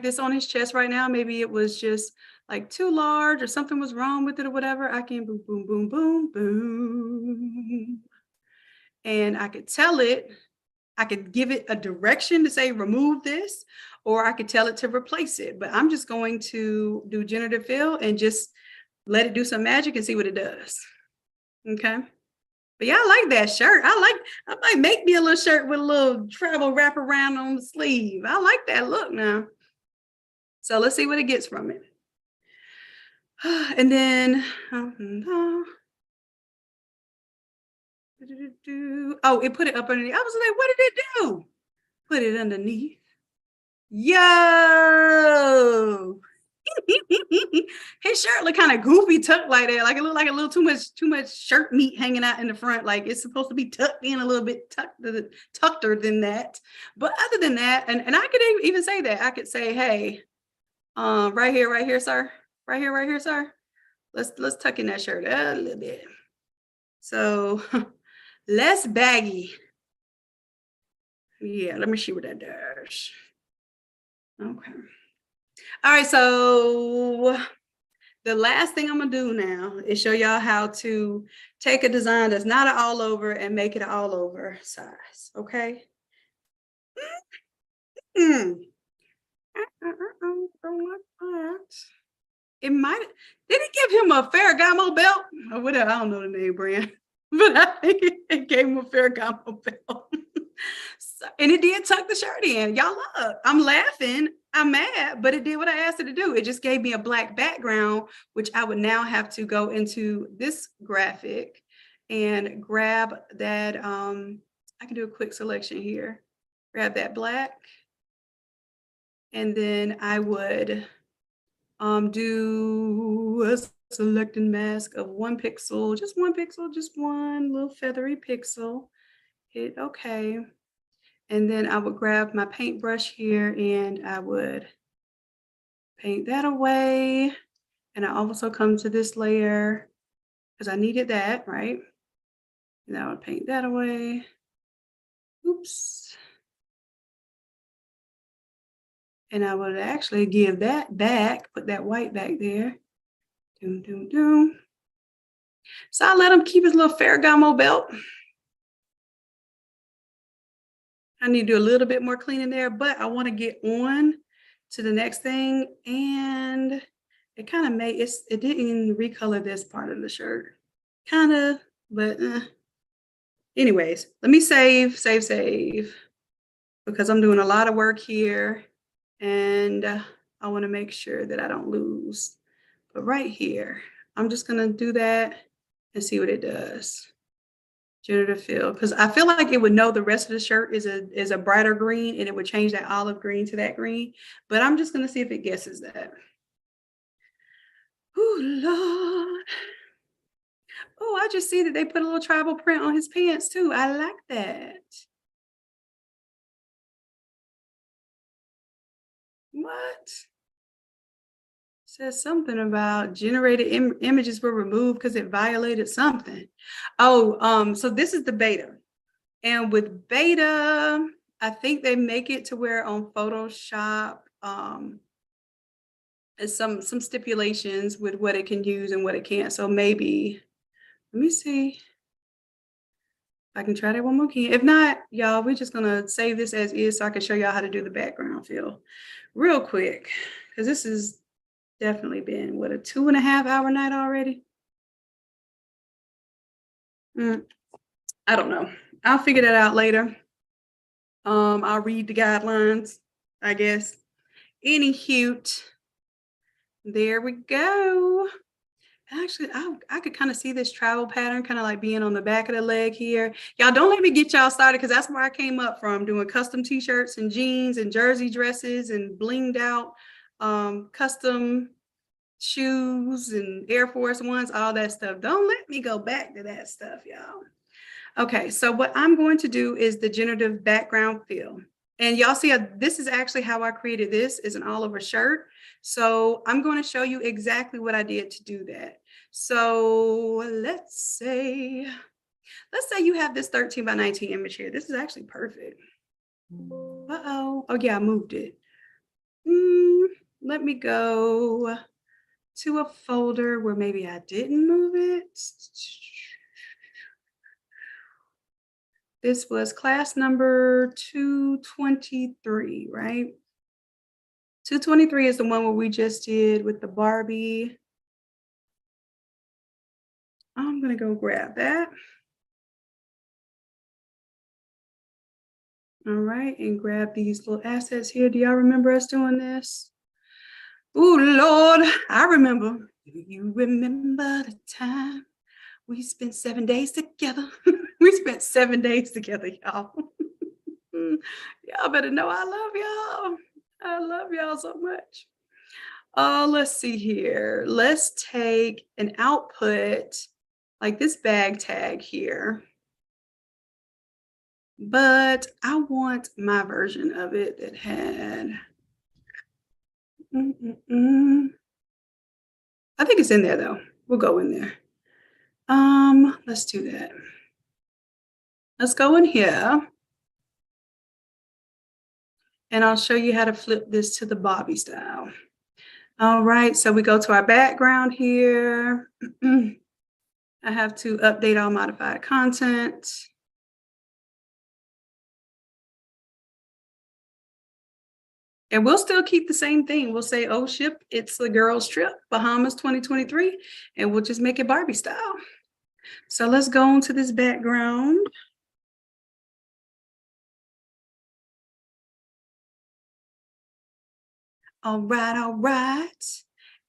this on his chest right now, maybe it was just like too large or something was wrong with it or whatever, I can boom, boom, boom, boom, boom. And I could tell it, I could give it a direction to say, remove this, or I could tell it to replace it. But I'm just going to do generative fill and just let it do some magic and see what it does. Okay. But yeah, I like that shirt. I might make me a little shirt with a little travel wrap around on the sleeve. I like that look now. So let's see what it gets from it. And then, oh, it put it up underneath. I was like, what did it do? Put it underneath. Yo! His shirt look kind of goofy tucked like that. Like it looked like a little too much shirt meat hanging out in the front. Like it's supposed to be tucked in a little bit tuckeder than that. But other than that, and I could even say that. I could say, hey, right here, sir. Right here, sir. Let's tuck in that shirt a little bit. So less baggy. Yeah, let me see what that does. Okay. All right, so the last thing I'm gonna do now is show y'all how to take a design that's not an all over and make it an all over size, okay? Don't like that. It might, did it give him a Ferragamo belt? Or whatever, I don't know the name brand, but I think it gave him a Ferragamo belt. So, and it did tuck the shirt in. Y'all look, I'm laughing, I'm mad, but it did what I asked it to do. It just gave me a black background, which I would now have to go into this graphic and grab that. I can do a quick selection here. Grab that black. And then I would do a selecting mask of 1 pixel, just 1 pixel, just one little feathery pixel. Hit okay. And then I would grab my paintbrush here and I would paint that away. And I also come to this layer because I needed that, right? And I would paint that away. Oops. And I would actually give that back, put that white back there. Doom, doom, doom. So I let him keep his little Ferragamo belt. I need to do a little bit more cleaning there, but I want to get on to the next thing. And it kind of made it didn't recolor this part of the shirt. Kind of, but anyways, let me save, because I'm doing a lot of work here and I want to make sure that I don't lose. But right here, I'm just gonna do that and see what it does. Generative fill, because I feel like it would know the rest of the shirt is a brighter green and it would change that olive green to that green. But I'm just gonna see if it guesses that. Oh Lord. Oh, I just see that they put a little tribal print on his pants too. I like that. What? Says something about generated images were removed because it violated something. Oh, so this is the beta. And with beta, I think they make it to where on Photoshop, is some stipulations with what it can use and what it can't. So maybe, let me see if I can try that one more again. If not, y'all, we're just gonna save this as is so I can show y'all how to do the background fill real quick. Because this has definitely been, what, a 2.5 hour night already? I don't know. I'll figure that out later. I'll read the guidelines, I guess. Anywho, there we go. Actually, I could kind of see this travel pattern kind of like being on the back of the leg here. Y'all don't let me get y'all started because that's where I came up from, doing custom t-shirts and jeans and jersey dresses and blinged out custom shoes and Air Force Ones, all that stuff. Don't let me go back to that stuff, y'all. Okay, so what I'm going to do is the generative background fill. And y'all see, this is actually how I created this, is an all over shirt. So I'm going to show you exactly what I did to do that. So let's say you have this 13 by 19 image here. This is actually perfect. Uh-oh. Oh yeah, I moved it. Let me go to a folder where maybe I didn't move it. This was class number 223, right? 223 is the one where we just did with the Barbie. I'm gonna go grab that. All right, and grab these little assets here. Do y'all remember us doing this? Oh Lord, I remember. Do you remember the time we spent 7 days together? We spent 7 days together, y'all. Y'all better know I love y'all. I love y'all so much. Oh, let's see here. Let's take an output like this bag tag here. But I want my version of it that had, I think it's in there though. We'll go in there. Let's do that. Let's go in here. And I'll show you how to flip this to the Barbie style. All right, so we go to our background here. I have to update all modified content. And we'll still keep the same thing. We'll say, oh, ship, it's the girls' trip, Bahamas 2023, and we'll just make it Barbie style. So let's go into this background. All right, all right.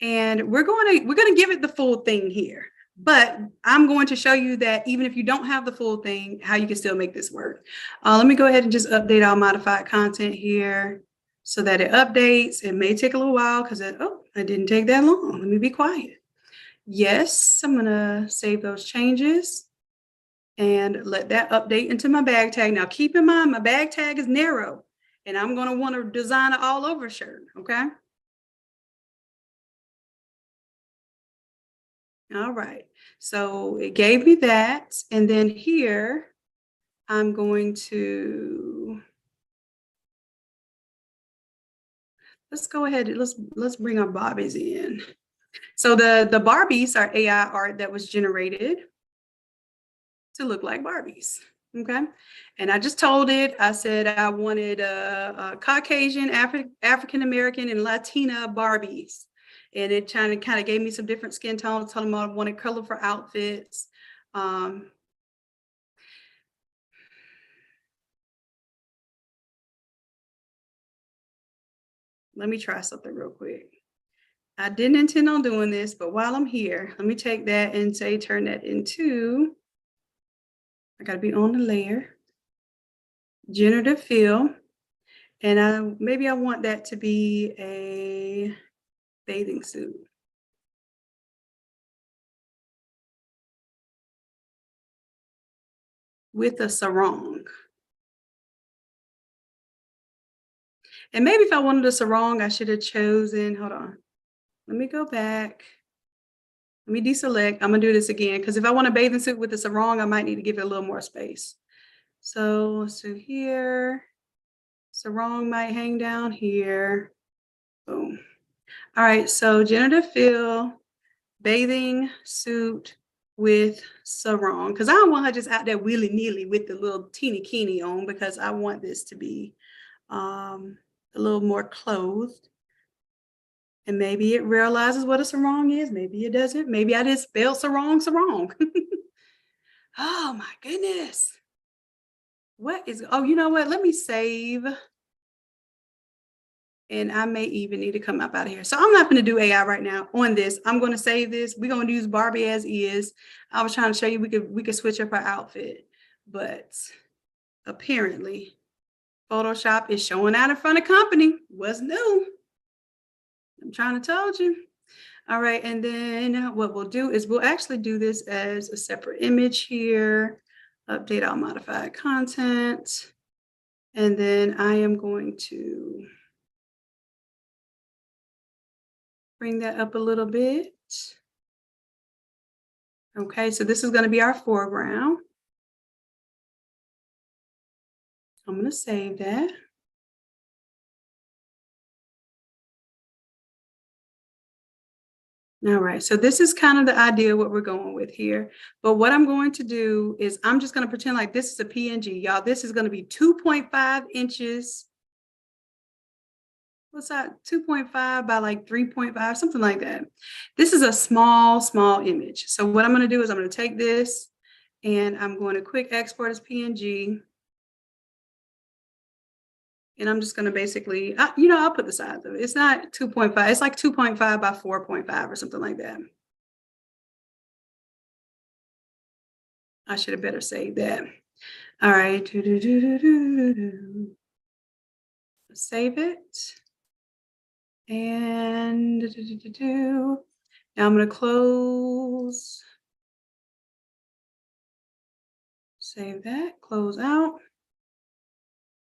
And we're gonna give it the full thing here. But I'm going to show you that even if you don't have the full thing, how you can still make this work. Let me go ahead and just update all modified content here so that it updates. It may take a little while because it didn't take that long. Let me be quiet. Yes, I'm gonna save those changes and let that update into my bag tag. Now keep in mind, my bag tag is narrow and I'm gonna want to design an all over shirt, okay? All right, so it gave me that. And then here, I'm going to, let's go ahead and let's bring our Barbies in. So the Barbies are AI art that was generated to look like Barbies, okay? And I just told it, I said I wanted a Caucasian, African-American, and Latina Barbies. And it kind of gave me some different skin tones, told them I wanted colorful outfits. Let me try something real quick. I didn't intend on doing this, but while I'm here, let me take that and say, turn that into, I gotta be on the layer, generative fill. And maybe I want that to be a bathing suit. With a sarong. And maybe if I wanted a sarong, I should have chosen, hold on. Let me go back. Let me deselect. I'm gonna do this again because if I want a bathing suit with a sarong, I might need to give it a little more space. So here, sarong might hang down here. Boom. All right, so generative fill, bathing suit with sarong, because I don't want her just out there willy-nilly with the little teeny keeny on, because I want this to be a little more clothed. And maybe it realizes what a sarong is, maybe it doesn't. Maybe I just spelled sarong. Oh my goodness. What is, oh, you know what? Let me save. And I may even need to come up out of here. So I'm not going to do AI right now on this. I'm going to save this. We're going to use Barbie as is. I was trying to show you we could switch up our outfit, but apparently Photoshop is showing out in front of company. What's new? I'm trying to tell you. All right, and then what we'll do is we'll actually do this as a separate image here, update all modified content, and then I am going to bring that up a little bit. Okay, so this is going to be our foreground. I'm going to save that. All right, so this is kind of the idea what we're going with here. But what I'm going to do is I'm just going to pretend like this is a PNG. Y'all, this is going to be 2.5 inches. What's that? 2.5 by like 3.5, something like that. This is a small image. So what I'm going to do is I'm going to take this and I'm going to quick export as PNG. And I'm just going to basically, I'll put the size of it. It's not 2.5. It's like 2.5 by 4.5 or something like that. I should have better saved that. All right. Save it. And now I'm going to close. Save that, close out.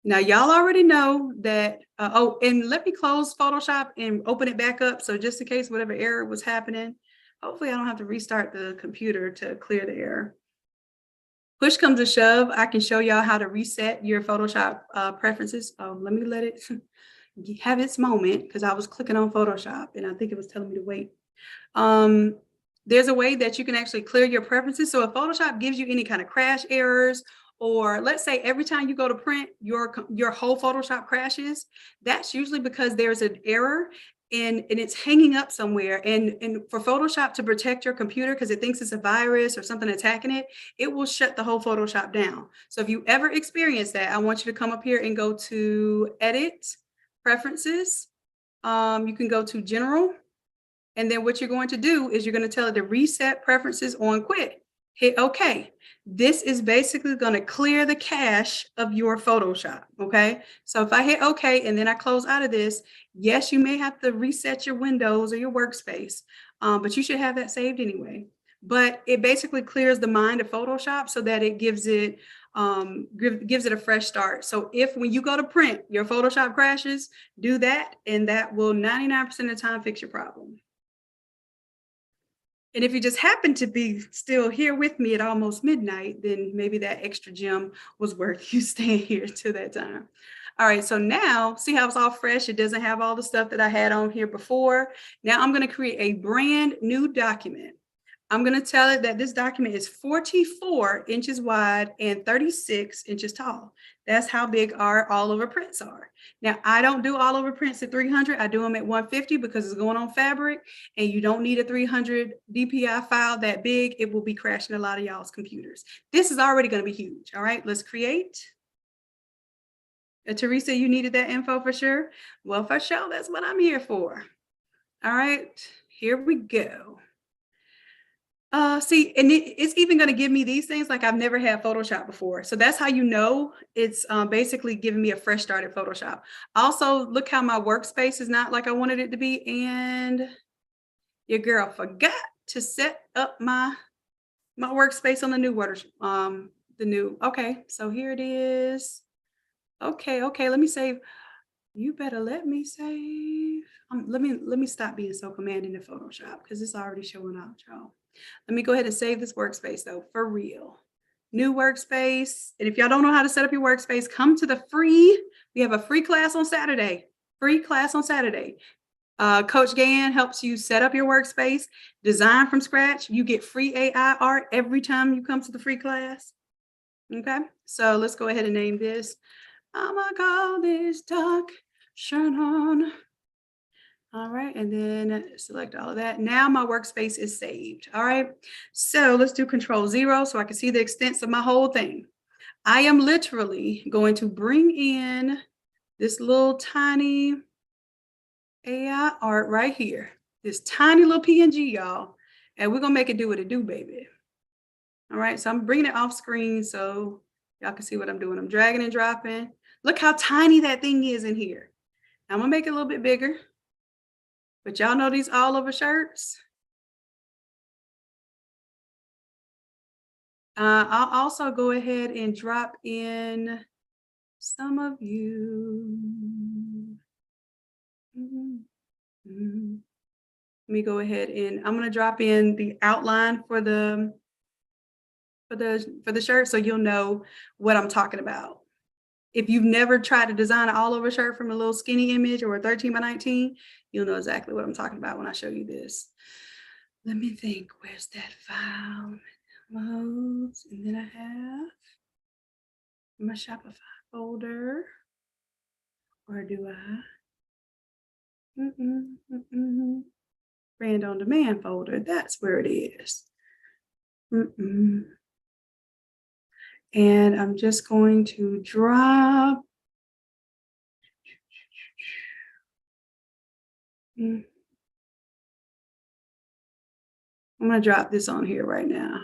Now, y'all already know that, and let me close Photoshop and open it back up. So just in case whatever error was happening, hopefully I don't have to restart the computer to clear the error. Push comes to shove, I can show y'all how to reset your Photoshop preferences. Let me let it have its moment because I was clicking on Photoshop and I think it was telling me to wait. There's a way that you can actually clear your preferences. So if Photoshop gives you any kind of crash errors, or let's say every time you go to print, your whole Photoshop crashes, that's usually because there's an error and it's hanging up somewhere. And for Photoshop to protect your computer because it thinks it's a virus or something attacking it, it will shut the whole Photoshop down. So if you ever experience that, I want you to come up here and go to Edit, Preferences. You can go to General. And then what you're going to do is you're going to tell it to reset preferences on quit. Hit OK. This is basically going to clear the cache of your Photoshop. OK, so if I hit OK and then I close out of this, yes, you may have to reset your windows or your workspace, but you should have that saved anyway. But it basically clears the mind of Photoshop so that it gives it a fresh start. So if when you go to print, your Photoshop crashes, do that, and that will 99% of the time fix your problem. And if you just happen to be still here with me at almost midnight, then maybe that extra gem was worth you staying here to that time. All right, so now see how it's all fresh? It doesn't have all the stuff that I had on here before. Now I'm going to create a brand new document. I'm going to tell it that this document is 44 inches wide and 36 inches tall. That's how big our all over prints are. Now, I don't do all over prints at 300. I do them at 150 because it's going on fabric and you don't need a 300 DPI file that big. It will be crashing a lot of y'all's computers. This is already going to be huge. All right, let's create. Teresa, you needed that info for sure. Well, for sure, that's what I'm here for. All right, here we go. See, and it's even going to give me these things like I've never had Photoshop before. So that's how you know it's basically giving me a fresh start at Photoshop. Also, look how my workspace is not like I wanted it to be. And your girl forgot to set up my workspace on the new water. Okay, so here it is. Okay, let me save. You better let me save. Let me stop being so commanding in Photoshop because it's already showing up, y'all. Let me go ahead and save this workspace though, for real. New workspace. And if y'all don't know how to set up your workspace, come to the free. We have a free class on Saturday. Coach Gann helps you set up your workspace, design from scratch. You get free AI art every time you come to the free class. Okay, so let's go ahead and name this. I'm gonna call this Doc Shanon. All right, and then select all of that. Now my workspace is saved. All right, so let's do Control-0 so I can see the extents of my whole thing. I am literally going to bring in this little tiny AI art right here, this tiny little PNG, y'all, and we're gonna make it do what it do, baby. All right, so I'm bringing it off screen so y'all can see what I'm doing. I'm dragging and dropping. Look how tiny that thing is in here. I'm gonna make it a little bit bigger. But y'all know these all over shirts. I'll also go ahead and drop in some of you. Let me go ahead and I'm gonna drop in the outline for the shirt so you'll know what I'm talking about. If you've never tried to design an all over shirt from a little skinny image or a 13 by 19, you'll know exactly what I'm talking about when I show you this. Let me think, where's that file? Modes, and then I have my Shopify folder. Or do I? Brand on demand folder, that's where it is. And I'm just going to drop. I'm going to drop this on here right now.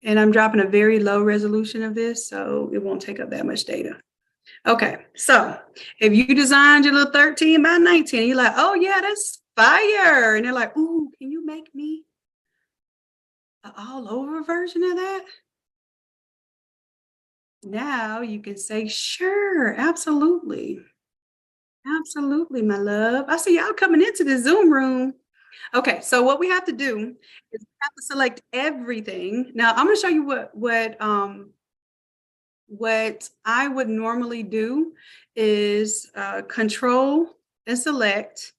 And I'm dropping a very low resolution of this, so it won't take up that much data. Okay, so if you designed your little 13 by 19, you're like, oh yeah, that's fire. And they're like, ooh, can you make me an all over version of that? Now you can say, sure, absolutely. Absolutely, my love. I see y'all coming into the Zoom room. Okay, so what we have to do is we have to select everything. Now I'm going to show you what I would normally do is control and select.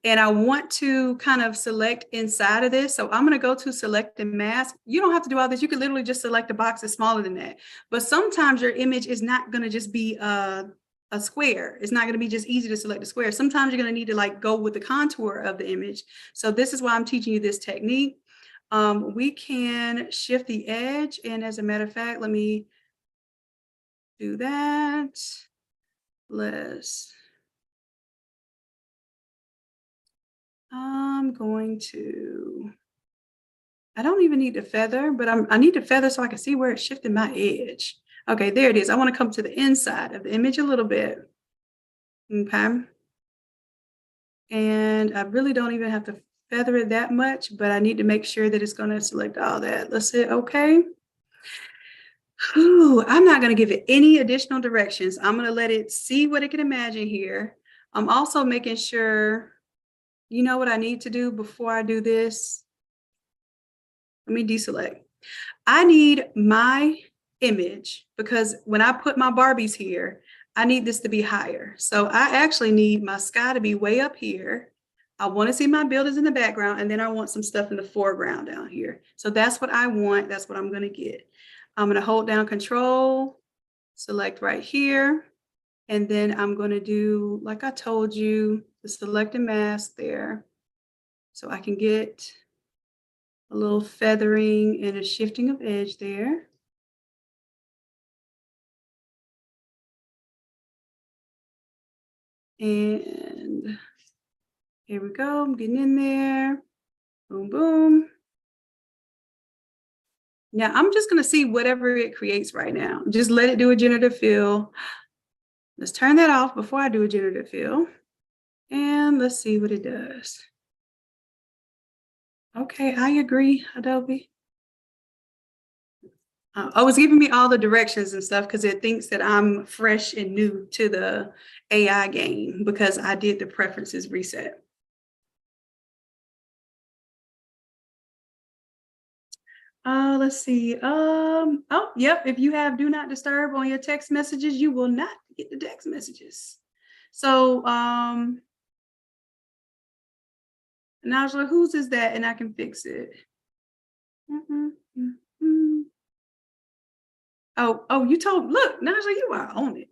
And I want to kind of select inside of this. So I'm going to go to select and mask. You don't have to do all this. You can literally just select a box that's smaller than that. But sometimes your image is not going to just be a square. It's not going to be just easy to select a square. Sometimes you're going to need to like go with the contour of the image. So this is why I'm teaching you this technique. We can shift the edge. And as a matter of fact, let me do that. I'm going to, I don't even need the feather, but I need the feather so I can see where it's shifting my edge. Okay, there it is. I want to come to the inside of the image a little bit. Okay. And I really don't even have to feather it that much, but I need to make sure that it's going to select all that. Let's hit okay. Whew, I'm not going to give it any additional directions. I'm going to let it see what it can imagine here. I'm also making sure, you know what I need to do before I do this? Let me deselect. I need my image because when I put my Barbies here, I need this to be higher. So I actually need my sky to be way up here. I want to see my buildings in the background, and then I want some stuff in the foreground down here. So that's what I want. That's what I'm going to get. I'm going to hold down control, select right here, and then I'm going to do, like I told you, the select and mask there. So I can get a little feathering and a shifting of edge there. And here we go. I'm getting in there. Boom, boom. Now I'm just going to see whatever it creates right now. Just let it do a generative fill. Let's turn that off before I do a generative fill. And let's see what it does. Okay, I agree, Adobe. Oh, it's giving me all the directions and stuff because it thinks that I'm fresh and new to the AI game because I did the preferences reset. Let's see. Oh, yep. If you have do not disturb on your text messages, you will not get the text messages. So, Najla, whose is that? And I can fix it. Oh, you told, look, Najla, you are on it.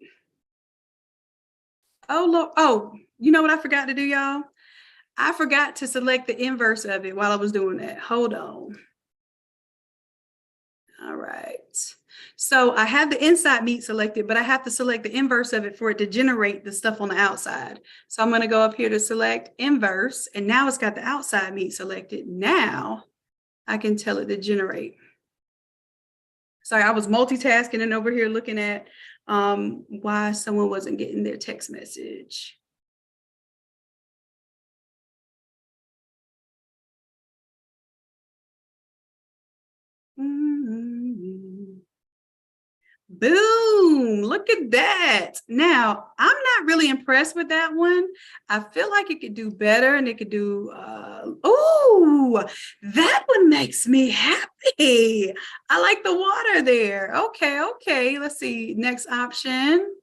Oh, look. Oh, you know what I forgot to do, y'all? I forgot to select the inverse of it while I was doing that. Hold on. All right. So I have the inside meat selected, but I have to select the inverse of it for it to generate the stuff on the outside. So I'm going to go up here to select inverse, and now it's got the outside meat selected. Now I can tell it to generate. Sorry, I was multitasking and over here looking at why someone wasn't getting their text message. Boom, look at that. Now, I'm not really impressed with that one. I feel like it could do better and it could do, oh, that one makes me happy. I like the water there. Okay. Let's see. Next option.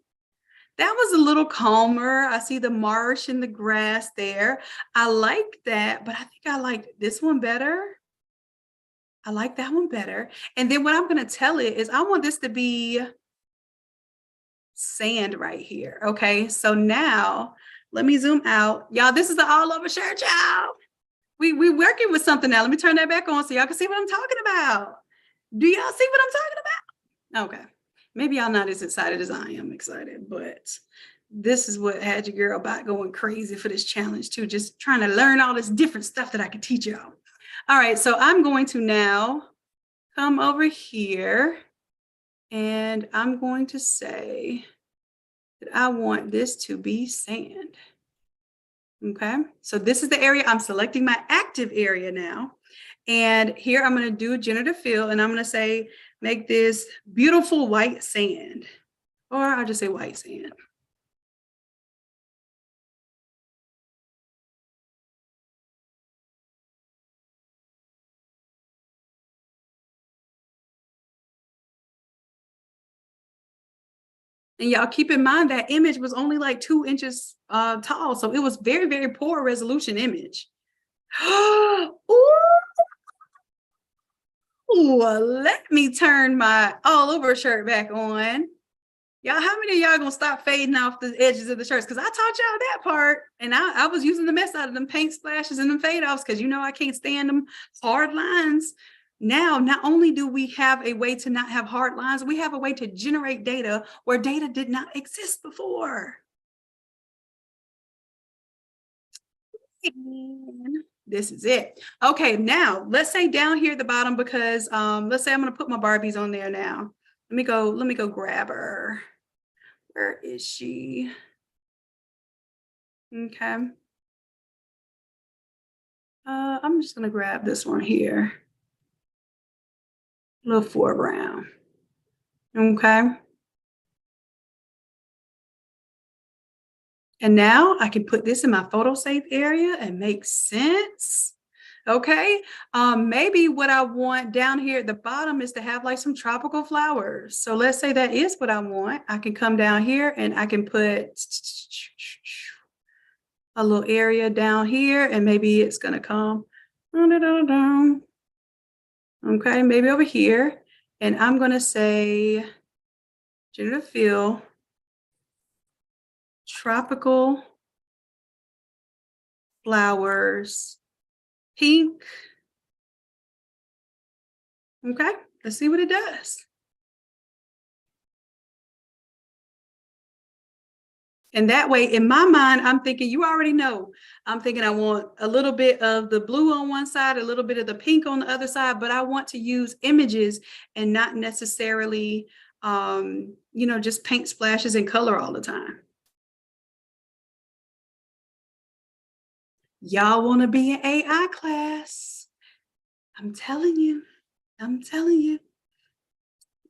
That was a little calmer. I see the marsh and the grass there. I like that, but I think I like this one better. I like that one better. And then what I'm going to tell it is I want this to be sand right here. Okay, so now let me zoom out. Y'all, this is the all over shirt, y'all. We working with something now. Let me turn that back on so y'all can see what I'm talking about. Do y'all see what I'm talking about? Okay, maybe y'all not as excited as I am excited, but this is what had your girl about going crazy for this challenge too, just trying to learn all this different stuff that I could teach y'all. All right, so I'm going to now come over here and I'm going to say, that I want this to be sand. Okay, so this is the area I'm selecting my active area now. And here I'm going to do a generative fill, and I'm going to say, make this beautiful white sand, or I'll just say white sand. And y'all keep in mind that image was only like 2 inches tall. So it was very, very poor resolution image. Ooh, let me turn my all over shirt back on. Y'all, how many of y'all gonna stop fading off the edges of the shirts? Because I taught y'all that part, and I was using the mess out of them paint splashes and them fade offs because you know I can't stand them hard lines. Now, not only do we have a way to not have hard lines, we have a way to generate data where data did not exist before. And this is it. Okay, now let's say down here at the bottom, because let's say I'm gonna put my Barbies on there now. Let me go grab her. Where is she? Okay. I'm just gonna grab this one here. A little foreground. Okay. And now I can put this in my photo save area and make sense. Okay. Maybe what I want down here at the bottom is to have like some tropical flowers. So let's say that is what I want. I can come down here and I can put a little area down here, and maybe it's gonna come. Okay, maybe over here. And I'm gonna say generative fill, tropical flowers, pink. Okay, let's see what it does. And that way, in my mind, I'm thinking, you already know, I'm thinking I want a little bit of the blue on one side, a little bit of the pink on the other side, but I want to use images and not necessarily, just paint splashes and color all the time. Y'all want to be in AI class? I'm telling you. I'm telling you.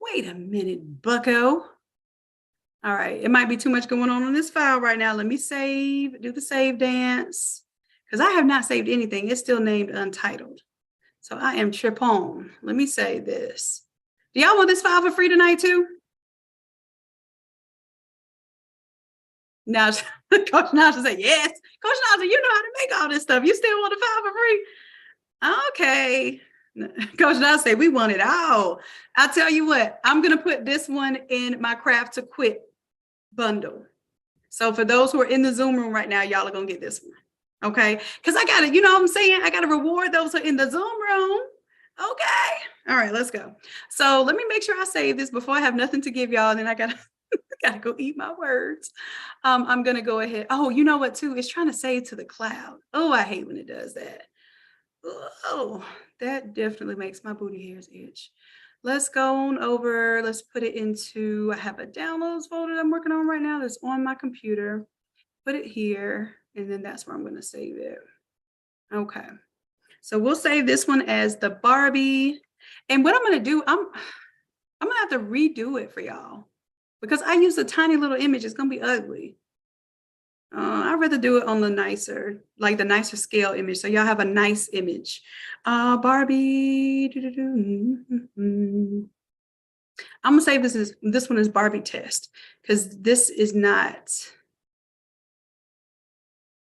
Wait a minute, bucko. All right, it might be too much going on this file right now. Let me do the save dance, because I have not saved anything. It's still named untitled. So I am trippon. Let me save this. Do y'all want this file for free tonight too? Now, Coach Nasha said, yes. Coach Nasha, you know how to make all this stuff. You still want the file for free? Okay. Coach Nasha said, we want it all. I'll tell you what, I'm going to put this one in my craft to quit bundle. So for those who are in the Zoom room right now, y'all are going to get this one. Okay. Because I got to, you know what I'm saying? I got to reward those who are in the Zoom room. Okay. All right, let's go. So let me make sure I save this before I have nothing to give y'all. And then I got to go eat my words. I'm going to go ahead. Oh, you know what too? It's trying to save to the cloud. Oh, I hate when it does that. Oh, that definitely makes my booty hairs itch. Let's go on over. Let's put it into, I have a downloads folder that I'm working on right now that's on my computer. Put it here, and then that's where I'm going to save it. Okay. So we'll save this one as the Barbie. And what I'm going to do, I'm going to have to redo it for y'all because I use a tiny little image. It's going to be ugly. I'd rather do it on the nicer scale image. So y'all have a nice image. Barbie. I'm gonna say this one is Barbie test, because this is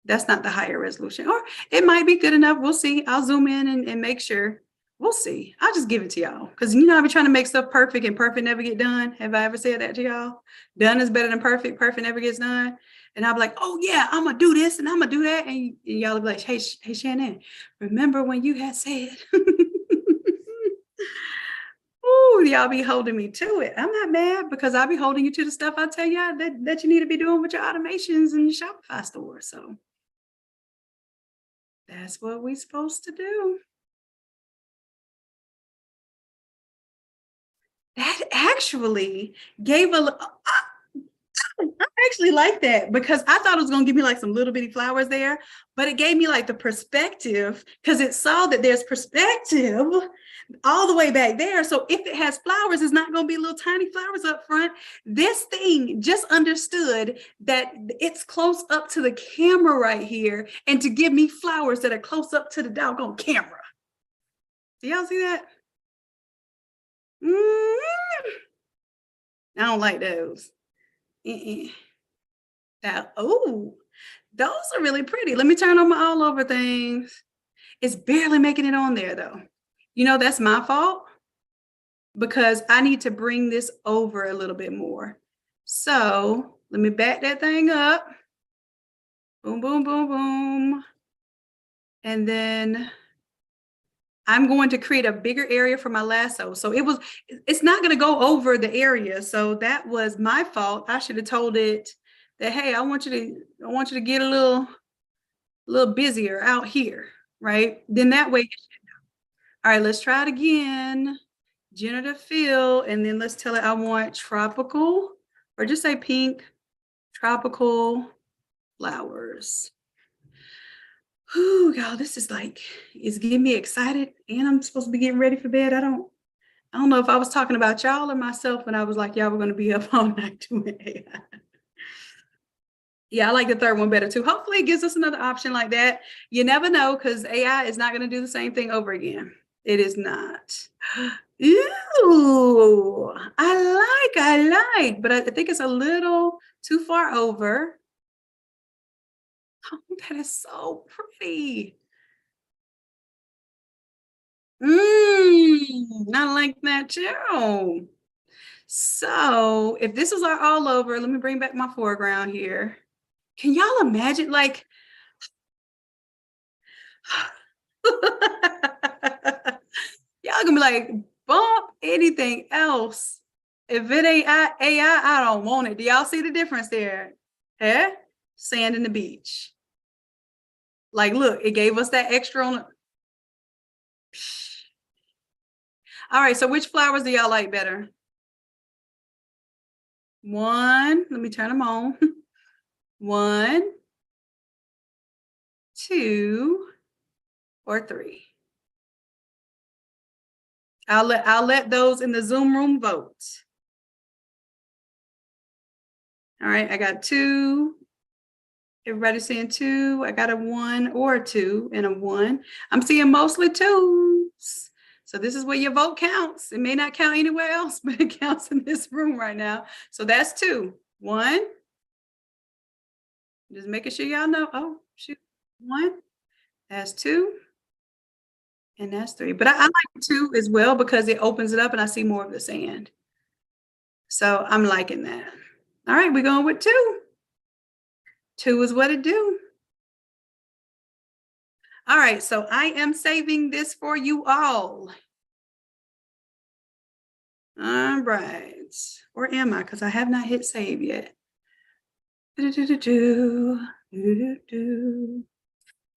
that's not the higher resolution, or it might be good enough. We'll see. I'll zoom in and make sure. We'll see. I'll just give it to y'all, because I be trying to make stuff perfect, and perfect never get done. Have I ever said that to y'all? Done is better than perfect. Perfect never gets done. And I'll be like, oh yeah, I'm gonna do this and I'm gonna do that, and y'all will be like, hey Shannon, remember when you had said? Ooh, y'all be holding me to it. I'm not mad, because I'll be holding you to the stuff I tell y'all that you need to be doing with your automations and your Shopify store. So that's what we're supposed to do. That actually gave I actually like that because I thought it was going to give me like some little bitty flowers there, but it gave me like the perspective because it saw that there's perspective all the way back there. So if it has flowers, it's not going to be little tiny flowers up front. This thing just understood that it's close up to the camera right here and to give me flowers that are close up to the doggone camera. Do y'all see that? I don't like those. That, oh, those are really pretty. Let me turn on my all over things. It's barely making it on there though. You know, that's my fault because I need to bring this over a little bit more. So let me back that thing up. Boom, boom, boom, boom. And then I'm going to create a bigger area for my lasso. So it's not going to go over the area. So that was my fault. I should have told it that, hey, I want you to get a little busier out here, right? Then that way, all right, let's try it again. Generative fill, and then let's tell it I want tropical, or just say pink, tropical flowers. Whew, y'all, this is like, it's getting me excited, and I'm supposed to be getting ready for bed. I don't know if I was talking about y'all or myself when I was like, y'all were going to be up all night doing AI. Yeah, I like the third one better too. Hopefully it gives us another option like that. You never know because AI is not going to do the same thing over again. It is not. Ew, I like, but I think it's a little too far over. Oh, that is so pretty. I like that too. So if this is our all over, let me bring back my foreground here. Can y'all imagine like y'all gonna be like, bump anything else. If it ain't AI, I don't want it. Do y'all see the difference there? Eh? Sand in the beach. Like, look, it gave us that extra on. All right, so which flowers do y'all like better? One, let me turn them on. One, two, or three. I'll let those in the Zoom room vote. All right, I got two. Everybody's saying two. I got a one or a two and a one. I'm seeing mostly twos. So this is where your vote counts. It may not count anywhere else, but it counts in this room right now. So that's two. One. Just making sure y'all know. Oh, shoot. One. That's two. And that's three. But I like two as well because it opens it up and I see more of the sand. So I'm liking that. All right, we're going with two. Two is what it do. All right, so I am saving this for you all. All right. Or am I? Because I have not hit save yet.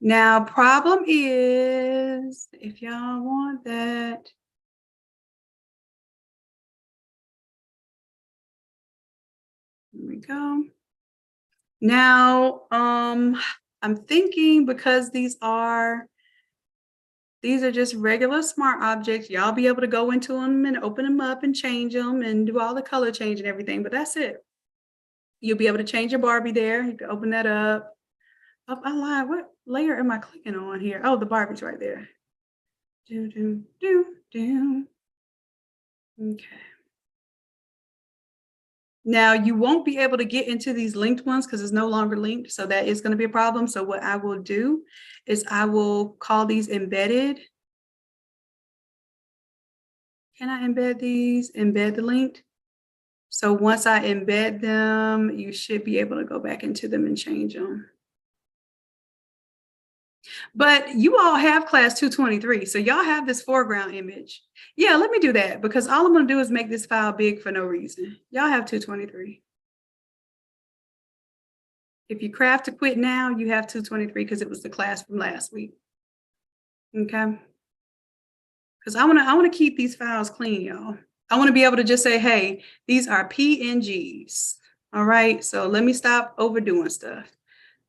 Now, problem is, if y'all want that, here we go. Now, I'm thinking because these are just regular smart objects, y'all be able to go into them and open them up and change them and do all the color change and everything, but that's it. You'll be able to change your Barbie there. You can open that up. Oh, I lied. What layer am I clicking on here? Oh, the Barbie's right there. Okay. Now you won't be able to get into these linked ones because it's no longer linked. So that is going to be a problem. So what I will do is I will call these embedded. Can I embed these? Embed the linked. So once I embed them, you should be able to go back into them and change them. But you all have class 223, so y'all have this foreground image. Yeah, let me do that because all I'm going to do is make this file big for no reason. Y'all have 223. If you craft to quit now, you have 223 because it was the class from last week. Okay? Because I want to keep these files clean, y'all. I want to be able to just say, hey, these are PNGs. All right, so let me stop overdoing stuff.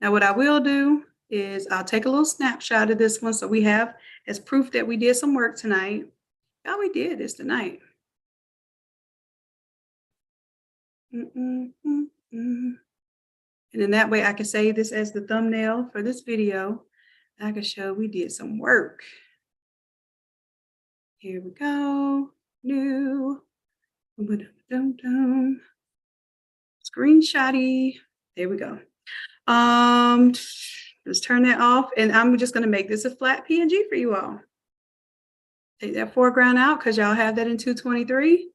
Now, what I will do is I'll take a little snapshot of this one so we have as proof that we did some work tonight. Oh, we did this tonight. And then that way I can save this as the thumbnail for this video. I can show we did some work. Here we go. New. Screenshotty. There we go. Let's turn that off, and I'm just going to make this a flat PNG for you all. Take that foreground out because y'all have that in 223.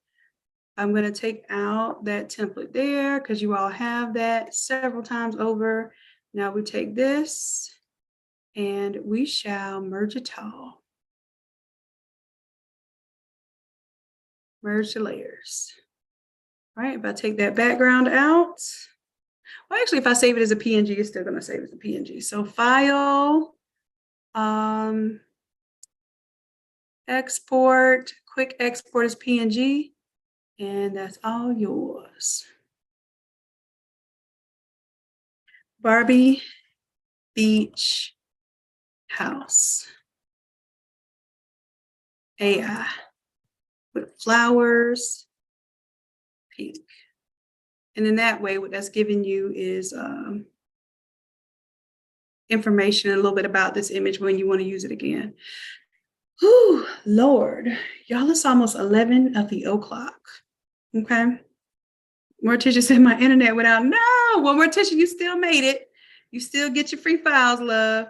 I'm going to take out that template there because you all have that several times over. Now we take this and we shall merge it all. Merge the layers. All right, if I take that background out, well, actually, if I save it as a PNG, it's still going to save as a PNG. So file, export, quick export as PNG, and that's all yours. Barbie beach house. AI with flowers, pink. And in that way, what that's giving you is information a little bit about this image when you want to use it again. Whew, Lord, y'all, it's almost 11 of the o'clock. Okay. Morticia said my internet went out. No, well, Morticia, you still made it. You still get your free files, love.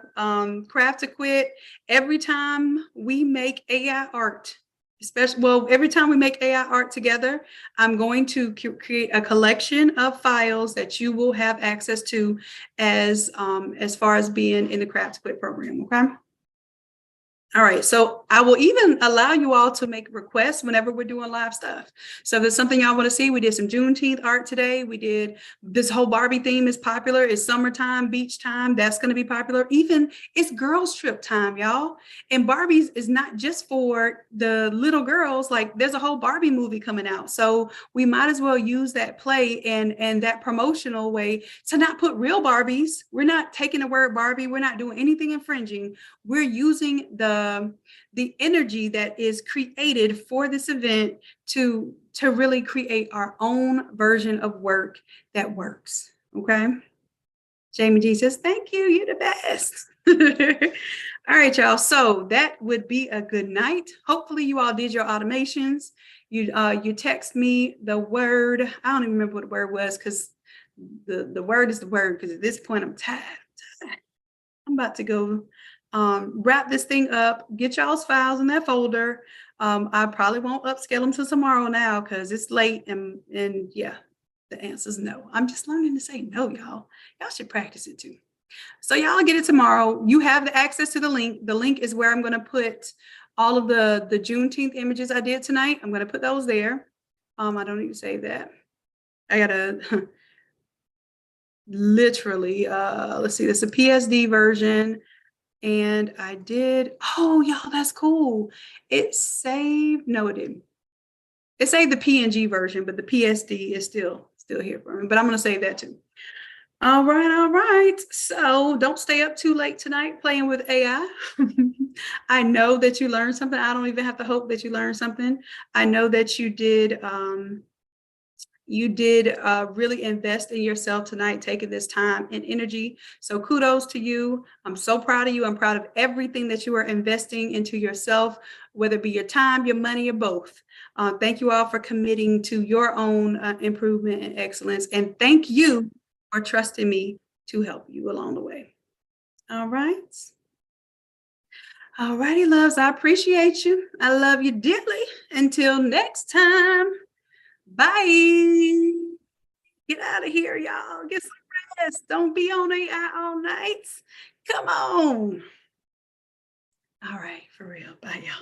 Craft to Quit. Every time we make AI art, especially, well, every time we make AI art together, I'm going to create a collection of files that you will have access to as far as being in the Craft to Quit program, okay? All right, so I will even allow you all to make requests whenever we're doing live stuff. So if there's something y'all want to see, we did some Juneteenth art today. We did this whole Barbie theme is popular. It's summertime, beach time. That's going to be popular. Even it's girls trip time, y'all. And Barbie's is not just for the little girls. Like there's a whole Barbie movie coming out. So we might as well use that play and that promotional way to not put real Barbies. We're not taking the word Barbie. We're not doing anything infringing. We're using the energy that is created for this event to really create our own version of work that works. Okay. Jamie G says, thank you. You're the best. All right, y'all. So that would be a good night. Hopefully you all did your automations. You text me the word. I don't even remember what the word was because the word is the word because at this point I'm tired. I'm about to go wrap this thing up, get y'all's files in that folder. I probably won't upscale them till tomorrow now because it's late and yeah, the answer is no. I'm just learning to say no, y'all. Y'all should practice it too. So y'all get it tomorrow. You have the access to the link. The link is where I'm going to put all of the Juneteenth images I did tonight. I'm going to put those there. I don't need to save that. I gotta literally, let's see, this is a PSD version. And I did, oh, y'all, that's cool. It saved, no, it didn't. It saved the PNG version, but the PSD is still here for me. But I'm going to save that too. All right. So don't stay up too late tonight playing with AI. I know that you learned something. I don't even have to hope that you learned something. I know that you did really invest in yourself tonight, taking this time and energy. So kudos to you. I'm so proud of you. I'm proud of everything that you are investing into yourself, whether it be your time, your money, or both. Thank you all for committing to your own improvement and excellence. And thank you for trusting me to help you along the way. All right. All righty, loves. I appreciate you. I love you dearly. Until next time. Bye. Get out of here, y'all. Get some rest. Don't be on AI all night. Come on. All right, for real. Bye, y'all.